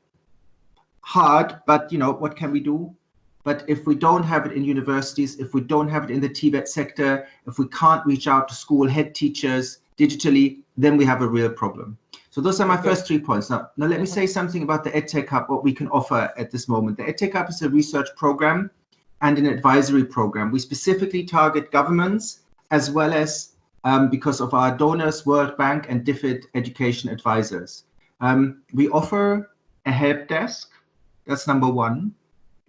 hard, but you know, what can we do? But if we don't have it in universities, if we don't have it in the TVET sector, if we can't reach out to school head teachers digitally, then we have a real problem. So those are my first 3 points. Now let me say something about the EdTech Hub, what we can offer at this moment. The EdTech Hub is a research program and an advisory program. We specifically target governments as well as, because of our donors, World Bank and DFID education advisors. We offer a help desk, that's number 1.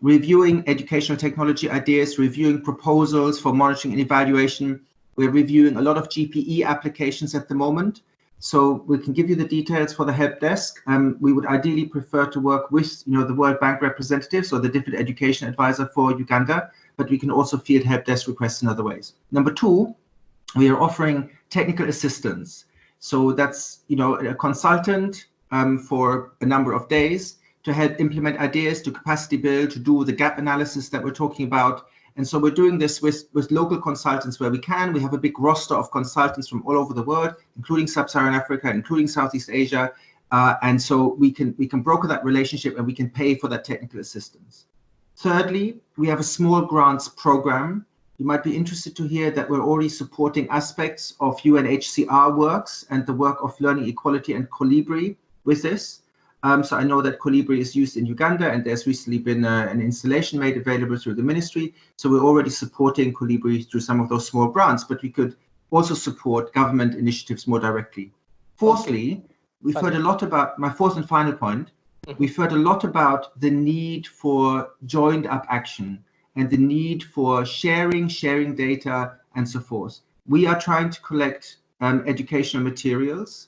Reviewing educational technology ideas, reviewing proposals for monitoring and evaluation. We're reviewing a lot of GPE applications at the moment. So we can give you the details for the help desk. We would ideally prefer to work with, the World Bank representatives or the DFID education advisor for Uganda, but we can also field help desk requests in other ways. Number 2, we are offering technical assistance. So that's, a consultant for a number of days to help implement ideas, to capacity build, to do the gap analysis that we're talking about. And so we're doing this with local consultants where we can. We have a big roster of consultants from all over the world, including Sub-Saharan Africa, including Southeast Asia. And so we can broker that relationship and we can pay for that technical assistance. Thirdly, we have a small grants program. You might be interested to hear that we're already supporting aspects of UNHCR works and the work of Learning Equality and Colibri with this. So I know that Colibri is used in Uganda, and there's recently been an installation made available through the ministry. So we're already supporting Colibri through some of those small grants, but we could also support government initiatives more directly. Fourthly, we've heard a lot about, my fourth and final point, we've heard a lot about the need for joined up action and the need for sharing data and so forth. We are trying to collect educational materials.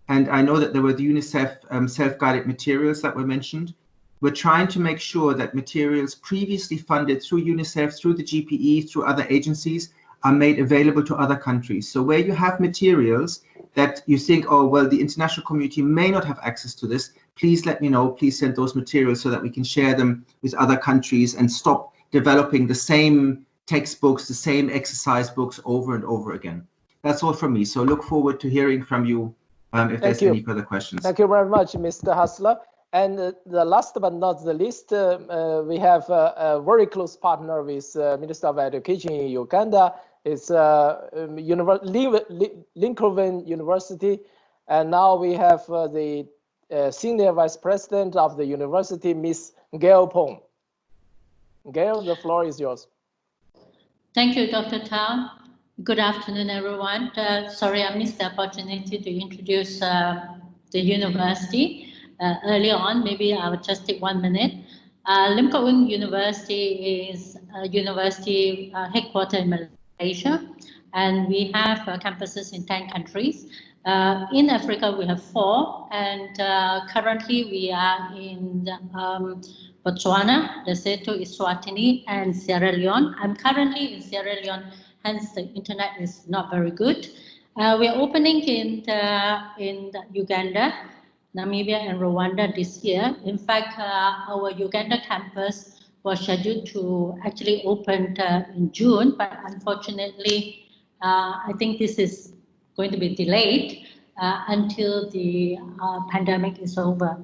And I know that there were the UNICEF self-guided materials that were mentioned. We're trying to make sure that materials previously funded through UNICEF, through the GPE, through other agencies are made available to other countries. So where you have materials that you think, oh, well, the international community may not have access to this, please let me know, please send those materials so that we can share them with other countries and stop developing the same textbooks, the same exercise books over and over again. That's all from me. So look forward to hearing from you if there's any further questions. Thank you very much, Mr. Hassler. And the last but not the least, we have a very close partner with Minister of Education in Uganda. It's Lincoln University. And now we have the Senior Vice President of the university, Ms. Gail Pong. Gail, the floor is yours. Thank you, Dr. Tao. Good afternoon, everyone. Sorry, I missed the opportunity to introduce the university earlier on. Maybe I'll just take 1 minute. Lim Kok Yung University is a university headquartered in Malaysia, and we have campuses in 10 countries. In Africa, we have 4, and currently we are in Botswana, Lesotho, Eswatini, and Sierra Leone. I'm currently in Sierra Leone, hence the internet is not very good. We are opening in Uganda, Namibia, and Rwanda this year. In fact, our Uganda campus was scheduled to actually open in June, but unfortunately, I think this is going to be delayed until the pandemic is over.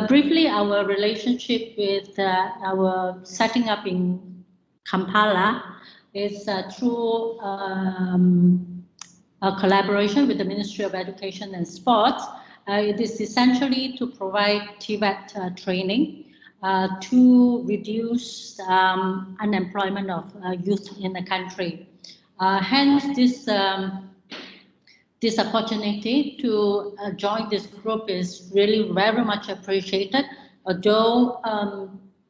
Briefly, our relationship with our setting up in Kampala is through a collaboration with the Ministry of Education and Sports. It is essentially to provide TVET training. to reduce unemployment of youth in the country. Hence, this opportunity to join this group is really very much appreciated, although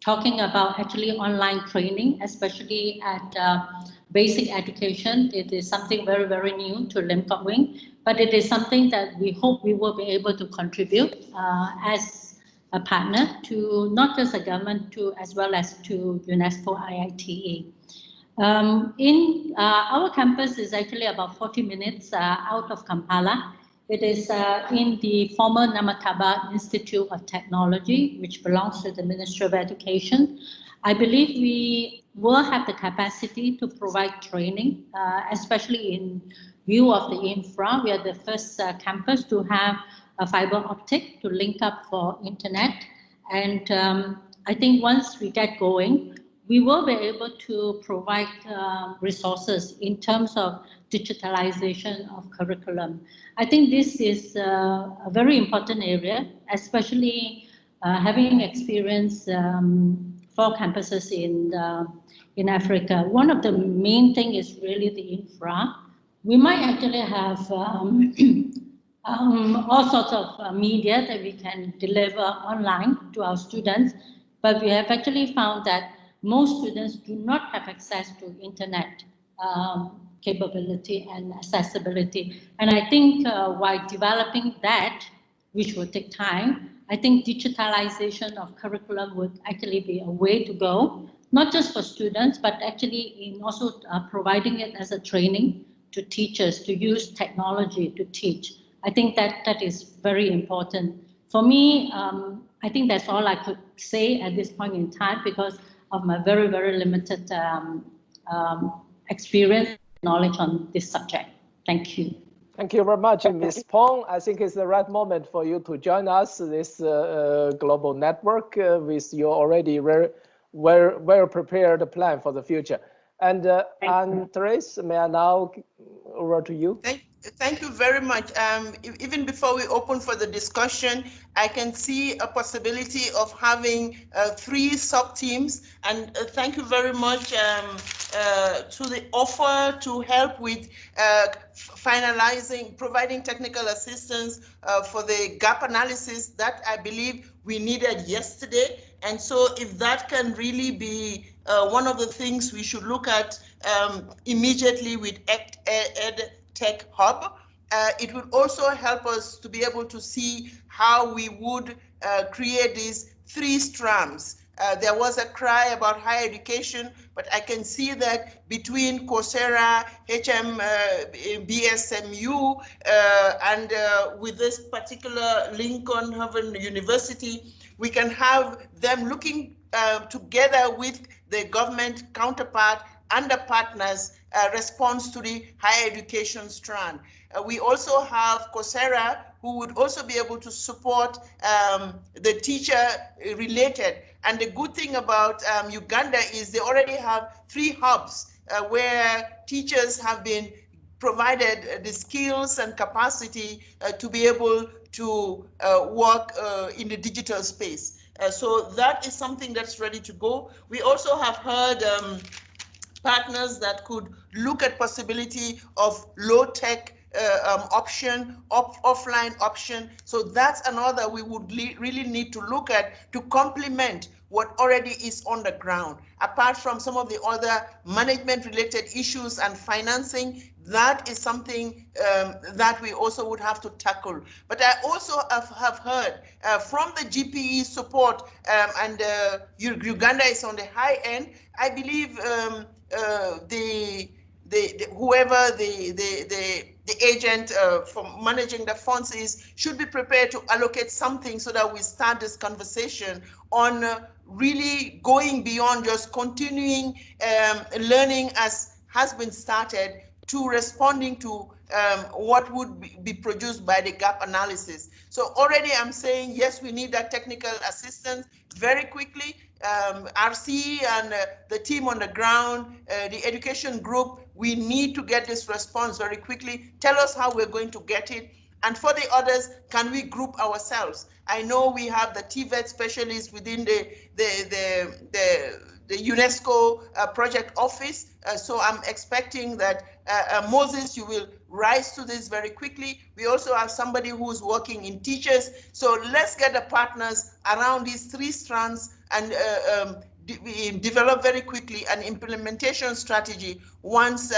talking about actually online training, especially at basic education, it is something very, very new to Lim Kok Wing, but it is something that we hope we will be able to contribute as a partner to not just the government, as well as to UNESCO IITE. In our campus is actually about 40 minutes out of Kampala. It is in the former Namataba Institute of Technology, which belongs to the Ministry of Education. I believe we will have the capacity to provide training, especially in view of the infra. We are the first campus to have a fiber optic to link up for internet. And I think once we get going, we will be able to provide resources in terms of digitalization of curriculum. I think this is a very important area, especially having experience for campuses in Africa. One of the main things is really the infra. We might actually have all sorts of media that we can deliver online to our students, but we have actually found that most students do not have access to internet capability and accessibility. And I think while developing that, which will take time, I think digitalization of curriculum would actually be a way to go, not just for students, but actually in also providing it as a training to teachers to use technology to teach. I think that is very important. For me, I think that's all I could say at this point in time because of my very, very limited experience and knowledge on this subject. Thank you. Thank you very much, Ms. Pong. I think it's the right moment for you to join us, this global network with your already well prepared plan for the future. And Therese, may I now over to you? Thank you very much. Even before we open for the discussion, I can see a possibility of having 3 sub-teams. And thank you very much to the offer to help with providing technical assistance for the gap analysis that I believe we needed yesterday. And so if that can really be one of the things we should look at immediately with EdTech Hub, it would also help us to be able to see how we would create these 3 strands. There was a cry about higher education, but I can see that between Coursera, BSMU, and with this particular Lincoln Haven University, we can have them looking together with the government counterpart and the partners response to the higher education strand. We also have Coursera, who would also be able to support the teacher related. And the good thing about Uganda is they already have 3 hubs where teachers have been provided the skills and capacity to be able to work in the digital space. So that is something that's ready to go. We also have heard partners that could look at possibility of low-tech option, offline option. So that's another we would really need to look at to complement what already is on the ground. Apart from some of the other management-related issues and financing, that is something that we also would have to tackle. But I also have heard from the GPE support, and Uganda is on the high end. I believe whoever the agent for managing the funds should be prepared to allocate something so that we start this conversation on really going beyond just continuing learning as has been started to responding to what would be produced by the gap analysis. So already I'm saying, yes, we need that technical assistance very quickly. RC and the team on the ground, the education group, we need to get this response very quickly. Tell us how we're going to get it. And for the others, can we group ourselves? I know we have the TVET specialists within the UNESCO project office. So I'm expecting that Moses, you will rise to this very quickly. We also have somebody who's working in teachers. So let's get the partners around these three strands and develop very quickly an implementation strategy once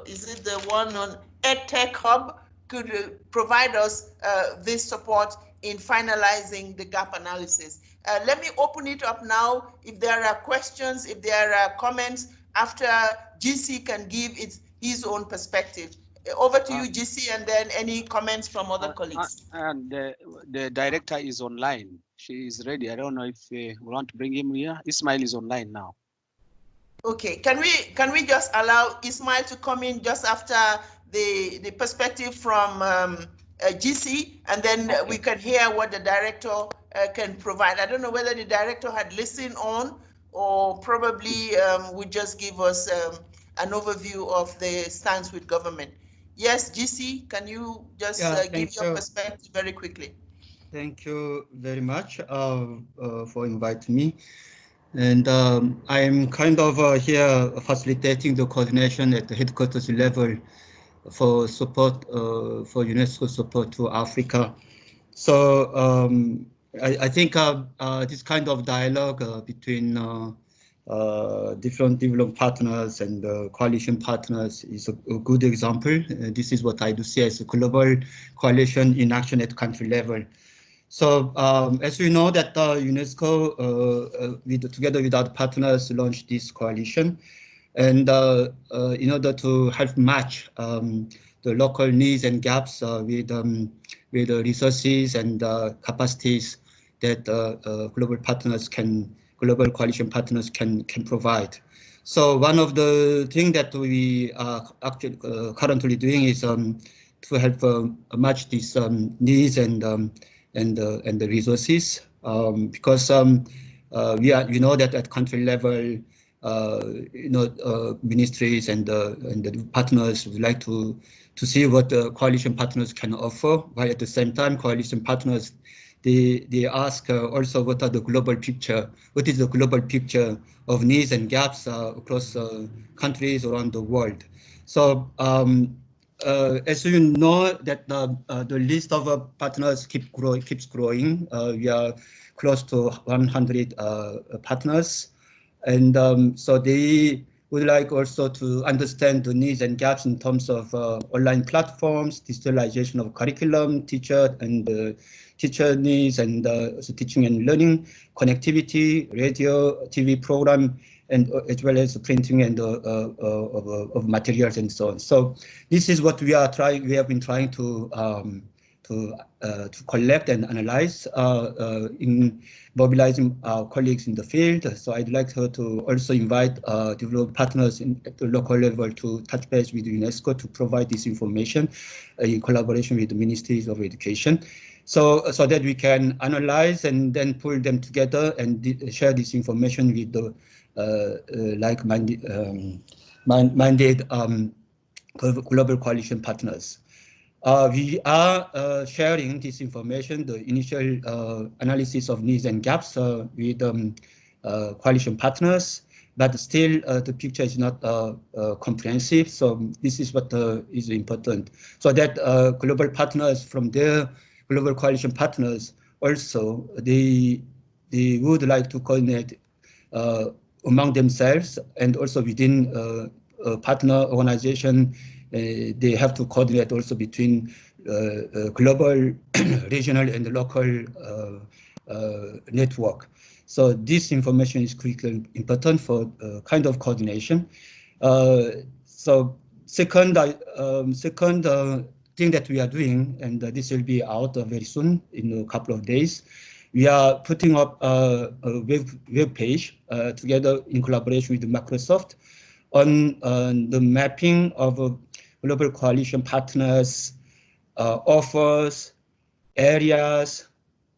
is it the one on EdTech Hub could provide us this support in finalizing the gap analysis. Let me open it up now. If there are questions, if there are comments, after GC can give his own perspective. Over to you, GC, and then any comments from other colleagues. And the director is online. She is ready. I don't know if we want to bring him here. Ismail is online now. Okay, can we just allow Ismail to come in just after the perspective from GC, and then we can hear what the director can provide. I don't know whether the director had listened on, or probably would just give us an overview of the stance with government. Yes, GC, can you just give your perspective very quickly? Thank you very much for inviting me. And I'm kind of here facilitating the coordination at the headquarters level for support, for UNESCO support to Africa. So I think this kind of dialogue between different development partners and coalition partners is a good example. This is what I do see as a global coalition in action at country level. So as we know that UNESCO, together with other partners, launched this coalition, and in order to help match the local needs and gaps with the resources and capacities that global coalition partners can provide. So one of the things that we are actually currently doing is to help match these needs and the resources, because we know that at country level, ministries and the partners would like to see what the coalition partners can offer, while at the same time coalition partners they ask also what is the global picture of needs and gaps across countries around the world. So as you know that the list of partners keeps growing. We are close to 100 partners, and so they would like also to understand the needs and gaps in terms of online platforms, digitalization of curriculum, teacher needs, and teaching and learning, connectivity, radio, TV program, and as well as printing and of materials and so on. So this is what we are trying. We have been trying to collect and analyze in mobilizing our colleagues in the field. So I'd like to also invite development partners at the local level to touch base with UNESCO to provide this information in collaboration with the ministries of education. So that we can analyze and then pull them together and share this information with the like-minded global coalition partners. We are sharing this information, the initial analysis of needs and gaps with coalition partners, but still the picture is not comprehensive. So this is what is important, so that global partners from their global coalition partners also, they would like to coordinate among themselves, and also within a partner organization, they have to coordinate also between global, regional, and local network. So this information is critically important for kind of coordination. So second thing that we are doing, and this will be out very soon in a couple of days, we are putting up a web page together in collaboration with Microsoft on the mapping of global coalition partners, offers, areas,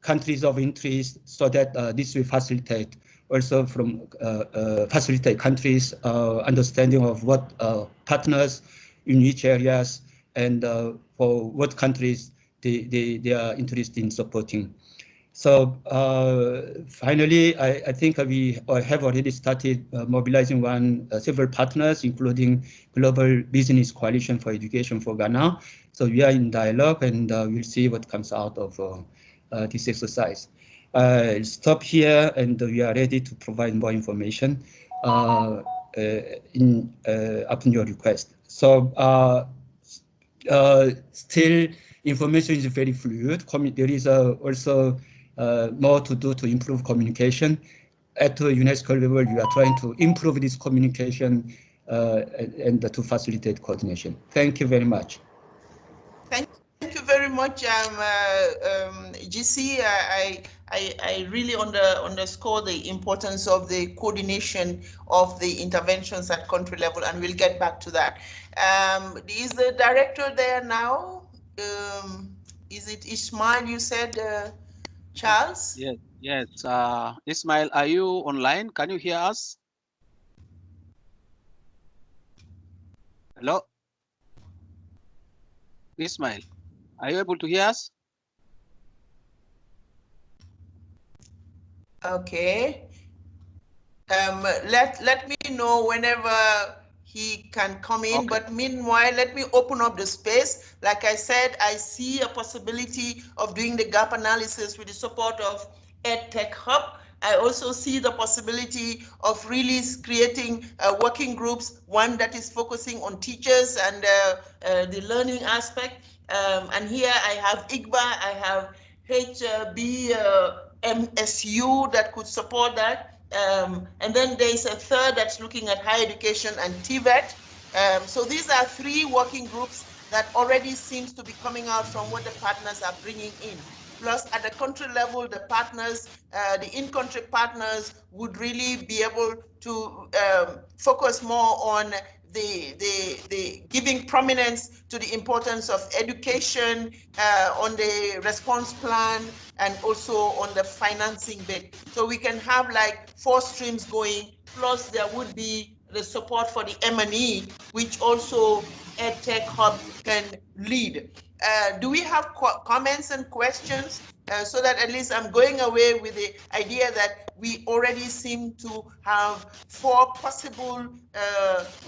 countries of interest, so that this will facilitate also facilitate countries understanding of what partners in which areas and for what countries they are interested in supporting. So finally, I think we have already started mobilizing several partners, including Global Business Coalition for Education for Ghana. So we are in dialogue, and we'll see what comes out of this exercise. I'll stop here, and we are ready to provide more information upon your request. So still, information is very fluid. There is also more to do to improve communication. At the UNESCO level, we are trying to improve this communication and to facilitate coordination. Thank you very much. Thank you very much, GC. I really underscore the importance of the coordination of the interventions at country level, and we'll get back to that. Is the director there now? Is it Ismail, you said, Charles? Yes, yes. Ismail, are you online? Can you hear us? Hello? Ismail, are you able to hear us? Okay. Let me know whenever he can come in, okay. But meanwhile, let me open up the space. Like I said, I see a possibility of doing the gap analysis with the support of EdTech Hub. I also see the possibility of really creating working groups, one that is focusing on teachers and the learning aspect. And here I have IGBA, I have MSU that could support that. And then there's a third that's looking at higher education and TVET. So these are three working groups that already seems to be coming out from what the partners are bringing in. Plus, at the country level, the partners, the in-country partners would really be able to focus more on the giving prominence to the importance of education, on the response plan, and also on the financing bit. So we can have like 4 streams going, plus there would be the support for the M&E, which also EdTech Hub can lead. Do we have comments and questions? So that at least I'm going away with the idea that we already seem to have 4 possible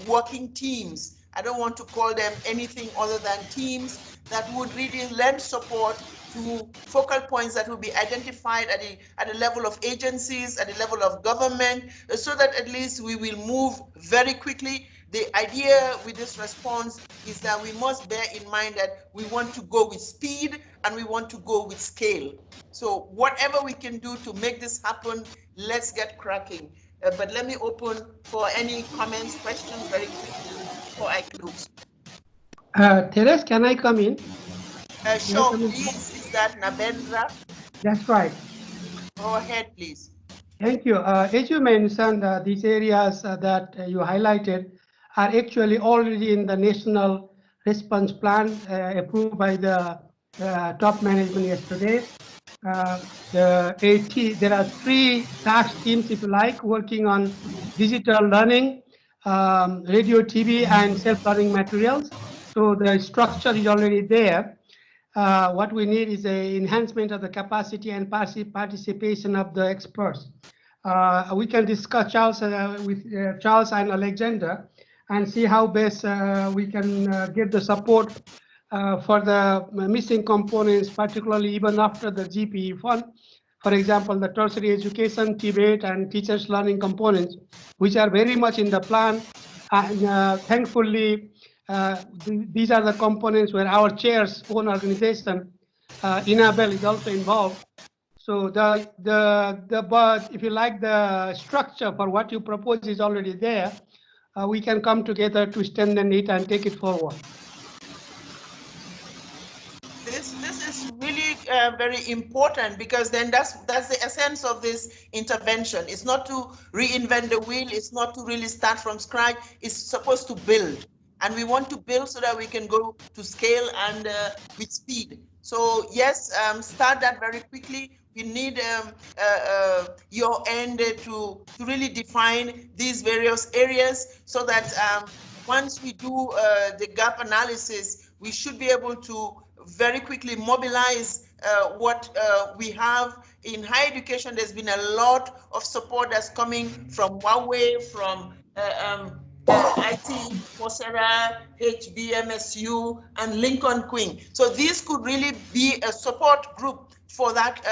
working teams. I don't want to call them anything other than teams that would really lend support to focal points that will be identified at the level of agencies, at the level of government, so that at least we will move very quickly. The idea with this response is that we must bear in mind that we want to go with speed and we want to go with scale. So whatever we can do to make this happen, let's get cracking. But let me open for any comments, questions very quickly before I close. Teres, can I come in? Sure, please. Is that Nabendra? That's right. Go ahead, please. Thank you. As you mentioned, these areas that you highlighted are actually already in the national response plan approved by the top management yesterday. There are 3 task teams, if you like, working on digital learning, radio, TV, and self-learning materials. So the structure is already there. What we need is an enhancement of the capacity and participation of the experts. We can discuss Charles with Charles and Alexander and see how best we can get the support for the missing components, particularly even after the GPE fund. For example, the tertiary education, TVET, and teachers learning components, which are very much in the plan. And thankfully, these are the components where our chair's own organization, INABEL, is also involved. So but if you like, the structure for what you propose is already there. We can come together to strengthen it and take it forward. This is really very important, because then that's the essence of this intervention. It's not to reinvent the wheel. It's not to really start from scratch. It's supposed to build, and we want to build so that we can go to scale and with speed. So yes, start that very quickly. We need your end to really define these various areas, so that once we do the gap analysis, we should be able to very quickly mobilize what we have in higher education. There's been a lot of support that's coming from Huawei, from IT, Coursera, HBMSU, and Lincoln Queen. So these could really be a support group for that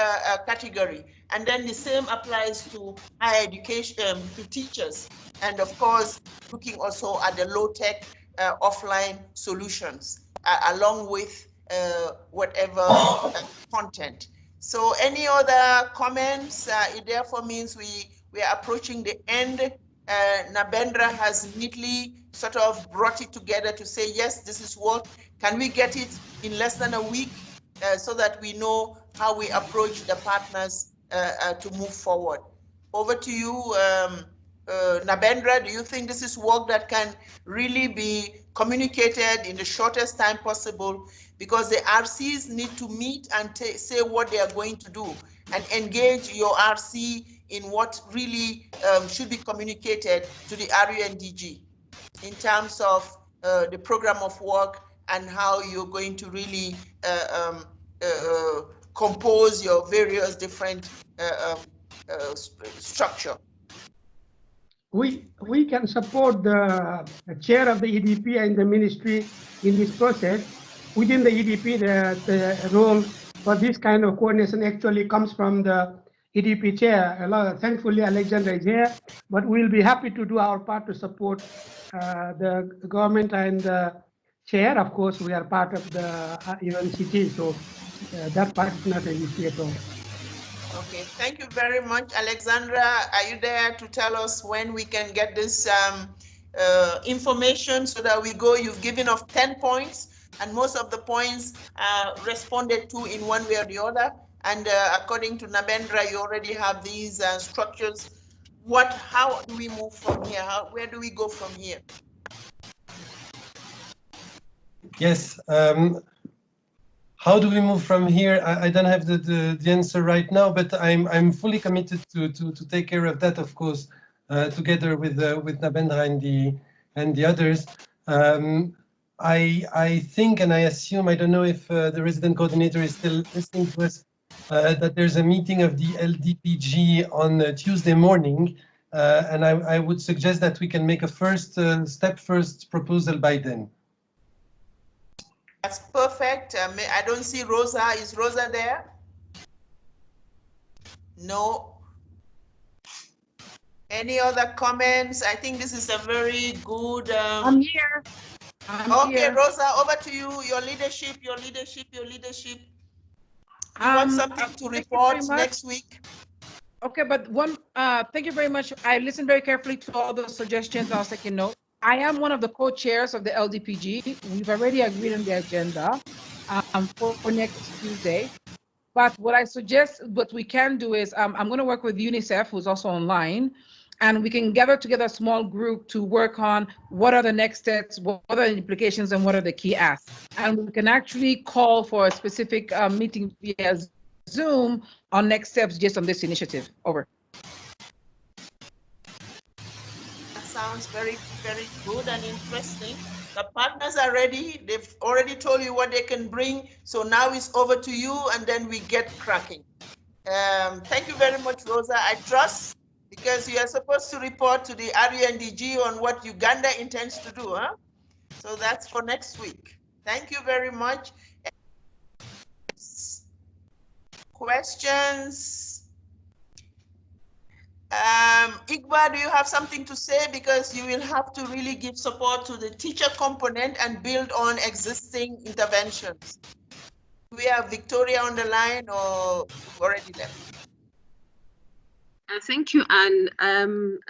category. And then the same applies to higher education, to teachers. And of course, looking also at the low-tech offline solutions, along with whatever content. So any other comments? It therefore means we are approaching the end. Nabendra has neatly sort of brought it together to say, yes, this is what, can we get it in less than a week so that we know how we approach the partners to move forward. Over to you, Nabendra. Do you think this is work that can really be communicated in the shortest time possible? Because the RCs need to meet and say what they are going to do and engage your RC in what really should be communicated to the RUNDG in terms of the program of work and how you're going to really compose your various different structure. We can support the chair of the EDP and the ministry in this process. Within the EDP, the role for this kind of coordination actually comes from the EDP chair. Thankfully, Alexandra is here, but we'll be happy to do our part to support the government and the chair. Of course, we are part of the UNCT, so that part is not an issue at all. Okay, thank you very much. Alexandra, are you there to tell us when we can get this information so that we go? You've given us 10 points, and most of the points responded to in one way or the other. And according to Nabendra, you already have these structures. How do we move from here? Where do we go from here? Yes. How do we move from here? I don't have the answer right now, but I'm fully committed to take care of that, of course, together with Nabendra and the others. I think, and I assume, I don't know if the resident coordinator is still listening to us, that there's a meeting of the LDPG on Tuesday morning, and I would suggest that we can make a first proposal by then. That's perfect. I don't see Rosa. Is Rosa there? No. Any other comments? I think this is a very good. I'm here. Okay, here. Rosa, over to you. Your leadership. You want something to report next week? Okay, but thank you very much. I listened very carefully to all the suggestions. I was taking note. I am one of the co-chairs of the LDPG. We've already agreed on the agenda for next Tuesday. But what I suggest, what we can do is, I'm going to work with UNICEF, who's also online, and we can gather together a small group to work on what are the next steps, what are the implications, and what are the key asks. And we can actually call for a specific meeting via Zoom on next steps just on this initiative. Over. That sounds very, very good and interesting. The partners are ready. They've already told you what they can bring. So now it's over to you, and then we get cracking. Thank you very much, Rosa. I trust, because you are supposed to report to the RUNDG on what Uganda intends to do, huh? So that's for next week. Thank you very much. Questions? Igba, do you have something to say? Because you will have to really give support to the teacher component and build on existing interventions. We have Victoria on the line, or already left? Thank you, Anne.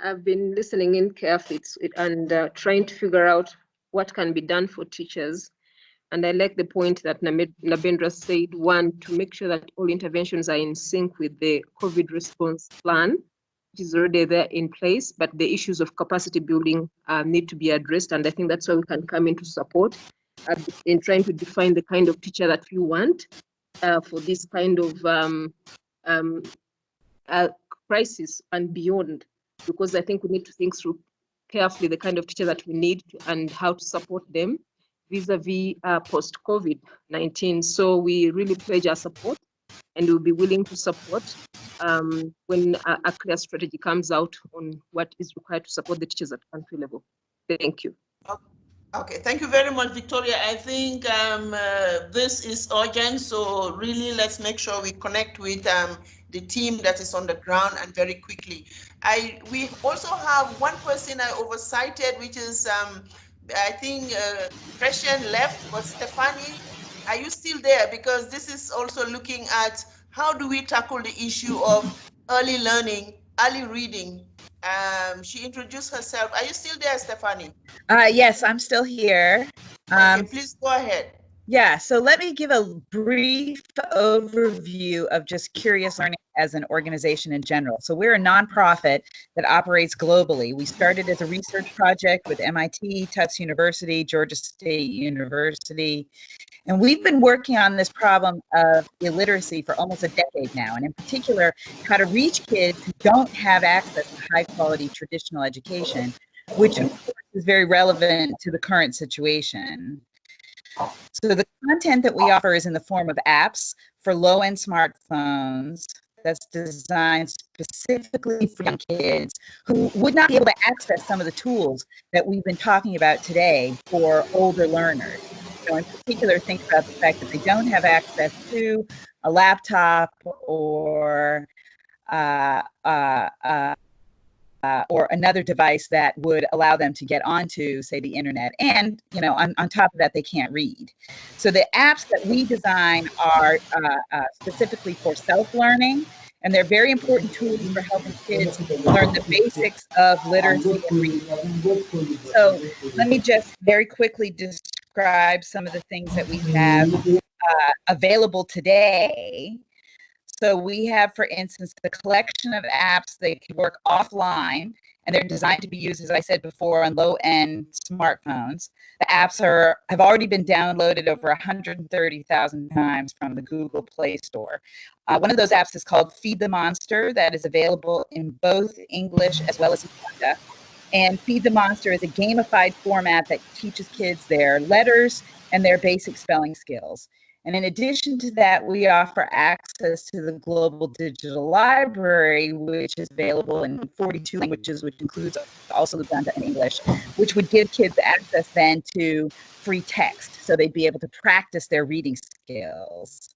I've been listening in carefully and trying to figure out what can be done for teachers. And I like the point that Nabendra said, one, to make sure that all interventions are in sync with the COVID response plan, which is already there in place, but the issues of capacity building need to be addressed. And I think that's where we can come into support in trying to define the kind of teacher that we want for this kind of crisis and beyond, because I think we need to think through carefully the kind of teacher that we need and how to support them vis-a-vis post-COVID-19. So we really pledge our support, and we'll be willing to support when a clear strategy comes out on what is required to support the teachers at country level. Thank you. Okay, thank you very much, Victoria. I think this is urgent, so really let's make sure we connect with the team that is on the ground and very quickly. We also have one person I oversighted, which is, I think Christian left, but Stephanie, are you still there? Because this is also looking at how do we tackle the issue of early learning, early reading. She introduced herself. Are you still there, Stephanie? Yes, I'm still here. Okay, please go ahead. Yeah, so let me give a brief overview of just Curious Learning as an organization in general. So we're a nonprofit that operates globally. We started as a research project with MIT, Tufts University, Georgia State University, and we've been working on this problem of illiteracy for almost a decade now, and in particular, how to reach kids who don't have access to high quality traditional education, which of course is very relevant to the current situation. So the content that we offer is in the form of apps for low-end smartphones that's designed specifically for young kids who would not be able to access some of the tools that we've been talking about today for older learners. So in particular, think about the fact that they don't have access to a laptop or another device that would allow them to get onto, say, the internet. And, you know, on top of that, they can't read. So the apps that we design are specifically for self-learning, and they're very important tools for helping kids learn the basics of literacy and reading. So let me just very quickly describe some of the things that we have available today. So we have, for instance, the collection of apps that can work offline, and they're designed to be used, as I said before, on low-end smartphones. The apps have already been downloaded over 130,000 times from the Google Play Store. One of those apps is called Feed the Monster, that is available in both English as well as Uganda. And Feed the Monster is a gamified format that teaches kids their letters and their basic spelling skills. And in addition to that, we offer access to the Global Digital Library, which is available in 42 languages, which includes also Uganda and English, which would give kids access then to free text, so they'd be able to practice their reading skills.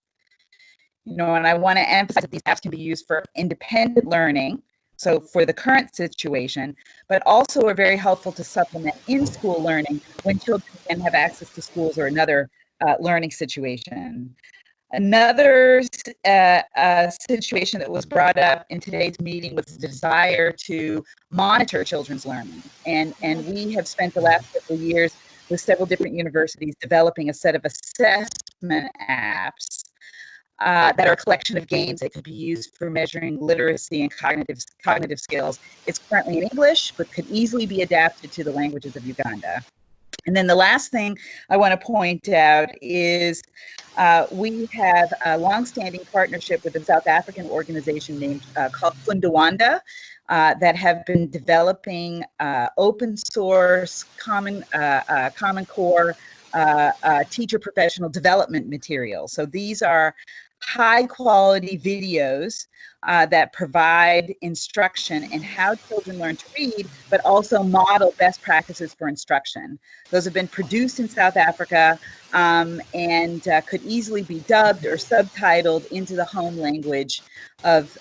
You know, and I want to emphasize that these apps can be used for independent learning, so for the current situation, but also are very helpful to supplement in-school learning when children can have access to schools or another learning situation. Another situation that was brought up in today's meeting was the desire to monitor children's learning. And we have spent the last couple of years with several different universities developing a set of assessment apps that are a collection of games that could be used for measuring literacy and cognitive skills. It's currently in English, but could easily be adapted to the languages of Uganda. And then the last thing I want to point out is we have a longstanding partnership with a South African organization named called Fundawanda that have been developing open source, common core teacher professional development materials. So these are high quality videos that provide instruction in how children learn to read, but also model best practices for instruction. Those have been produced in South Africa and could easily be dubbed or subtitled into the home language of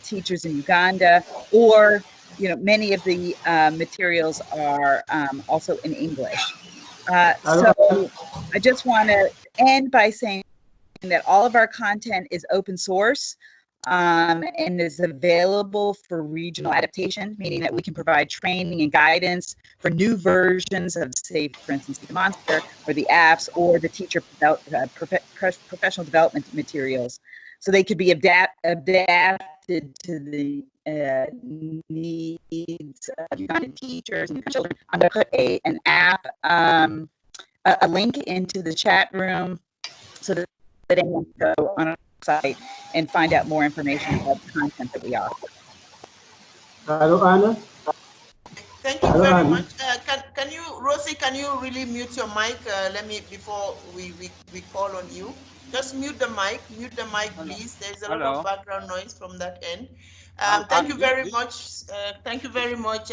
teachers in Uganda, or, you know, many of the materials are also in English. So I just want to end by saying that all of our content is open source and is available for regional adaptation, meaning that we can provide training and guidance for new versions of, say, for instance, the Monster or the apps or the teacher professional development materials. So they could be adapted to the needs of Ugandan teachers and children. I'm going to put an app, a link into the chat room so that anyone can go on our site and find out more information about the content that we offer. Hello, Anna. Thank you very much. can you, Rosie, can you really mute your mic? Let me, before we call on you. Just mute the mic, please. There's a lot of background noise from that end. Thank you very much. Thank you very much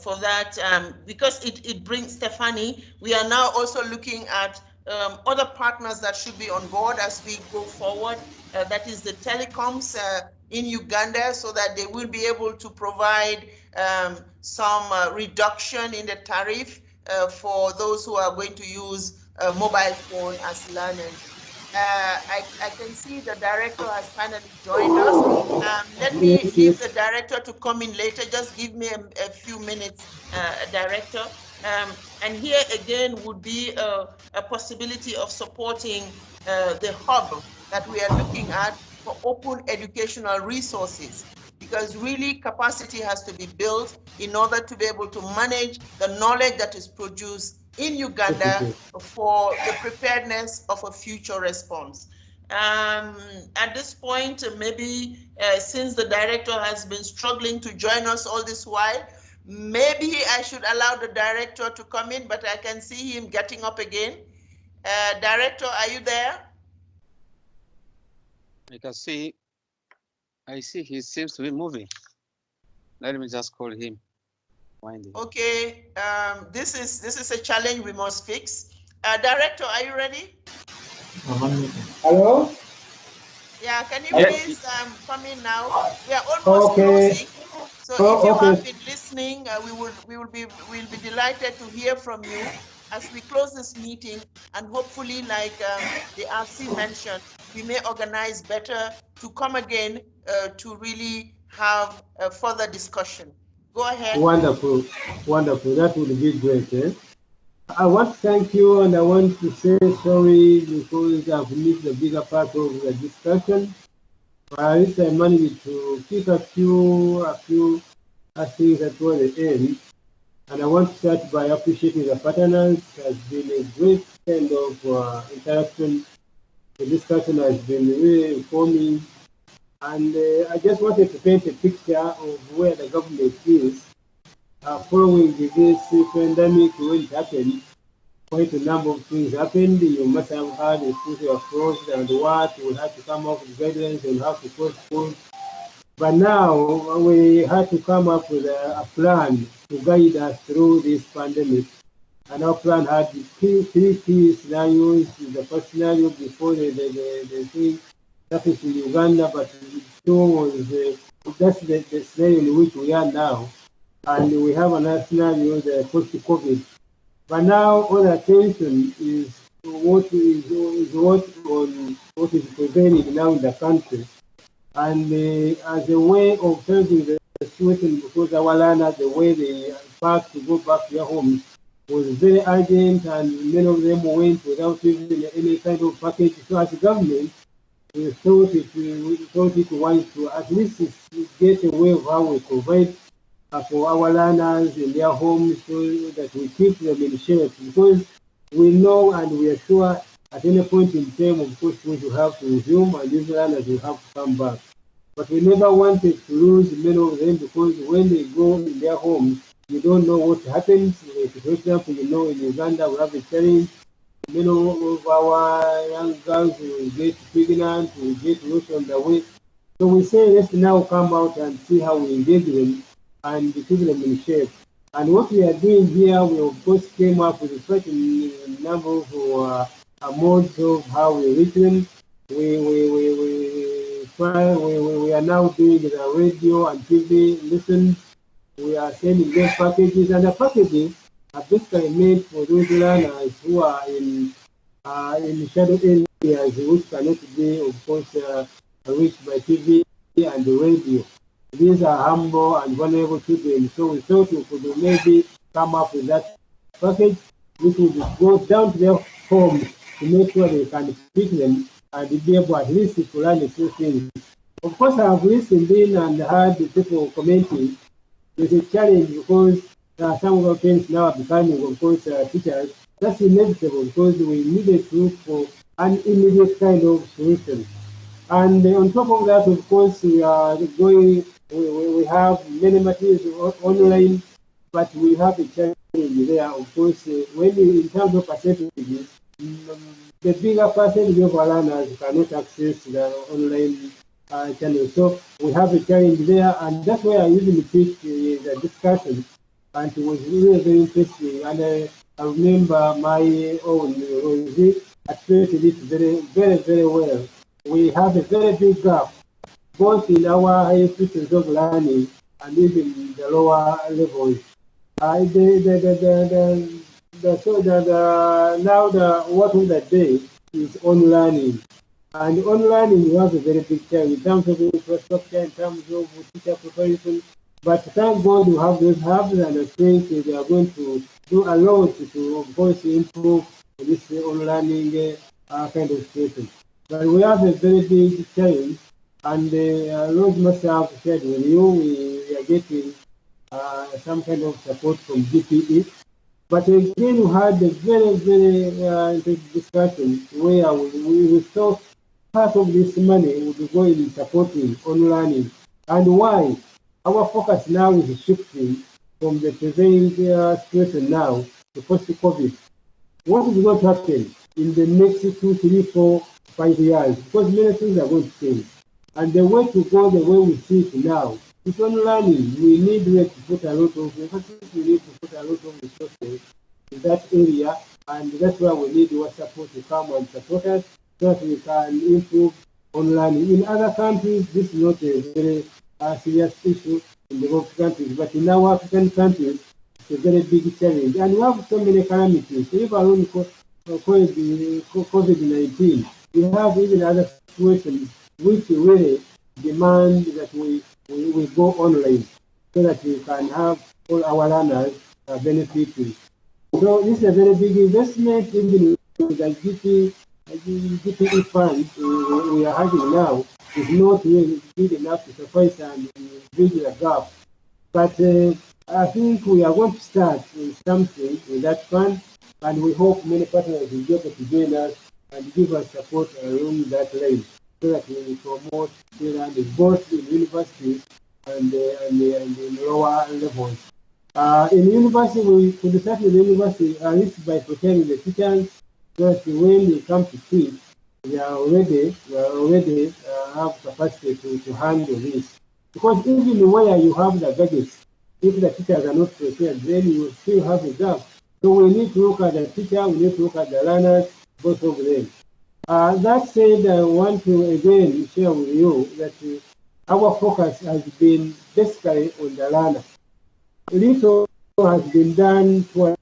for that. Because it brings, Stephanie, we are now also looking at other partners that should be on board as we go forward. That is the telecoms in Uganda, so that they will be able to provide some reduction in the tariff for those who are going to use mobile phone as learners. I can see the director has finally joined us. Let me leave the director to come in later. Just give me a few minutes, director. And here again would be a possibility of supporting the hub that we are looking at for open educational resources, because really capacity has to be built in order to be able to manage the knowledge that is produced in Uganda for the preparedness of a future response. At this point, maybe since the director has been struggling to join us all this while, maybe I should allow the director to come in, but I can see him getting up again. Director, are you there? I see he seems to be moving. Let me just call him. Okay, this is a challenge we must fix. Director, are you ready? Hello? Yeah, can you please come in now? We are almost closing. So if you have been listening, we'll be delighted to hear from you as we close this meeting, and hopefully, like the RC mentioned, we may organize better to come again to really have a further discussion. Go ahead. Wonderful, wonderful. That would be great. I want to thank you, and I want to say sorry because I've missed the bigger part of the discussion. At least I managed to pick a few things at the end. And I want to start by appreciating the partners. It has been a great kind of interaction. The discussion has been really informing. And I just wanted to paint a picture of where the government is following this pandemic when it happened. Quite a number of things happened. You must have heard the schools were closed and what we had to come up with guidelines on how to close schools. But now we had to come up with a plan to guide us through this pandemic. And our plan had three key scenarios. The first scenario before the thing happened to Uganda, but it still was that's the scenario in which we are now. And we have another scenario, the post-COVID. But now all attention is what is prevailing now in the country. And as a way of helping the situation, because our learners, the way they packed to go back to their homes was very urgent, and many of them went without even any kind of package. So as a government, we thought it wants to at least get a way of how we provide for our learners in their homes so that we keep them in shape, because we know and we are sure at any point in time, of course, we will have to resume and these learners will have to come back. But we never wanted to lose many of them, because when they go in their homes, you don't know what happens. For example, you know, in Uganda, we have a challenge. Many of our young girls will get pregnant, will get lost on the way. So we say, let's now come out and see how we engage them and keep them in shape. And what we are doing here, we of course came up with a certain number of modes of how we reach them. We are now doing the radio and TV listen. We are sending them packages, and the packages are basically made for those learners who are in shadow areas which cannot be, of course, reached by TV and the radio. These are humble and vulnerable children, so we thought we could maybe come up with that package, which would go down to their homes to make sure they can pick them and be able at least to learn a few things. Of course, I have listened in and heard the people commenting. There's a challenge because some of our parents now are becoming, of course, teachers. That's inevitable because we needed to look for an immediate kind of solution. And on top of that, of course, we are going, we have many materials online, but we have a challenge challenge there. Of course, when you, in terms of percentages, the bigger percentage of our learners cannot access the online channel. So we have a challenge there, and that's why I usually pick the discussion, and it was really very interesting. And I remember my own Rosie expressed it very well. We have a very big gap, both in our higher institutions of learning and even in the lower levels. Now what of the day is on learning. And on learning, you have a very big challenge in terms of infrastructure, in terms of teacher preparation. But thank God you have those hubs, and I think they are going to do a lot to, of course, improve this on learning kind of situation. But we have a very big challenge, and Lord must have shared with you, we are getting some kind of support from GPE. But again, we had a very discussion where we thought part of this money would be going in supporting on learning. And why? Our focus now is shifting from the prevailing situation now to post-COVID. What is going to happen in the next 2, 3, 4, 5 years? Because many things are going to change. And the way to go, the way we see it now, it's on learning. We need to put a lot of emphasis, we need to put a lot of resources in that area, and that's why we need your support to come and support us so that we can improve on learning. In other countries, this is not a very serious issue in developed countries, but in our African countries, it's a very big challenge. And we have so many calamities. If alone COVID-19, we have even other situations which really demand that we go online so that we can have all our learners benefiting. So this is a very big investment, even with the GPE fund we are having now is not really big enough to suffice and bridge the gap. But I think we are going to start with something with that fund, and we hope many partners will be able to join us and give us support along that line so that we promote learning both in universities and in lower levels. In university, we could start in university at least by preparing the teachers so that when they come to teach, they are already have capacity to handle this. Because even where you have the gadgets, if the teachers are not prepared, then you still have a gap. So we need to look at the teacher, we need to look at the learners, both of them. That said, I want to again share with you that our focus has been basically on the learner. Little has been done for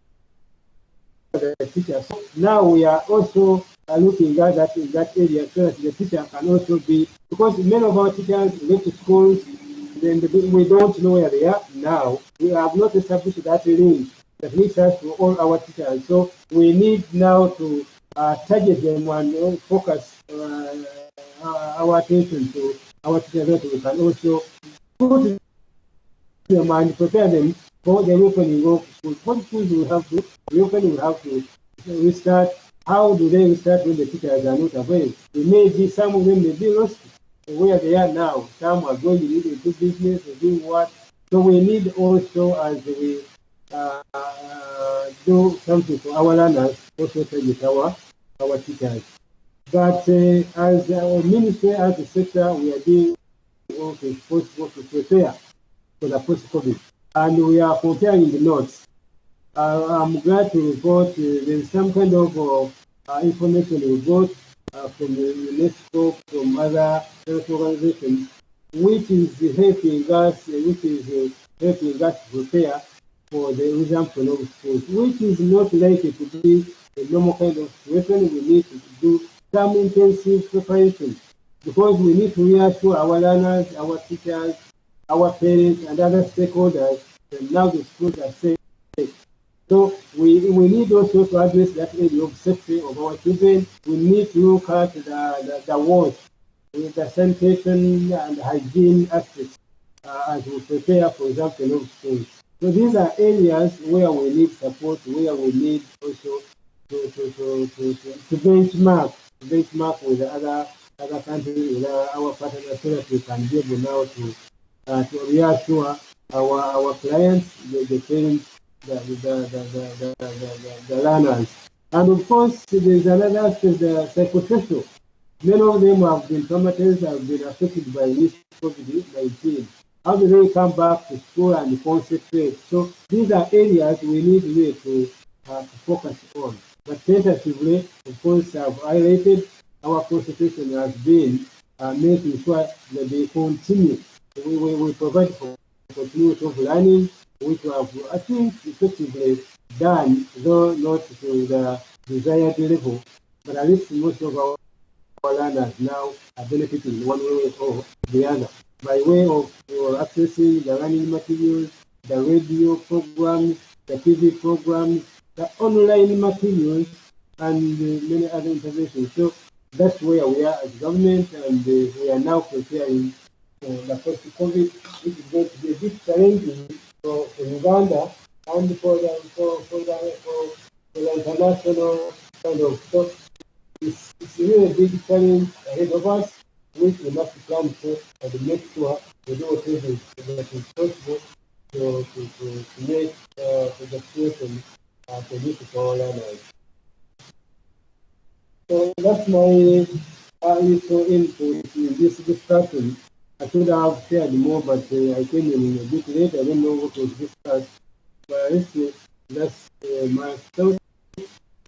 the teacher. So now we are also looking at that in that area so that the teacher can also be, because many of our teachers go to schools, then we don't know where they are now. We have not established that link that links us to all our teachers. So we need now to target them and focus our attention to our teachers that we can also put them and prepare them for the reopening of schools. What schools will have to reopen, will have to restart. How do they restart when the teachers are not available? It may be some of them may be lost where they are now. Some are going into business, doing what. So we need also, as we do something for our learners, also target our teachers. But as our ministry, as a sector, we are doing what is possible to prepare for the post-COVID. And we are comparing the notes. I'm glad to report there's some kind of information we got from the UNESCO, from other health organizations, which is helping us prepare for the resumption of schools, which is not likely to be a normal kind of situation. We need to do some intensive preparation because we need to reassure our learners, our teachers, our parents, and other stakeholders that now the schools are safe. So we need also to address that area of safety of our children. We need to look at the wash, the sanitation and hygiene aspects as we prepare, for example, of schools. So these are areas where we need support, where we need also to benchmark with other countries, with our partners, so that we can be able now to reassure our clients, the parents, the learners. And of course, there's another aspect, the psychosocial. Many of them have been traumatized, have been affected by this COVID-19. How do they come back to school and concentrate? So these are areas we need really to focus on. But tentatively, of course, I've highlighted our concentration has been making sure that they continue. We provide for continuity of learning, which we have, I think, effectively done, though not to the desired level, but at least most of our learners now are benefiting one way or the other by way of accessing the learning materials, the radio programs, the TV programs, the online materials, and many other interventions. So that's where we are as government, and we are now preparing for the post-COVID, which is going to be a bit challenging for Uganda and for the international kind of stuff. It's really a big challenge ahead of us, which we must plan for and make sure we do whatever that is possible to make the situation conducive for our learners. So that's my little input in this discussion. I could have shared more, but I came in a bit late. I don't know what was discussed. But that's my thoughts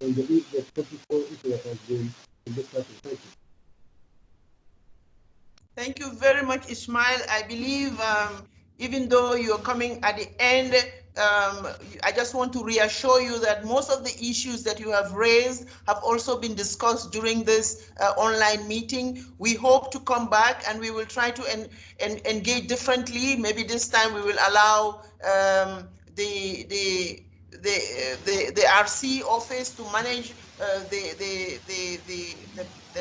on the topical issue that has been discussed. Thank you. Thank you very much, Ismail. I believe even though you're coming at the end, I just want to reassure you that most of the issues that you have raised have also been discussed during this online meeting. We hope to come back and we will try to engage differently. Maybe this time we will allow the RC office to manage the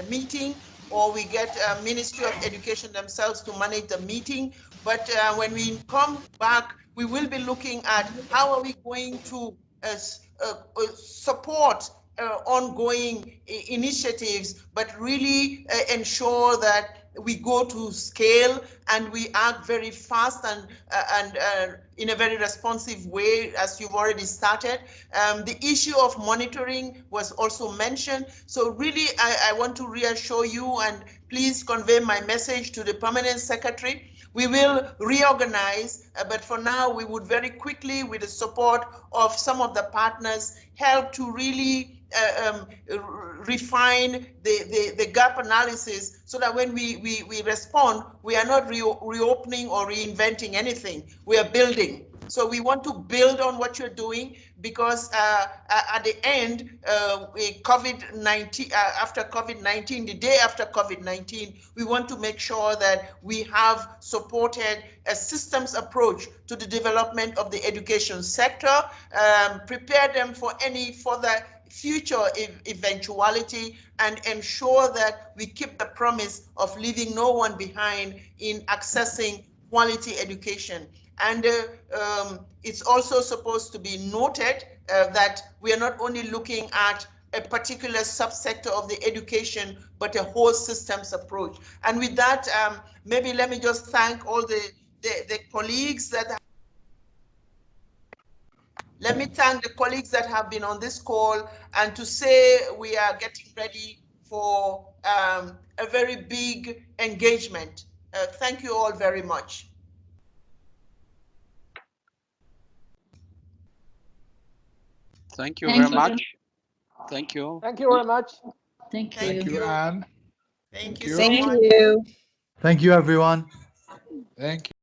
meeting, or we get Ministry of Education themselves to manage the meeting. But when we come back, we will be looking at how are we going to support ongoing initiatives, but really ensure that we go to scale and we act very fast and in a very responsive way, as you've already started. The issue of monitoring was also mentioned. So really, I want to reassure you, and please convey my message to the permanent secretary. We will reorganize, but for now, we would very quickly, with the support of some of the partners, help to really refine the gap analysis so that when we respond, we are not reopening or reinventing anything. We are building. So we want to build on what you're doing, because at the end, COVID-19, after COVID-19, the day after COVID-19, we want to make sure that we have supported a systems approach to the development of the education sector, prepare them for any further future eventuality, and ensure that we keep the promise of leaving no one behind in accessing quality education. And it's also supposed to be noted that we are not only looking at a particular subsector of the education, but a whole systems approach. And with that, maybe let me just thank all the colleagues that Let me thank the colleagues that have been on this call, and to say we are getting ready for a very big engagement. Thank you all very much. Thank you very much. Thank you. Thank you very much. Thank you. Thank you, Anne. Thank Thank you you. so Thank much. you. Thank you, everyone. Thank you.